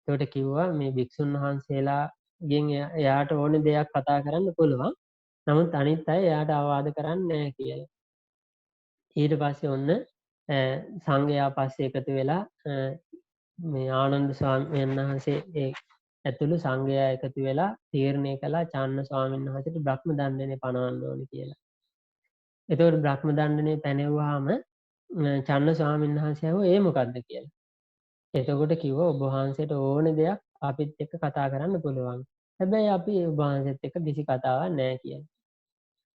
ඒකට කිව්වා මේ භික්ෂුන් වහන්සේලාගෙන් එයාට ඕන දෙයක් කතා කරන්න පුළුවන්. නමුත් අනිත් අය එයාට අවවාද කරන්නේ නැහැ කියලා. ඊට පස්සේ ඔන්න සංඝයා පස්සේ එකතු වෙලා මේ ආනන්ද ස්වාමීන් වහන්සේ ඇතුළු සංඝයා එකතු වෙලා තීරණය කළා චන්න ස්වාමීන් වහන්සේට බ්‍රහ්ම දණ්ඩනය පනවන්න ඕනේ කියලා. එතකොට බ්‍රහ්ම දණ්ඩනය පැනෙවුවාම චන්න ස්වාමීන් වහන්සේ අහුවා ඒ මොකද්ද කියලා. එතකොට කිව්වා ඔබ වහන්සේට ඕන දෙයක් අපිත් එක්ක කතා කරන්න පුළුවන්. හැබැයි අපි ඔබ වහන්සේත් එක්ක කිසි කතාවක් නැහැ කියලා.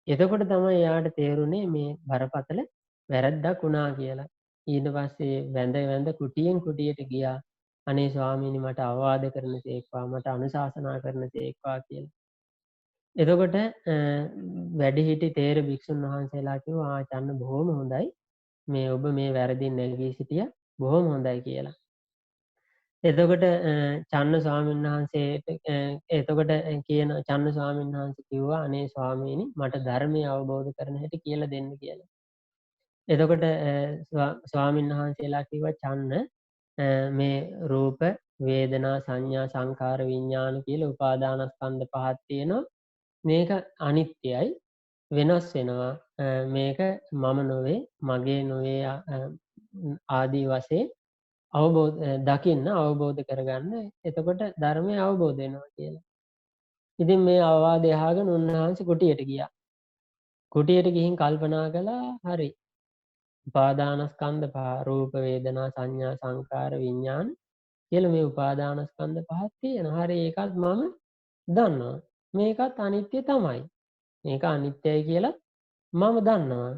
එතකොට තමයි එයාට තේරුනේ මේ බරපතල වැරැද්දක් වුණා කියලා. ඊට පස්සේ වැඳ කුටියෙන් කුටියට ගියා. අනේ ස්වාමීනි මට අවවාද කරනසේක්වා මට අනුශාසනා කරනසේක්වා කියලා. එතකොට වැඩිහිටි තේර භික්ෂුන් වහන්සේලා කිව්වා චන්න බොහොම හොඳයි. මේ ඔබ මේ වැරදින් නැගී සිටියා බොහොම හොඳයි කියලා. එතකොට චන්න ස්වාමීන් වහන්සේට එතකොට කියන චන්න ස්වාමීන් වහන්සේ කිව්වා අනේ ස්වාමීනි මට ධර්මය අවබෝධ කරන හැටි කියලා දෙන්න කියලා. එතකොට ස්වාමීන් වහන්සේලා කිව්වා චන්න මේ රූප වේදනා සංඥා සංකාර විඥාන කියලා උපාදානස්කන්ධ පහක් තියෙනවා. මේක අනිත්‍යයි වෙනස් වෙනවා. මේක මම නොවේ මගේ නොවේ ආදී වශයෙන් දකින්න අවබෝධ කරගන්න එතකොට ධර්මය අවබෝධ වෙනවා කියලා. ඉතින් මේ අවවාදය අහගෙන උන්වහන්සේ කුටියට ගියා. කුටියට ගිහින් කල්පනා කළා හරි. උපාදානස්කන්ධ පහ රූප වේදනා සංඥා සංකාර විඥාන කියලා මේ උපාදානස්කන්ධ පහක් තියෙනවා. හරි ඒකත් මම දන්නවා. මේකත් අනිත්‍ය තමයි. මේක අනිත්‍යයි කියලා මම දන්නවා.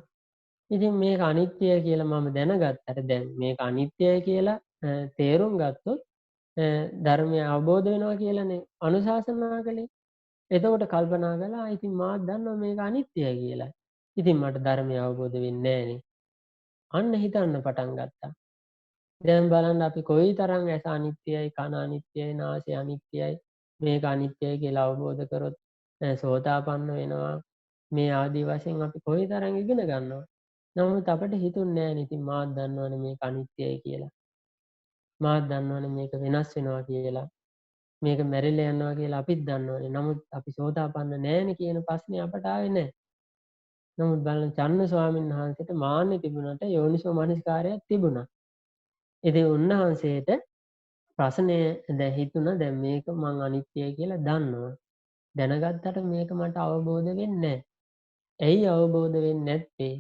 ඉතින් මේක අනිත්‍යයි කියලා මම දැනගත්තට දැන් මේක අනිත්‍යයි කියලා තේරුම් ගත්තොත් ධර්මය අවබෝධ වෙනවා කියලානේ අනුශාසනා කළේ. එතකොට කල්පනා කළා ඉතින් මාත් දන්නවා මේක අනිත්‍යයි කියලා. ඉතින් මට ධර්මය අවබෝධ වෙන්නේ නැහනේ. අන්න හිතන්න පටන් ගත්තා. දැන් බලන්න අපි කොයිතරම් ඇස අනිත්‍යයි කන අනිත්‍යයි නාසය අනිත්‍යයි මේක අනිත්‍යයි කියලා අවබෝධ කරොත් සෝතාපන්න වෙනවා. මේ ආදී වශයෙන් අපි කොයිතරම් ඉගෙන ගන්නවා. නමුත් අපිට හිතුන්නේ නැහැ ඉතින් මාත් දන්නවනේ මේක අනිත්‍යයි කියලා. මාත් දන්නවනේ මේක වෙනස් වෙනවා කියලා. මේක මැරිලා යනවා කියලා අපිත් දන්නවනේ. නමුත් අපි සෝතාපන්න නැහැනේ කියන ප්‍රශ්නේ අපට ආවේ නැහැ. නමුත් බලන්න චන්න ස්වාමීන් වහන්සේට මාන්නේ තිබුණාට යෝනිසෝ මනසිකාරයක් තිබුණා. ඉතින් උන්වහන්සේට ප්‍රශ්නය දැන් හිතුණා දැන් මේක මං අනිත්‍යයි කියලා දන්නවා. දැනගත්තට මේක මට අවබෝධ වෙන්නේ නැහැ. ඇයි අවබෝධ වෙන්නේ නැත්තේ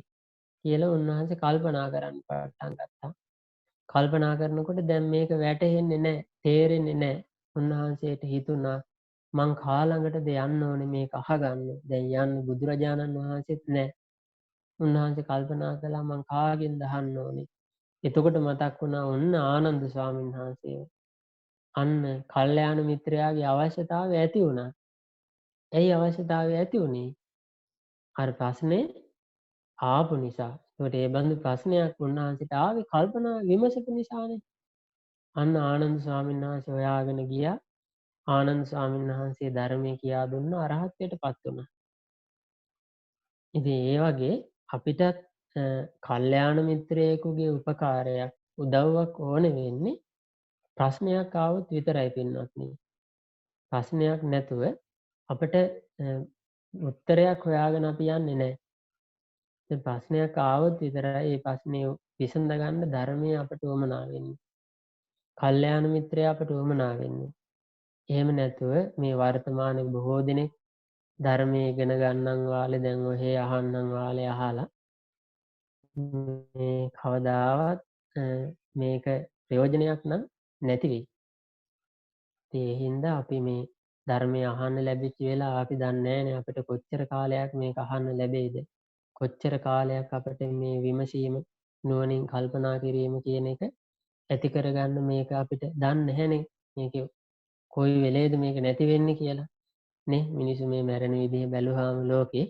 කියලා උන්වහන්සේ කල්පනා කරන්න පටන් ගත්තා. කල්පනා කරනකොට දැන් මේක වැටහෙන්නේ නැහැ, තේරෙන්නේ නැහැ. උන්වහන්සේට හිතුණා මං කාලඟටද යන්න ඕනේ මේක අහගන්න. දැන් යන්න බුදුරජාණන් වහන්සේත් නැහැ. උන්වහන්සේ කල්පනා කළා මං කාගෙන්ද අහන්න ඕනේ. එතකොට මතක් වුණා ඔන්න ආනන්ද ස්වාමීන් වහන්සේ. අන්න කල්යාණ මිත්‍රයාගේ අවශ්‍යතාවය ඇති වුණා. ඇයි අවශ්‍යතාවය ඇති වුණේ? අර ප්‍රශ්නේ ආපු නිසා. ඒකට ඒ බඳු ප්‍රශ්නයක් උන්වහන්සේට ආවේ කල්පනා විමසපු නිසානේ. අන්න ආනන්ද ස්වාමීන් වහන්සේ හොයාගෙන ගියා. ආනන්ද ස්වාමීන් වහන්සේ ධර්මයේ කියා දුන්න අරහත්ත්වයටපත් වුණා. ඉතින් ඒ වගේ අපිටත් කල්යාණ මිත්‍රයෙකුගේ උපකාරයක් උදව්වක් ඕන වෙන්නේ ප්‍රශ්නයක් ආවොත් විතරයි පින්වත්නි. ප්‍රශ්නයක් නැතුව අපිට උත්තරයක් හොයාගෙන අපි යන්නේ නැහැ. ඒ ප්‍රශ්නයක් ආවොත් විතරයි ඒ ප්‍රශ්නේ විසඳ ගන්න ධර්මයේ අපට උවමනා වෙන්නේ. කල්යාණ මිත්‍රයා අපට උවමනා වෙන්නේ. එහෙම නැතුව මේ වර්තමානයේ බොහෝ දෙනෙක් ධර්මයේ ඉගෙන ගන්නන් වාලේ දැන් ඔහේ අහන්නන් වාලේ අහලා මේ කවදාවත් මේක ප්‍රයෝජනයක් නම් නැති වෙයි. ඒ හින්දා අපි මේ ධර්මය අහන්න ලැබිච්ච වෙලාව අපි දන්නේ නැහැනේ අපිට කොච්චර කාලයක් මේක අහන්න ලැබෙයිද? කොච්චර කාලයක් අපිට මේ විමසීම නුවණින් කල්පනා කිරීම කියන එක ඇති කරගන්න මේක අපිට දන්නේ නැහැනේ. මේක කොයි වෙලේද මේක නැති වෙන්නේ කියලා. නේ මිනිස්සු මේ මැරෙන විදිහ බැලුවාම ලෝකේ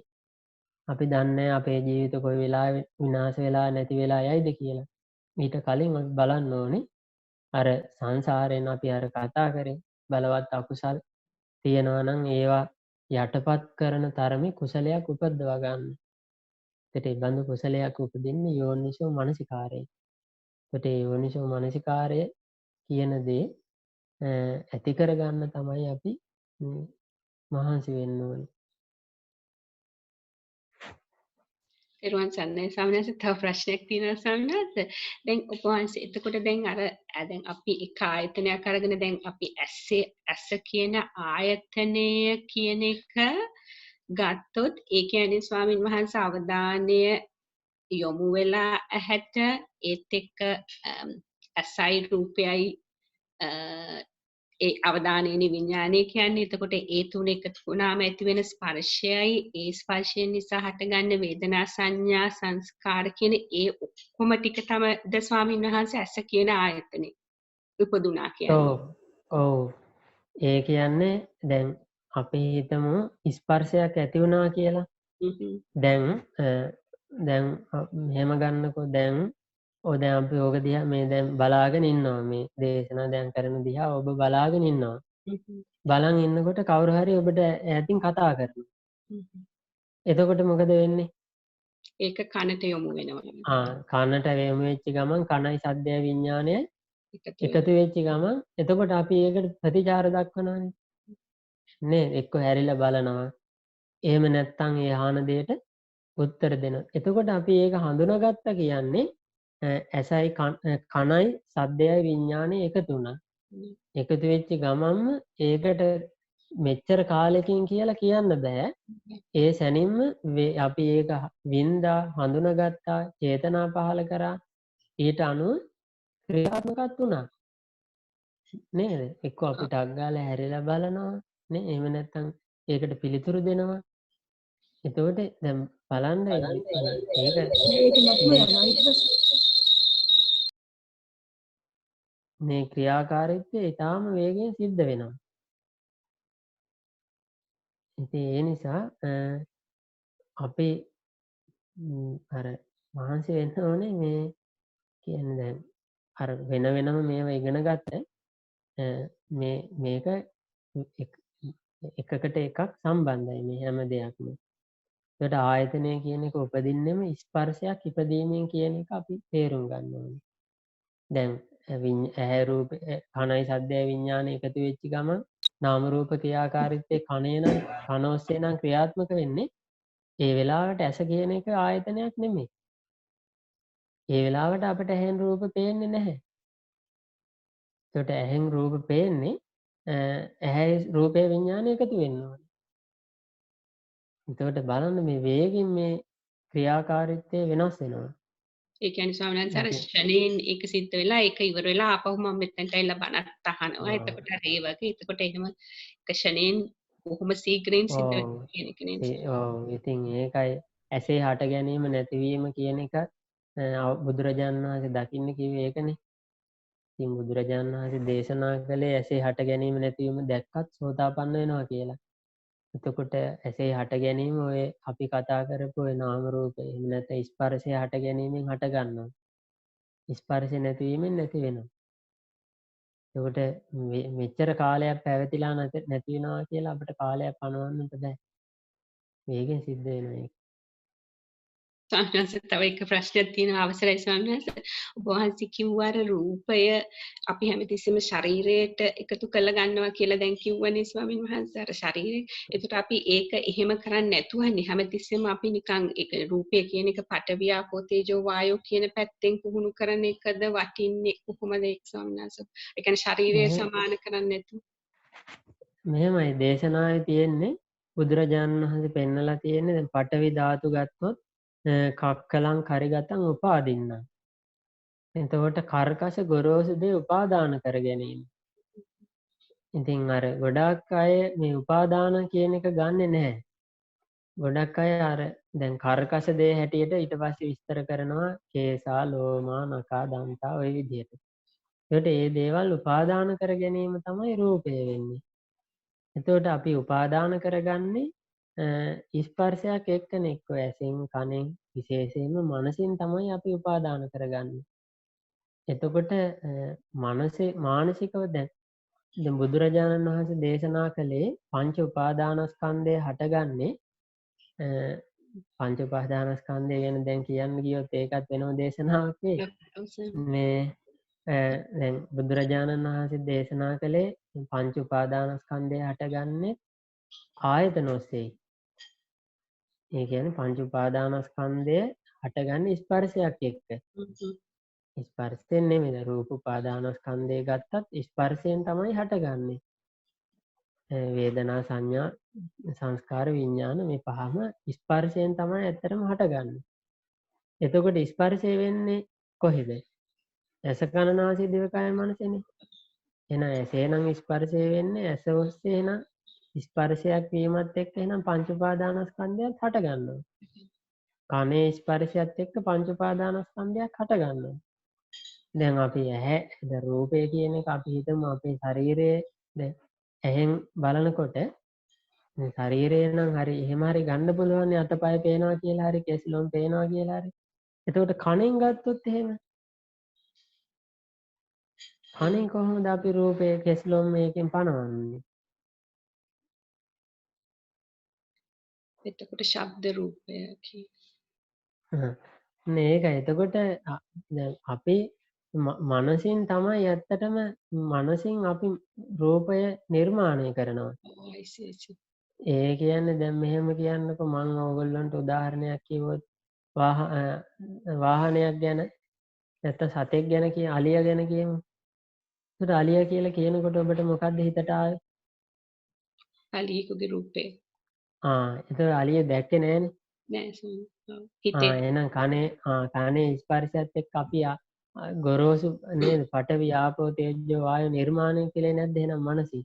අපි දන්නේ අපේ ජීවිත කොයි වෙලාවෙ විනාශ වෙලා නැති වෙලා යයිද කියලා. ඊට කලින් අපි බලන්න ඕනේ අර සංසාරයෙන් අපි අර කතා කරේ බලවත් අකුසල් තියනවා නම් ඒවා යටපත් කරන තරමේ කුසලයක් උපද්දවා ගන්න. ඒකට ඒ බඳු කුසලයක් උපදින්නේ යෝනිසෝ මනසිකාරයෙන්. ඒකට ඒ යෝනිසෝ මනසිකාරය කියන දේ ඇති කරගන්න තමයි අපි මහන්සි වෙන්න ඕනේ. එරුවන් සන්නයි ස්වාමීන් වහන්සේ තව ප්‍රශ්නයක් තියෙනවා ස්වාමීන් වහන්සේ. දැන් ඔබ වහන්සේ එතකොට දැන් දැන් අපි එක ආයතනයක් අරගෙන දැන් අපි ඇස කියන ආයතනය කියන එක ගත්තොත් ඒ කියන්නේ ස්වාමීන් වහන්සේ අවධානය යොමු වෙලා ඇහැට ඒත් එක්ක ඇසයි රූපයයි ඒ අවධානයනේ විඥානය කියන්නේ. එතකොට ඒ තුන එකතු වුණාම ඇති වෙන ස්පර්ශයයි ඒ ස්පර්ශයෙන් නිසා හටගන්න වේදනා සංඥා සංස්කාර කියන ඒ ඔක්කොම ටික තමයි ස්වාමීන් වහන්සේ ඇස කියන ආයතනේ උපදුනා කියන්නේ. ඔව් ඔව් ඒ කියන්නේ දැන් අපි හිතමු ස්පර්ශයක් ඇති වුණා කියලා. දැන් මෙහෙම ගන්නකෝ. දැන් දැන් අපි ඕක දිහා මේ දැන් බලාගෙන ඉන්නවා. මේ දේශනා දැන් කරන දිහා ඔබ බලාගෙන ඉන්නවා. බලන් ඉන්නකොට කවුරු හරි ඔබට ඈතින් කතා කරනවා. එතකොට මොකද වෙන්නේ? ඒක කනට යොමු වෙනවා. කනට යොමු වෙච්ච ගමන් කනයි සද්දය විඥානය එකතු වෙච්ච ගමන් එතකොට අපි ඒකට ප්‍රතිචාර දක්වනවානේ. නේද? එක්ක හැරිලා බලනවා. එහෙම නැත්නම් ඒ අහන දෙයට උත්තර දෙනවා. එතකොට අපි ඒක හඳුනාගත්තා කියන්නේ ඇසයි කනයි සද්දයයි විඥානය එකතු වුණා. එකතු වෙච්ච ගමන්ම ඒකට මෙච්චර කාලෙකින් කියලා කියන්න බෑ. ඒ සැනින්ම අපි ඒක වින්දා හඳුනාගත්තා චේතනා පහල කරා ඊට අනුව ක්‍රියාත්මකත් වුණා. නේද? එක්ක අපි ටක් ගාලා හැරිලා බලනවා නේ. එහෙම නැත්නම් ඒකට පිළිතුරු දෙනවා. එතකොට දැන් බලන්න මේ ක්‍රියාකාරීත්වය ඊටාම වේගයෙන් සිද්ධ වෙනවා. ඉතින් ඒ නිසා අපි අර මහන්සි වෙන්න ඕනේ මේ කියන්නේ දැන් අර වෙන වෙනම මේවා ඉගෙන ගත්ත මේක එකකට එකක් සම්බන්ධයි මේ හැම දෙයක්ම. ඒකට ආයතනය කියන එක උපදින්නෙම ස්පර්ශයක් ඉපදීමෙන් කියන එක අපි තේරුම් ගන්න ඕනේ. දැන් ඇහැ රූප කනයි සද්දය විඥානය එකතු වෙච්ච ගමන් නාම රූප ක්‍රියාකාරීත්වයේ කන ඔස්සේ නම් ක්‍රියාත්මක වෙන්නේ. ඒ වෙලාවට ඇස කියන එක ආයතනයක් නෙමෙයි. ඒ වෙලාවට අපිට ඇහෙන් රූප පේන්නේ නැහැ. ඒකට ඇහෙන් රූප පේන්නේ ඇහැ රූපේ විඥානය එකතු වෙන්න ඕනේ. එතකොට බලන්න මේ වේගින් මේ ක්‍රියාකාරීත්වය වෙනස් වෙනවා. ඒ කියන්නේ ස්වාමීන් වහන්සේ අර ෂණයෙන් ඒක සිද්ධ වෙලා ඒක ඉවර වෙලා ආපහු මම මෙතනට ඇවිල්ලා බණක් අහනවා. එතකොට අර ඒ වගේ එතකොට එහෙම එක ෂණයෙන් බොහොම ශීඝ්‍රයෙන් සිද්ධ වෙනවා කියන එක නේද? ඔව් ඉතින් ඒකයි ඇසේ හට ගැනීම නැතිවීම කියන එක බුදුරජාණන් වහන්සේ දකින්න කිව්වේ ඒකනේ. ඉතින් බුදුරජාණන් වහන්සේ දේශනා කළේ ඇසේ හට ගැනීම නැතිවීම දැක්කත් සෝතාපන්න වෙනවා කියලා. එතකොට ඇසේ හට ගැනීම ඔය අපි කතා කරපු ඔය නාම රූප එහෙම නැත්නම් ස්පර්ශය හට ගැනීමෙන් හට ගන්නවා. ස්පර්ශය නැතිවීමෙන් නැති වෙනවා. එතකොට මෙච්චර කාලයක් පැවතිලා නැති වෙනවා කියලා අපිට කාලයක් පනවන්නත් බෑ. වේගෙන් සිද්ධ වෙනවා ඒක. ස්වාමීන් වහන්සේ තව එක ප්‍රශ්නයක් තියෙනවා අවසරයි ස්වාමීන් වහන්සේ. ඔබ වහන්සේ කිව්වා අර රූපය අපි හැමතිස්සෙම ශරීරයට එකතු කරලා ගන්නවා කියලා දැන් කිව්වනේ ස්වාමීන් වහන්සේ අර ශරීරය. ඒකට අපි ඒක එහෙම කරන්නේ නැතුවනේ හැමතිස්සෙම අපි නිකන් ඒක රූපය කියන එක පඨවි ආපෝ තේජෝ වායෝ කියන පැත්තෙන් පුහුණු කරන එකද වටින්නේ කොහොමද ඒක ස්වාමීන් වහන්සේ? ඒ කියන්නේ ශරීරය සමාන කරන්නේ නැතුව. මෙහෙමයි දේශනාවේ තියෙන්නේ බුදුරජාණන් වහන්සේ පෙන්නලා තියෙන්නේ දැන් පඨවි ධාතු ගත්තොත් කක්කලං කරිගතං උපාදින්න. එතකොට කර්කශ ගොරෝසු දේ උපාදාන කර ගැනීම. ඉතින් අර ගොඩාක් අය මේ උපාදාන කියන එක ගන්නෙ නැහැ. ගොඩක් අය අර දැන් කර්කශ දේ හැටියට ඊට පස්සේ විස්තර කරනවා කේසා ලෝමා නඛා දන්තා ওই විදිහට. ඒකට මේ දේවල් උපාදාන කර ගැනීම තමයි රූපය වෙන්නේ. එතකොට අපි උපාදාන කරගන්නේ ස්පර්ශයක් එක්කනේ එක්ක ඇසෙන් කනෙන් විශේෂයෙන්ම මනසින් තමයි අපි උපාදාන කරගන්නේ. එතකොට මානසිකව දැන් බුදුරජාණන් වහන්සේ දේශනා කළේ පංච උපාදානස්කන්ධය හටගන්නේ පංච උපාදානස්කන්ධය ගැන දැන් කියන්න ගියොත් ඒකත් වෙනම දේශනාවක් වෙයි. මේ දැන් බුදුරජාණන් වහන්සේ දේශනා කළේ පංච උපාදානස්කන්ධය හටගන්නේ ආයතන ඔස්සේ. ඒ කියන්නේ පංච උපාදානස්කන්ධය හටගන්නේ ස්පර්ශයක් එක්ක. ස්පර්ශයෙන් නෙමෙයි රූප උපාදානස්කන්ධය ගත්තත් ස්පර්ශයෙන් තමයි හටගන්නේ. වේදනා සංඥා සංස්කාර විඥාන මේ පහම ස්පර්ශයෙන් තමයි ඇත්තටම හටගන්නේ. එතකොට ස්පර්ශය වෙන්නේ කොහෙද? ඇස කන නාසය දිවකය මනසනේ. එහෙනම් ඇසේ නම් ස්පර්ශය වෙන්නේ ඇස ඔස්සේ එහෙනම් ස්පර්ශයක් වීමත් එක්ක එහෙනම් පංච උපාදානස්කන්ධයත් හට ගන්නවා. කනේ ස්පර්ශයත් එක්ක පංච උපාදානස්කන්ධයක් හට ගන්නවා. දැන් අපි ඇහැ දැන් රූපය කියන එක අපි හිතමු අපේ ශරීරයේ දැන් ඇහෙන් බලනකොට මේ ශරීරය නම් හරි එහෙම හරි ගන්න පුළුවන් නේ අතපය පේනවා කියලා හරි කෙස්ලොම් පේනවා කියලා හරි. එතකොට කණෙන් ගත්තොත් එහෙම කණෙන් කොහොමද අපි රූපේ කෙස්ලොම් මේකෙන් පනවන්නේ? එතකොට ශබ්ද රූපය නේ ඒකයි. එතකොට දැන් අපි මනසින් තමයි ඇත්තටම මනසින් අපි රූපය නිර්මාණය කරනවා. ඒ කියන්නේ දැන් මෙහෙම කියන්නකෝ මම ඕගොල්ලන්ට උදාහරණයක් කිව්වොත් වාහනයක් ගැන නැත්නම් සතෙක් ගැන අලියා ගැන කියමු. ඒකට අලියා කියලා කියනකොට ඔබට මොකද්ද හිතට ආවේ? අලියෙකුගේ රූපේ. ඒතර අලියා දැක්කේ නෑනේ. නෑ හිතේ. එහෙනම් කනේ ස්පර්ශයත් එක්ක අපි ගොරෝසු නේද? පඨවි ආපෝ තේජෝ වායෝ නිර්මාණය කළේ නැද්ද එහෙනම් මනසින්?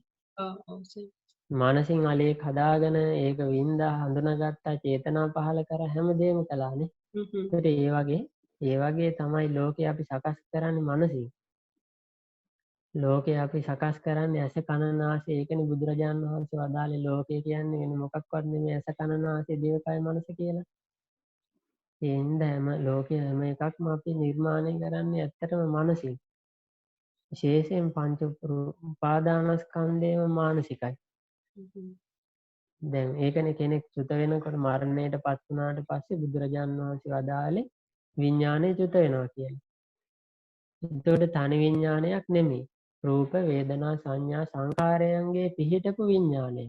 මනසින් අලියෙක් හදාගෙන ඒක වින්දා හඳුනාගත්තා චේතනා පහල කර හැමදේම කළානේ. ඒකට ඒ වගේ තමයි ලෝකේ අපි සකස් කරන්නේ මනසින්. ලෝකේ අපි සකස් කරන්නේ ඇස කන නාසය. ඒකනේ බුදුරජාණන් වහන්සේ වදාළේ ලෝකය කියන්නේ වෙන මොකක්වත් නෙමෙයි ඇස කන නාසය දිවකය මනස කියලා. ඒ හින්දා හැම ලෝකයේ හැම එකක්ම අපි නිර්මාණය කරන්නේ ඇත්තටම මනසින්. විශේෂයෙන් පංච උපාදානස්කන්ධයම මානසිකයි. දැන් ඒකනේ කෙනෙක් චුත වෙනකොට මරණයට පත් වුණාට පස්සේ බුදුරජාණන් වහන්සේ වදාළේ විඥානය චුත වෙනවා කියලා. එතකොට තනි විඥානයක් නෙමෙයි. රූප වේදනා සංඥා සංකාරයන්ගේ පිහිටපු විඥානය.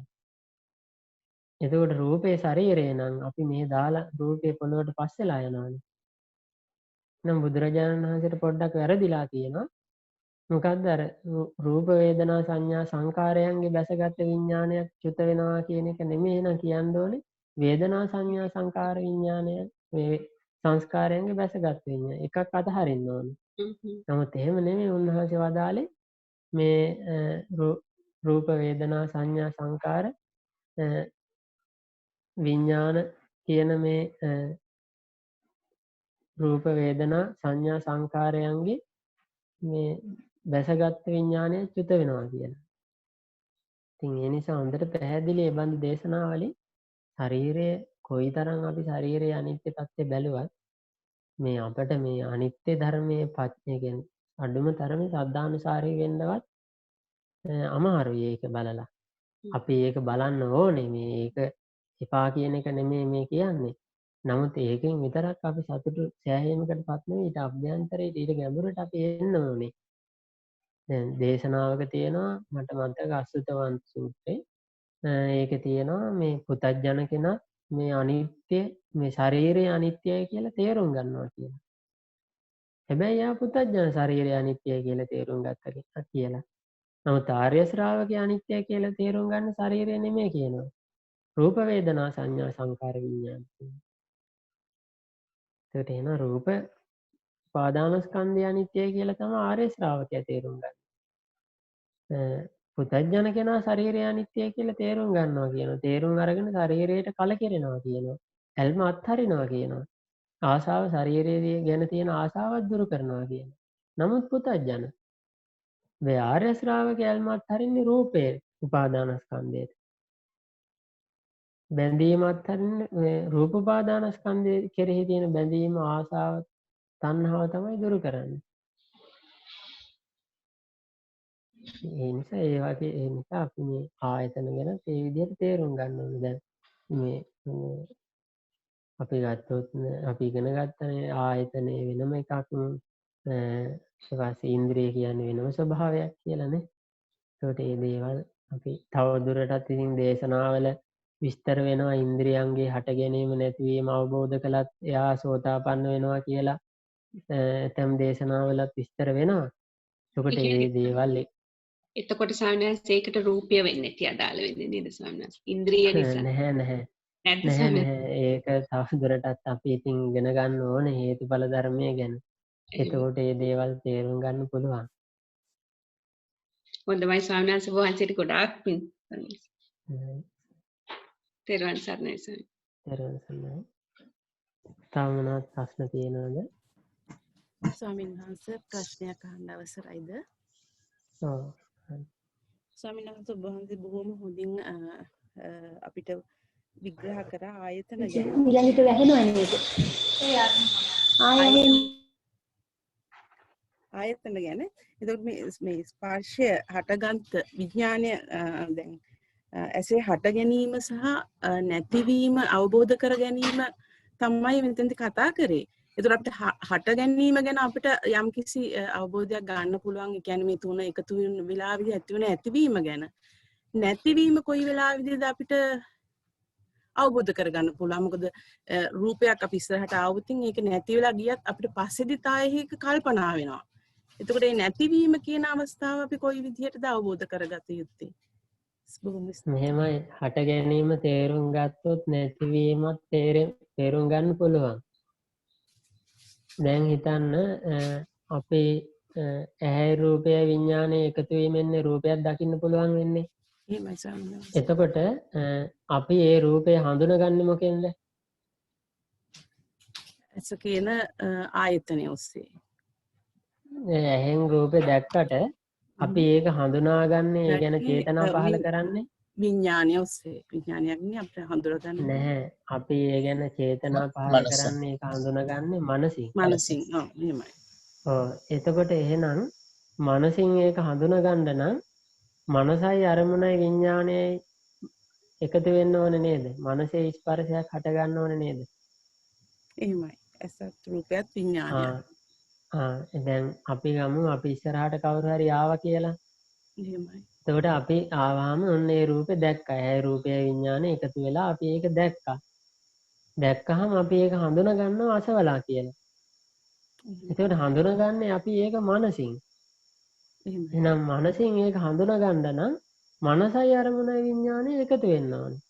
එතකොට රූපේ ශරීරය නම් අපි මේ දාලා රූපේ පොළොවට පස්සෙලා යනවානේ. නම් බුදුරජාණන් වහන්සේට පොඩ්ඩක් වැරදිලා තියෙනවා. මොකද්ද අර රූප වේදනා සංඥා සංකාරයන්ගේ බැසගත් විඥානයක් චුත වෙනවා කියන එක නෙමෙයි නං කියන්න ඕනේ. වේදනා සංඥා සංකාර විඥානය මේ සංස්කාරයන්ගේ බැසගත් විඥාන එකක් අතහරින්න ඕනේ. නමුත් එහෙම නෙමෙයි උන්වහන්සේ වදාලේ මේ රූප වේදනා සංඥා සංකාර විඥාන කියන මේ රූප වේදනා සංඥා සංකාරයන්ගේ මේ බැසගත් විඥානය චුත වෙනවා කියලා. ඉතින් ඒ නිසා හොඳට පැහැදිලි මේ බඳු දේශනාවලින් ශරීරය කොයිතරම් අපි ශරීරයේ අනිත්‍ය තත්ත්වය බැලුවත් මේ අපිට මේ අනිත්‍ය ධර්මයේ පත්‍ය කියන්නේ අඩුම තරමේ සද්ධානුසාරී වෙන්නවත් අමාරුයි ඒක බලලා. අපි ඒක බලන්න ඕනේ මේ ඒක එපා කියන එක නෙමෙයි මේ කියන්නේ. නමුත් ඒකෙන් විතරක් අපි සතුටු සෑහීමකටපත් නෙවෙයි ඊට අභ්‍යන්තරයේ ඊට ගැඹුරට අපි එන්න ඕනේ. දැන් දේශනාවක තියෙනවා මට මතක අසුතවන්ත සූත්‍රේ. ඒකේ තියෙනවා මේ පුතඥ කෙනා මේ අනිත්‍ය මේ ශරීරය අනිත්‍යයි කියලා තේරුම් ගන්නවා කියලා. හැබැයි යා පුතඥ ශරීරය අනිත්‍යයි කියලා තේරුම් ගත්තා කියලා. නමුත් ආර්ය ශ්‍රාවකයා අනිත්‍යයි කියලා තේරුම් ගන්න ශරීරය නෙමෙයි කියනවා. රූප වේදනා සංඥා සංකාර විඥාන. ඒකට එන රූප උපාදානස්කන්ධය අනිත්‍යයි කියලා තමයි ආර්ය ශ්‍රාවකයා තේරුම් ගන්නේ. පුතඥ කෙනා ශරීරය අනිත්‍යයි කියලා තේරුම් ගන්නවා කියනවා. තේරුම් අරගෙන ශරීරයට කලකිරෙනවා කියනවා. ඇල්ම අත්හරිනවා කියනවා. ආසාව ශරීරයේ ගැන තියෙන ආසාවත් දුරු කරනවා කියනවා. නමුත් පුතඥ වේ ආර්ය ශ්‍රාවකයා ඇල්ම අත්හරින්නේ රූපේ උපාදානස්කන්ධයට. බැඳීම අත්හරින්නේ රූප උපාදානස්කන්ධය කෙරෙහි තියෙන බැඳීම ආසාව තණ්හාව තමයි දුරු කරන්නේ. ඒ නිසා ඒ වගේ ඒ නිසා අපි මේ ආයතන ගැන ඒ විදිහට තේරුම් ගන්න ඕනේ. දැන් මේ අපි ගත්තොත් අපි ඉගෙන ගත්තනේ ආයතනේ වෙනම එකක් ඊට පස්සේ ඉන්ද්‍රිය කියන්නේ වෙනම ස්වභාවයක් කියලානේ. ඒකට මේ දේවල් අපි තව දුරටත් ඉතින් දේශනාවල විස්තර වෙනවා ඉන්ද්‍රියන්ගේ හට ගැනීම නැතිවීම අවබෝධ කළත් එයා සෝතාපන්න වෙනවා කියලා තම දේශනාවලත් විස්තර වෙනවා. එතකොට මේ දේවල් එතකොට ස්වාමීන් ඒකට රූපය වෙන්නේ නැති අදාළ වෙන්නේ නේද ස්වාමීන් වහන්සේ? ඉන්ද්‍රිය නිසා. නැහැ. ඒක තවදුරටත් අපි ඉතින් ඉගෙන ගන්න ඕනේ හේතුඵල ධර්මය ගැන. එතකොට මේ දේවල් තේරුම් ගන්න පුළුවන්. හොඳයි ස්වාමීන් වහන්සේ වහන්සේට ගොඩාක් පින්. හොඳයි. තෙරුවන් සරණයි ස්වාමීන්. තෙරුවන් සරණයි. තව මොනවද ප්‍රශ්න තියෙනවද? ස්වාමීන් වහන්සේ ප්‍රශ්නයක් අහන්න අවසරයිද? ඔව්. ස්වාමීන් වහන්සේ ඔබ වහන්සේ බොහොම හොඳින් අපිට විග්‍රහ කරා ආයතන ගැන. ඊළඟට වැහෙනවනේ මේක. ආයතන ගැන. එතකොට මේ ස්පර්ශය හටගත් විඥානය දැන් ඇසේ හට ගැනීම සහ නැතිවීම අවබෝධ කර ගැනීම තමයි මෙතනදී කතා කරේ. එතකොට අපිට හට ගැනීම ගැන අපිට යම්කිසි අවබෝධයක් ගන්න පුළුවන්. ඒ කියන්නේ මේ තුන එකතු වෙන වෙලාවෙදී ඇති වෙන ඇතිවීම ගැන. නැතිවීම කොයි වෙලාවෙදීද අපිට අවබෝධ කරගන්න පුළුවන්. මොකද රූපයක් අපි ඉස්සරහට ආවොතින් ඒක නැති වෙලා ගියත් අපිට පස්සේදී තායේ ඒක කල්පනා වෙනවා. එතකොට මේ නැතිවීම කියන අවස්ථාව අපි කොයි විදිහටද අවබෝධ කරගත යුත්තේ? මෙහෙමයි හට ගැනීම තේරුම් ගත්තොත් නැතිවීමත් තේරුම් ගන්න පුළුවන්. දැන් හිතන්න අපි ඇහැ රූපය විඥානය එකතු වීමෙන් රූපයක් දකින්න පුළුවන් වෙන්නේ. එහෙමයි ස්වාමීනි. එතකොට අපි ඒ රූපය හඳුනගන්නේ මොකෙන්ද? ඇස කියන ආයතනය ඔස්සේ. ඇහෙන් රූපේ දැක්කට අපි ඒක හඳුනාගන්නේ ඒ ගැන චේතනා පහළ කරන්නේ විඥානය ඔස්සේ. විඥානයක්නේ අපිට හඳුනගන්න නැහැ. අපි ඒ ගැන චේතනා පහළ කරන්නේ ඒක හඳුනගන්නේ මනසින්. මනසින්. ඔව් එහෙමයි. ඔව්. එතකොට එහෙනම් මනසින් ඒක හඳුනගන්න නම් මනසයි අරමුණයි විඥානයයි එකතු වෙන්න ඕනේ නේද? මනසේ ස්පර්ශයක් හට ගන්න ඕනේ නේද? එහෙමයි. ඇසත් රූපයත් විඥානයත්. දැන් අපි ගමු අපි ඉස්සරහට කවුරු හරි ආවා කියලා. එහෙමයි. එතකොට අපි ආවම ඔන්න ඒ රූපේ දැක්කා. ඒ රූපය විඥානය එකතු වෙලා අපි ඒක දැක්කා. දැක්කහම අපි ඒක හඳුනා ගන්නවා අසවලා කියලා. එතකොට හඳුනාගන්නේ අපි ඒක මනසින්. එහෙනම් මනසින් ඒක හඳුනා ගන්න නම් මනසයි අරමුණයි විඥානය එකතු වෙන්න ඕනේ.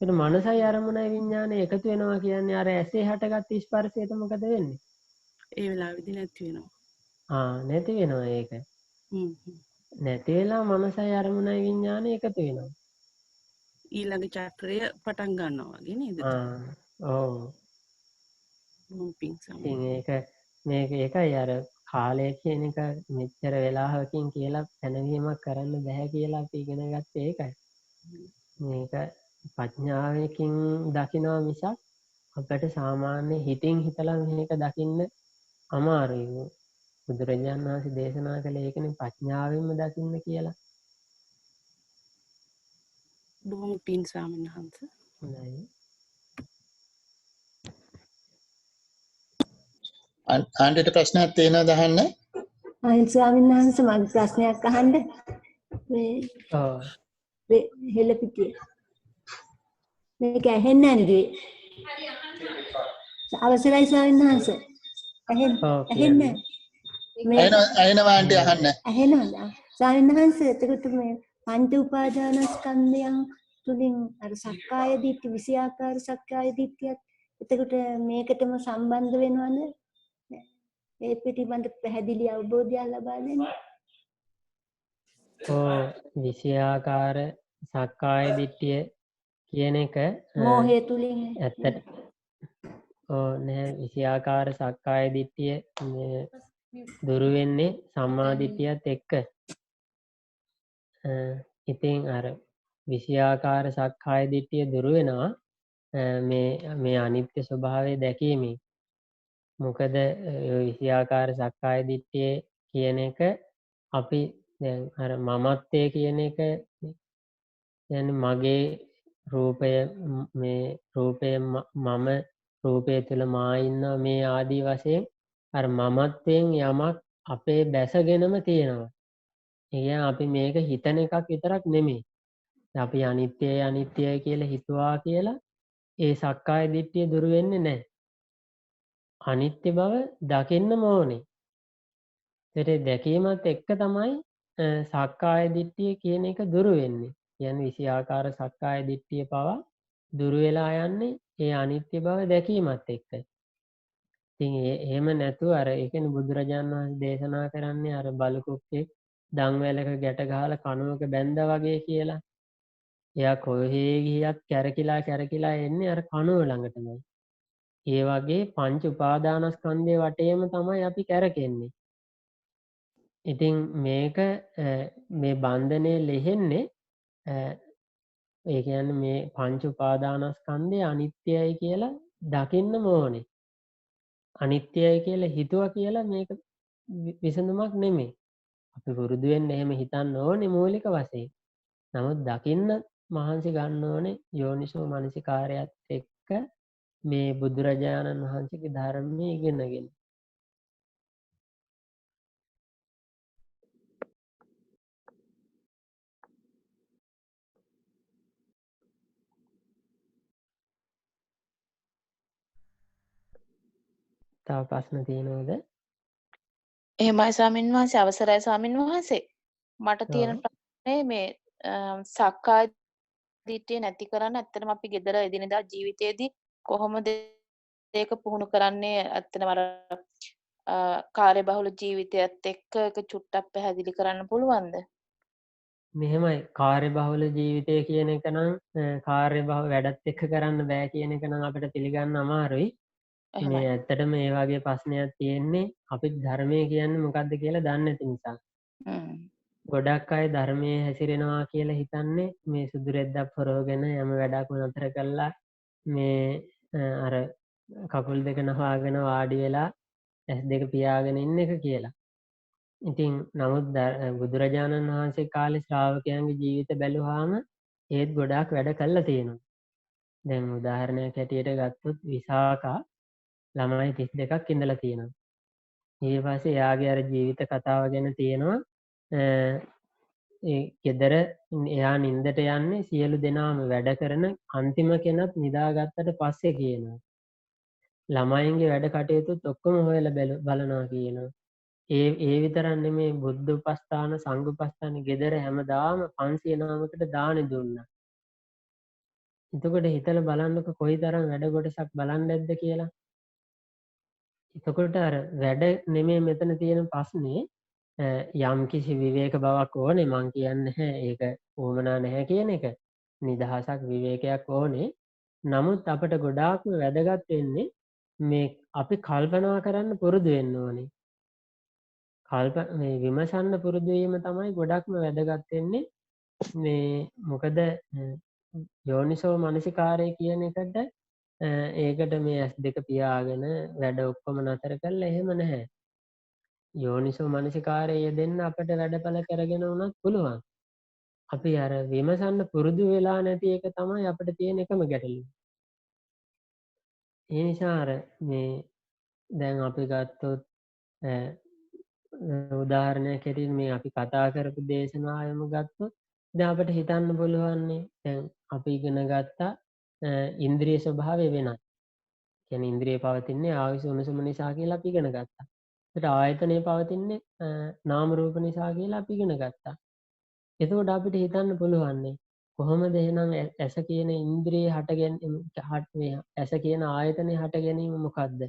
එතකොට මනසයි අරමුණයි විඥානය එකතු වෙනවා කියන්නේ අර ඇසේ හටගත් ස්පර්ශයට මොකද වෙන්නේ? ඒ වෙලාවෙදී නැති වෙනවා. නැති වෙනවා ඒක. නැති වෙලා මනසයි අරමුණයි විඥානය එකතු වෙනවා. ඊළඟ චක්‍රය පටන් ගන්නවා වගේ නේද? ඔව්. මේක ඒකයි අර කාලය කියන එක මෙච්චර වෙලාවකින් කියලා පැනවීමක් කරන්න බෑ කියලා අපි ඉගෙන ගත්තේ ඒකයි. මේක ප්‍රඥාවකින් දකිනවා මිසක් අපිට සාමාන්‍ය හිතින් හිතලා මේක දකින්න අමාරුයි. බුදුරජාණන් වහන්සේ දේශනා කළේ ඒකනේ ප්‍රඥාවෙන්ම දකින්න කියලා. බොහොම පින් ස්වාමීන් වහන්සේ. හොඳයි. ආන්ටිට ප්‍රශ්නයක් තියෙනවද අහන්න? ස්වාමීන් වහන්සේ මගේ ප්‍රශ්නයක් අහන්න. මේ හෙළපිටිය. මේක ඇහෙන්නේ නැද්ද? අවසරයි ස්වාමීන් වහන්සේ. ඇහෙන්නේ ඇහෙනවා ආන්ටි අහන්න. ඇහෙනවද? ස්වාමීන් වහන්සේ එතකොට මේ පංච උපාදානස්කන්ධයන් තුලින් අර සක්කාය දිට්ඨි විෂයාකාර සක්කාය දිට්ඨියත් එතකොට මේකටම සම්බන්ධ වෙනවද? ඒ පිටිබඳ පැහැදිලි අවබෝධයක් ලබා දෙන්න. විෂයාකාර සක්කාය දිට්ඨිය කියන එක මෝහය තුලින් ඇත්තට නෑ විෂයාකාර සක්කාය දිට්ඨිය දුරු වෙන්නේ සම්මා දිට්ඨියත් එක්ක. ඉතින් අර විෂයාකාර සක්කාය දිට්ඨිය දුරු වෙනවා මේ අනිත්‍ය ස්වභාවය දැකීමෙන්. මොකද විෂයාකාර සක්කාය දිට්ඨිය කියන එක අපි දැන් අර මමත්වය කියන එක කියන්නේ මගේ රූපය මේ රූපය මම රූපය තුළ මා ඉන්නවා මේ ආදී වශයෙන් අර මමත්වයෙන් යමක් අපේ බැසගෙනම තියෙනවා. ඒ කියන්නේ අපි මේක හිතන එකක් විතරක් නෙමෙයි. අපි අනිත්‍යයි අනිත්‍යයි කියලා හිතුවා කියලා ඒ සක්කාය දිට්ඨිය දුරු වෙන්නේ නැහැ. අනිත්‍ය බව දකින්නම ඕනේ. ඒකට දැකීමත් එක්ක තමයි සක්කාය දිට්ඨිය කියන එක දුරු වෙන්නේ. කියන්නේ විෂයාකාර සක්කාය දිට්ඨිය පවා දුරු වෙලා යන්නේ ඒ අනිත්‍ය බව දැකීමත් එක්ක. ඉතින් එහෙම නැතුව අර ඒ කියන්නේ බුදුරජාණන් වහන්සේ දේශනා කරන්නේ අර බලුකුක්කෙක් දන්වැලක ගැට ගහලා කණුවක බැඳා වගේ කියලා. එයා කොහේ ගියත් කැරකිලා එන්නේ අර කණුව ළඟටමයි. ඒ වගේ පංච උපාදානස්කන්ධය වටේම තමයි අපි කැරකෙන්නේ. ඉතින් මේක මේ බන්ධනේ ලෙහෙන්නේ ඒ කියන්නේ මේ පංච උපාදානස්කන්ධය අනිත්‍යයි කියලා දකින්න ඕනේ. අනිත්‍යයි කියලා හිතුවා කියලා මේක විසඳුමක් නෙමෙයි. අපි පුරුදු වෙන්න එහෙම හිතන්න ඕනේ මූලික වශයෙන්. නමුත් දකින්න මහන්සි ගන්න ඕනේ යෝනිසෝ මනසිකාරයත් එක්ක මේ බුදුරජාණන් වහන්සේගේ ධර්මයේ ඉගෙනගෙන. තව ප්‍රශ්න තියෙනවද? එහෙමයි ස්වාමින් වහන්සේ අවසරයි ස්වාමින් වහන්සේ. මට තියෙන ප්‍රශ්නේ මේ සක්කාය දිට්ඨිය නැති කරන්න ඇත්තටම අපි ගෙදර එදිනෙදා ජීවිතයේදී කොහොමද ඒක පුහුණු කරන්නේ? ඇත්තටම අර කාර්යබහුල ජීවිතයත් එක්ක ඒක චුට්ටක් පැහැදිලි කරන්න පුළුවන්ද? මෙහෙමයි කාර්යබහුල ජීවිතය කියන එක නම් කාර්යබහුල වැඩත් එක්ක කරන්න බෑ කියන එක නම් අපිට පිළිගන්න අමාරුයි. මේ ඇත්තටම මේ වගේ ප්‍රශ්නයක් තියෙන්නේ අපි ධර්මයේ කියන්නේ මොකක්ද කියලා දන්නේ නැති නිසා. ගොඩක් අය ධර්මයේ හැසිරෙනවා කියලා හිතන්නේ මේ සුදු රෙද්දක් පොරවගෙන යම වැඩක්ම නතර කළා මේ අර කකුල් දෙක නහාගෙන වාඩි වෙලා ඇස් දෙක පියාගෙන ඉන්න එක කියලා. ඉතින් නමුත් බුදුරජාණන් වහන්සේ කාලේ ශ්‍රාවකයන්ගේ ජීවිත බැලුවාම ඒත් ගොඩාක් වැඩ කළා තියෙනවා. දැන් උදාහරණයක් හැටියට ගත්තොත් විසාකා ළමයි 32ක් ඉඳලා තියෙනවා. ඊට පස්සේ එයාගේ අර ජීවිත කතාව ගැන තියෙනවා. ඒ ගෙදර එයා නින්දට යන්නේ සියලු දෙනාම වැඩ කරන අන්තිම කෙනත් නිදාගත්තට පස්සේ කියනවා. ළමයින්ගේ වැඩ කටයුතුත් ඔක්කොම හොයලා බලනවා කියනවා. ඒ විතරක් නෙමෙයි බුද්ධ උපස්ථාන සංඝ උපස්ථාන ගෙදර හැමදාම 509කට දානි දුන්නා. එතකොට හිතලා බලන්නකො කොයිතරම් වැඩ කොටසක් බලන්න නැද්ද කියලා. එතකොට අර වැඩ නෙමෙයි මෙතන තියෙන ප්‍රශ්නේ යම් කිසි විවේක බවක් ඕනේ මං කියන්නේ ඒක උවමනා නැහැ කියන එක. නිදහසක් විවේකයක් ඕනේ. නමුත් අපිට ගොඩාක්ම වැදගත් වෙන්නේ මේ අපි කල්පනා කරන්න පුරුදු වෙන්න ඕනේ. මේ විමසන්න පුරුදු වීම තමයි ගොඩක්ම වැදගත් වෙන්නේ. මේ මොකද යෝනිසෝ මනසිකාරය කියන එකට ඒකට මේ ඇස් දෙක පියාගෙන වැඩ ඔක්කොම නතර කරලා එහෙම නැහැ. යෝනිසෝ මනසිකාරය යෙදෙන්න අපිට වැඩපල කරගෙන වුණත් පුළුවන්. අපි අර විමසන්න පුරුදු වෙලා නැති එක තමයි අපිට තියෙන එකම ගැටලුව. ඒ නිසා අර මේ දැන් අපි ගත්තොත් උදාහරණයක් හැටියට මේ අපි කතා කරපු දේශනාවම ගත්තොත් දැන් අපිට හිතන්න පුළුවන්නේ දැන් අපි ඉගෙන ගත්තා ඉන්ද්‍රිය ස්වභාවය වෙනස්. කියන්නේ ඉන්ද්‍රිය පවතින්නේ ආයස උණුසුම නිසා කියලා අපි ඉගෙන ගත්තා. ඒකට ආයතනය පවතින්නේ නාම රූප නිසා කියලා අපි ඉගෙන ගත්තා. එතකොට අපිට හිතන්න පුළුවන්නේ කොහොමද එහෙනම් ඇස කියන ඉන්ද්‍රිය ඇස කියන ආයතනය හට ගැනීම මොකද්ද?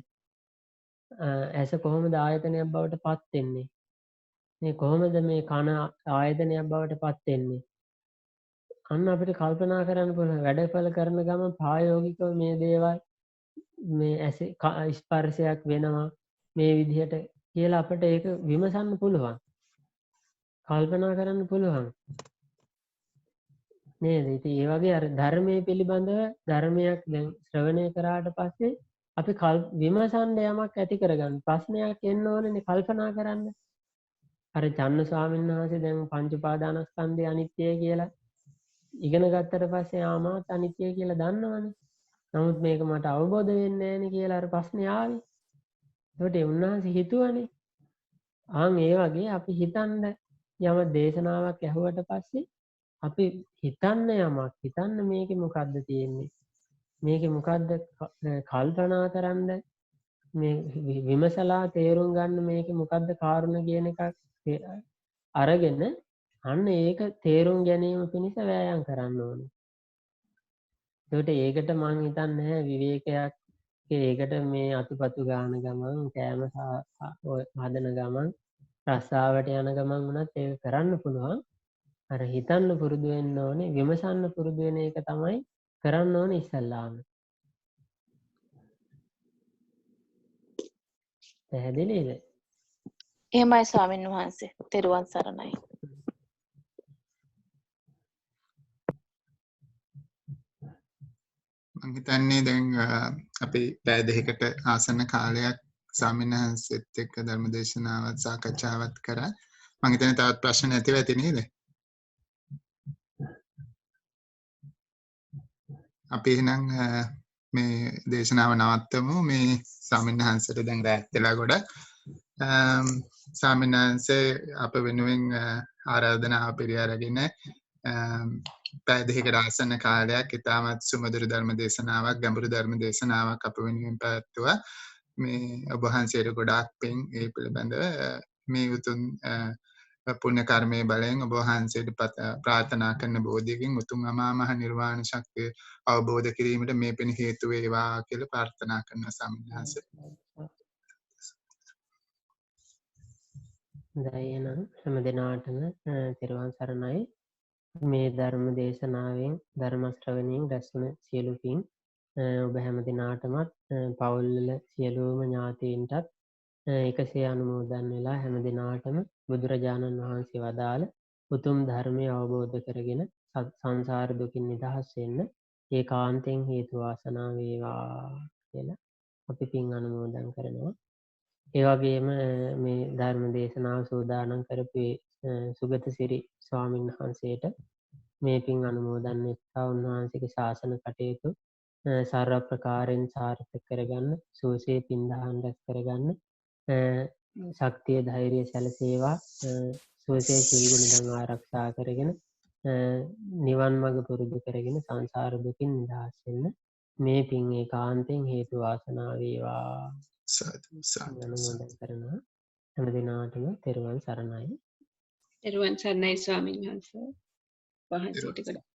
ඇස කොහොමද ආයතනයක් බවට පත් වෙන්නේ? මේ කොහොමද මේ කන ආයතනයක් බවට පත් වෙන්නේ? අන්න අපිට කල්පනා කරන්න පුළුවන් වැඩපළ කරන ගමන් ප්‍රායෝගිකව මේ දේවල් මේ ඇස ස්පර්ශයක් වෙනවා මේ විදිහට කියලා අපිට ඒක විමසන්න පුළුවන්. කල්පනා කරන්න පුළුවන්. නේද? ඉතින් ඒ වගේ අර ධර්මයේ පිළිබඳව ධර්මයක් දැන් ශ්‍රවණය කරාට පස්සේ අපි විමසන්න යමක් ඇති කරගන්න. ප්‍රශ්නයක් එන්න ඕනේනේ කල්පනා කරන්න. අර චන්න ස්වාමීන් වහන්සේ දැන් පංච උපාදානස්කන්ධය අනිත්‍යයි කියලා ඉගෙන ගත්තට පස්සේ ආමාත් අනිත්‍යයි කියලා දන්නවනේ. නමුත් මේක මට අවබෝධ වෙන්නේ නැහෙනි කියලා අර ප්‍රශ්නේ ආවේ. ඒකට උන්වහන්සේ හිතුවනේ. ඒ වගේ අපි හිතන්න යම දේශනාවක් ඇහුවට පස්සේ අපි හිතන්න යමක් හිතන්න මේකේ මොකද්ද තියෙන්නේ? මේකේ මොකද්ද කල්පනා කරන්න මේ විමසලා තේරුම් ගන්න මේකේ මොකද්ද කාරණා කියන එකක් අරගෙන අන්න ඒක තේරුම් ගැනීම පිණිස වෑයම් කරන්න ඕනේ. ඒකට මම හිතන්නේ විවේකයක් ඒකට මේ අතුපතු ගාන ගමන් කෑම හදන ගමන් රස්සාවට යන ගමන් වුණත් ඒක කරන්න පුළුවන්. අර හිතන්න පුරුදු වෙන්න ඕනේ, විමසන්න පුරුදු වෙන එක තමයි කරන්න ඕනේ ඉස්සල්ලාම. පැහැදිලිද? එහෙමයි ස්වාමීන් වහන්සේ. තෙරුවන් සරණයි. මම හිතන්නේ දැන් අපි පැය දෙකකට ආසන්න කාලයක් ස්වාමීන් වහන්සේත් එක්ක ධර්ම දේශනාවත් සාකච්ඡාවත් කරා. මම හිතන්නේ තවත් ප්‍රශ්න නැතිව ඇති නේද? අපි එහෙනම් මේ දේශනාව නවත්තමු. මේ ස්වාමීන් වහන්සේට දැන් රැත් වෙලා ගොඩක්. ස්වාමීන් වහන්සේ අප වෙනුවෙන් ආරාධනාව පිළිඅරගෙන පැය දෙකකට ආසන්න කාලයක් ඉතාමත් සුමధుර ධර්ම දේශනාවක්, ගැඹුරු ධර්ම දේශනාවක් අප වෙනුවෙන් පැවැත්තුවා. මේ ඔබ වහන්සේට ගොඩාක් පින් ඒ පිළිබඳව මේ උතුම් පුණ්‍ය කර්මයේ බලයෙන් ඔබ වහන්සේට ප්‍රාර්ථනා කරන බෝධියකින් උතුම් අමා මහ නිර්වාණ ශක්තිය අවබෝධ කිරීමට මේ පින් හේතු වේවා කියලා ප්‍රාර්ථනා කරනවා ස්වාමීන් වහන්සේ. දයන හැම දිනාටම තෙරුවන් සරණයි. මේ ධර්ම දේශනාවෙන් ධර්ම ශ්‍රවණයෙන් රැස්වන සියලු පින් ඔබ හැම දිනාටමත් පවුල්වල සියලුම ඥාතීන්ටත් එකසේ අනුමෝදන් වෙලා හැම දිනාටම බුදුරජාණන් වහන්සේ වදාළ උතුම් ධර්මය අවබෝධ කරගෙන සංසාර දුකින් නිදහස් වෙන්න ඒකාන්තයෙන් හේතු වාසනා වේවා කියලා අපි පින් අනුමෝදන් කරනවා. ඒ වගේම මේ ධර්ම දේශනාව සූදානම් කරපු සුගතසිරි ස්වාමීන් වහන්සේට මේ පින් අනුමෝදන් වෙත්තා. උන්වහන්සේගේ ශාසන කටයුතු සර්ව ප්‍රකාරයෙන් සාර්ථක කරගන්න, සුවසේ පින් දහම් රැස් කරගන්න ශක්තිය ධෛර්යය සැලසේවා. සුවසේ සිල් ගුණ ධම් ආරක්ෂා කරගෙන නිවන් මඟ පුරුදු කරගෙන සංසාර දුකින් නිදහස් වෙන්න මේ පින් ඒකාන්තයෙන් හේතු වාසනා වේවා. අනුමෝදන් කරනවා. හැම දිනාටම තෙරුවන් සරණයි. තෙරුවන් සරණයි ස්වාමීන් වහන්සේ. වහන්සේට ගොඩක්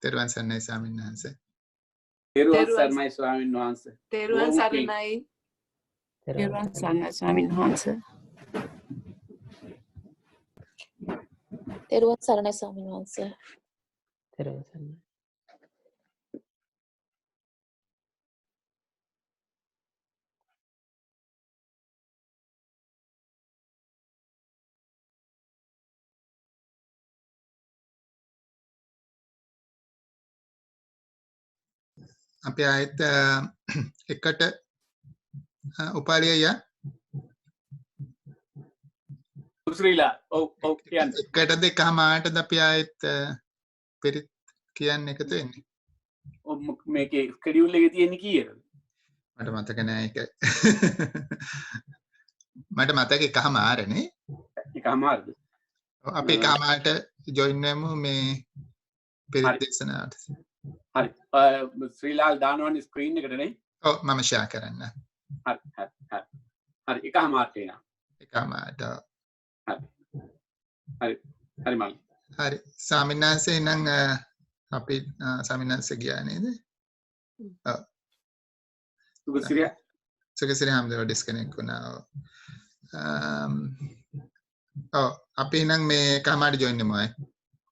තෙරුවන් සරණයි ස්වාමීන් වහන්සේ. තෙරුවන් සරණයි ස්වාමීන් වහන්සේ. තෙරුවන් සරණයි. තෙරුවන් සරණයි ස්වාමීන් වහන්සේ. තෙරුවන් සරණයි ස්වාමීන් වහන්සේ. තෙරුවන් සරණයි. අපි ආයෙත් එකට උපාලි අයියා ශ්‍රීලා ඔව් කියන්න. එකට දෙකමාරටද අපි ආයෙත් පිරිත් කියන්න එකතු වෙන්නේ. මේකේ ස්කෙඩියුල් එකේ තියෙන්නේ කීයද? මට මතක නෑ ඒක. මට මතක එකමාරනේ. එකමාරද? අපි එකමාරට ජොයින් වෙමු මේ පිරිත් දේශනාවට. හරි. ශ්‍රීලාල් දානවන්නේ ස්ක්‍රීන් එකට නේ? ඔව් මම ෂෙයා කරන්න. හරි එකමාරට එනවා. එකමාරට. හරි මල්ලි. හරි. ස්වාමීන් වහන්සේ නම් අපි ස්වාමීන් වහන්සේ ගියා නේද? ඔව්. සුගසිරිය හැමදේම ඩිස්කනෙක්ට් වුණා. ඔව් අපි නම් මේ එකමාරට ජොයින් වෙමු අය.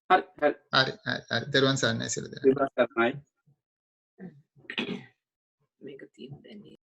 හරි. තෙරුවන් සරණයි සියලු දෙනා. තෙරුවන් සරණයි. මේක තියෙන්නේ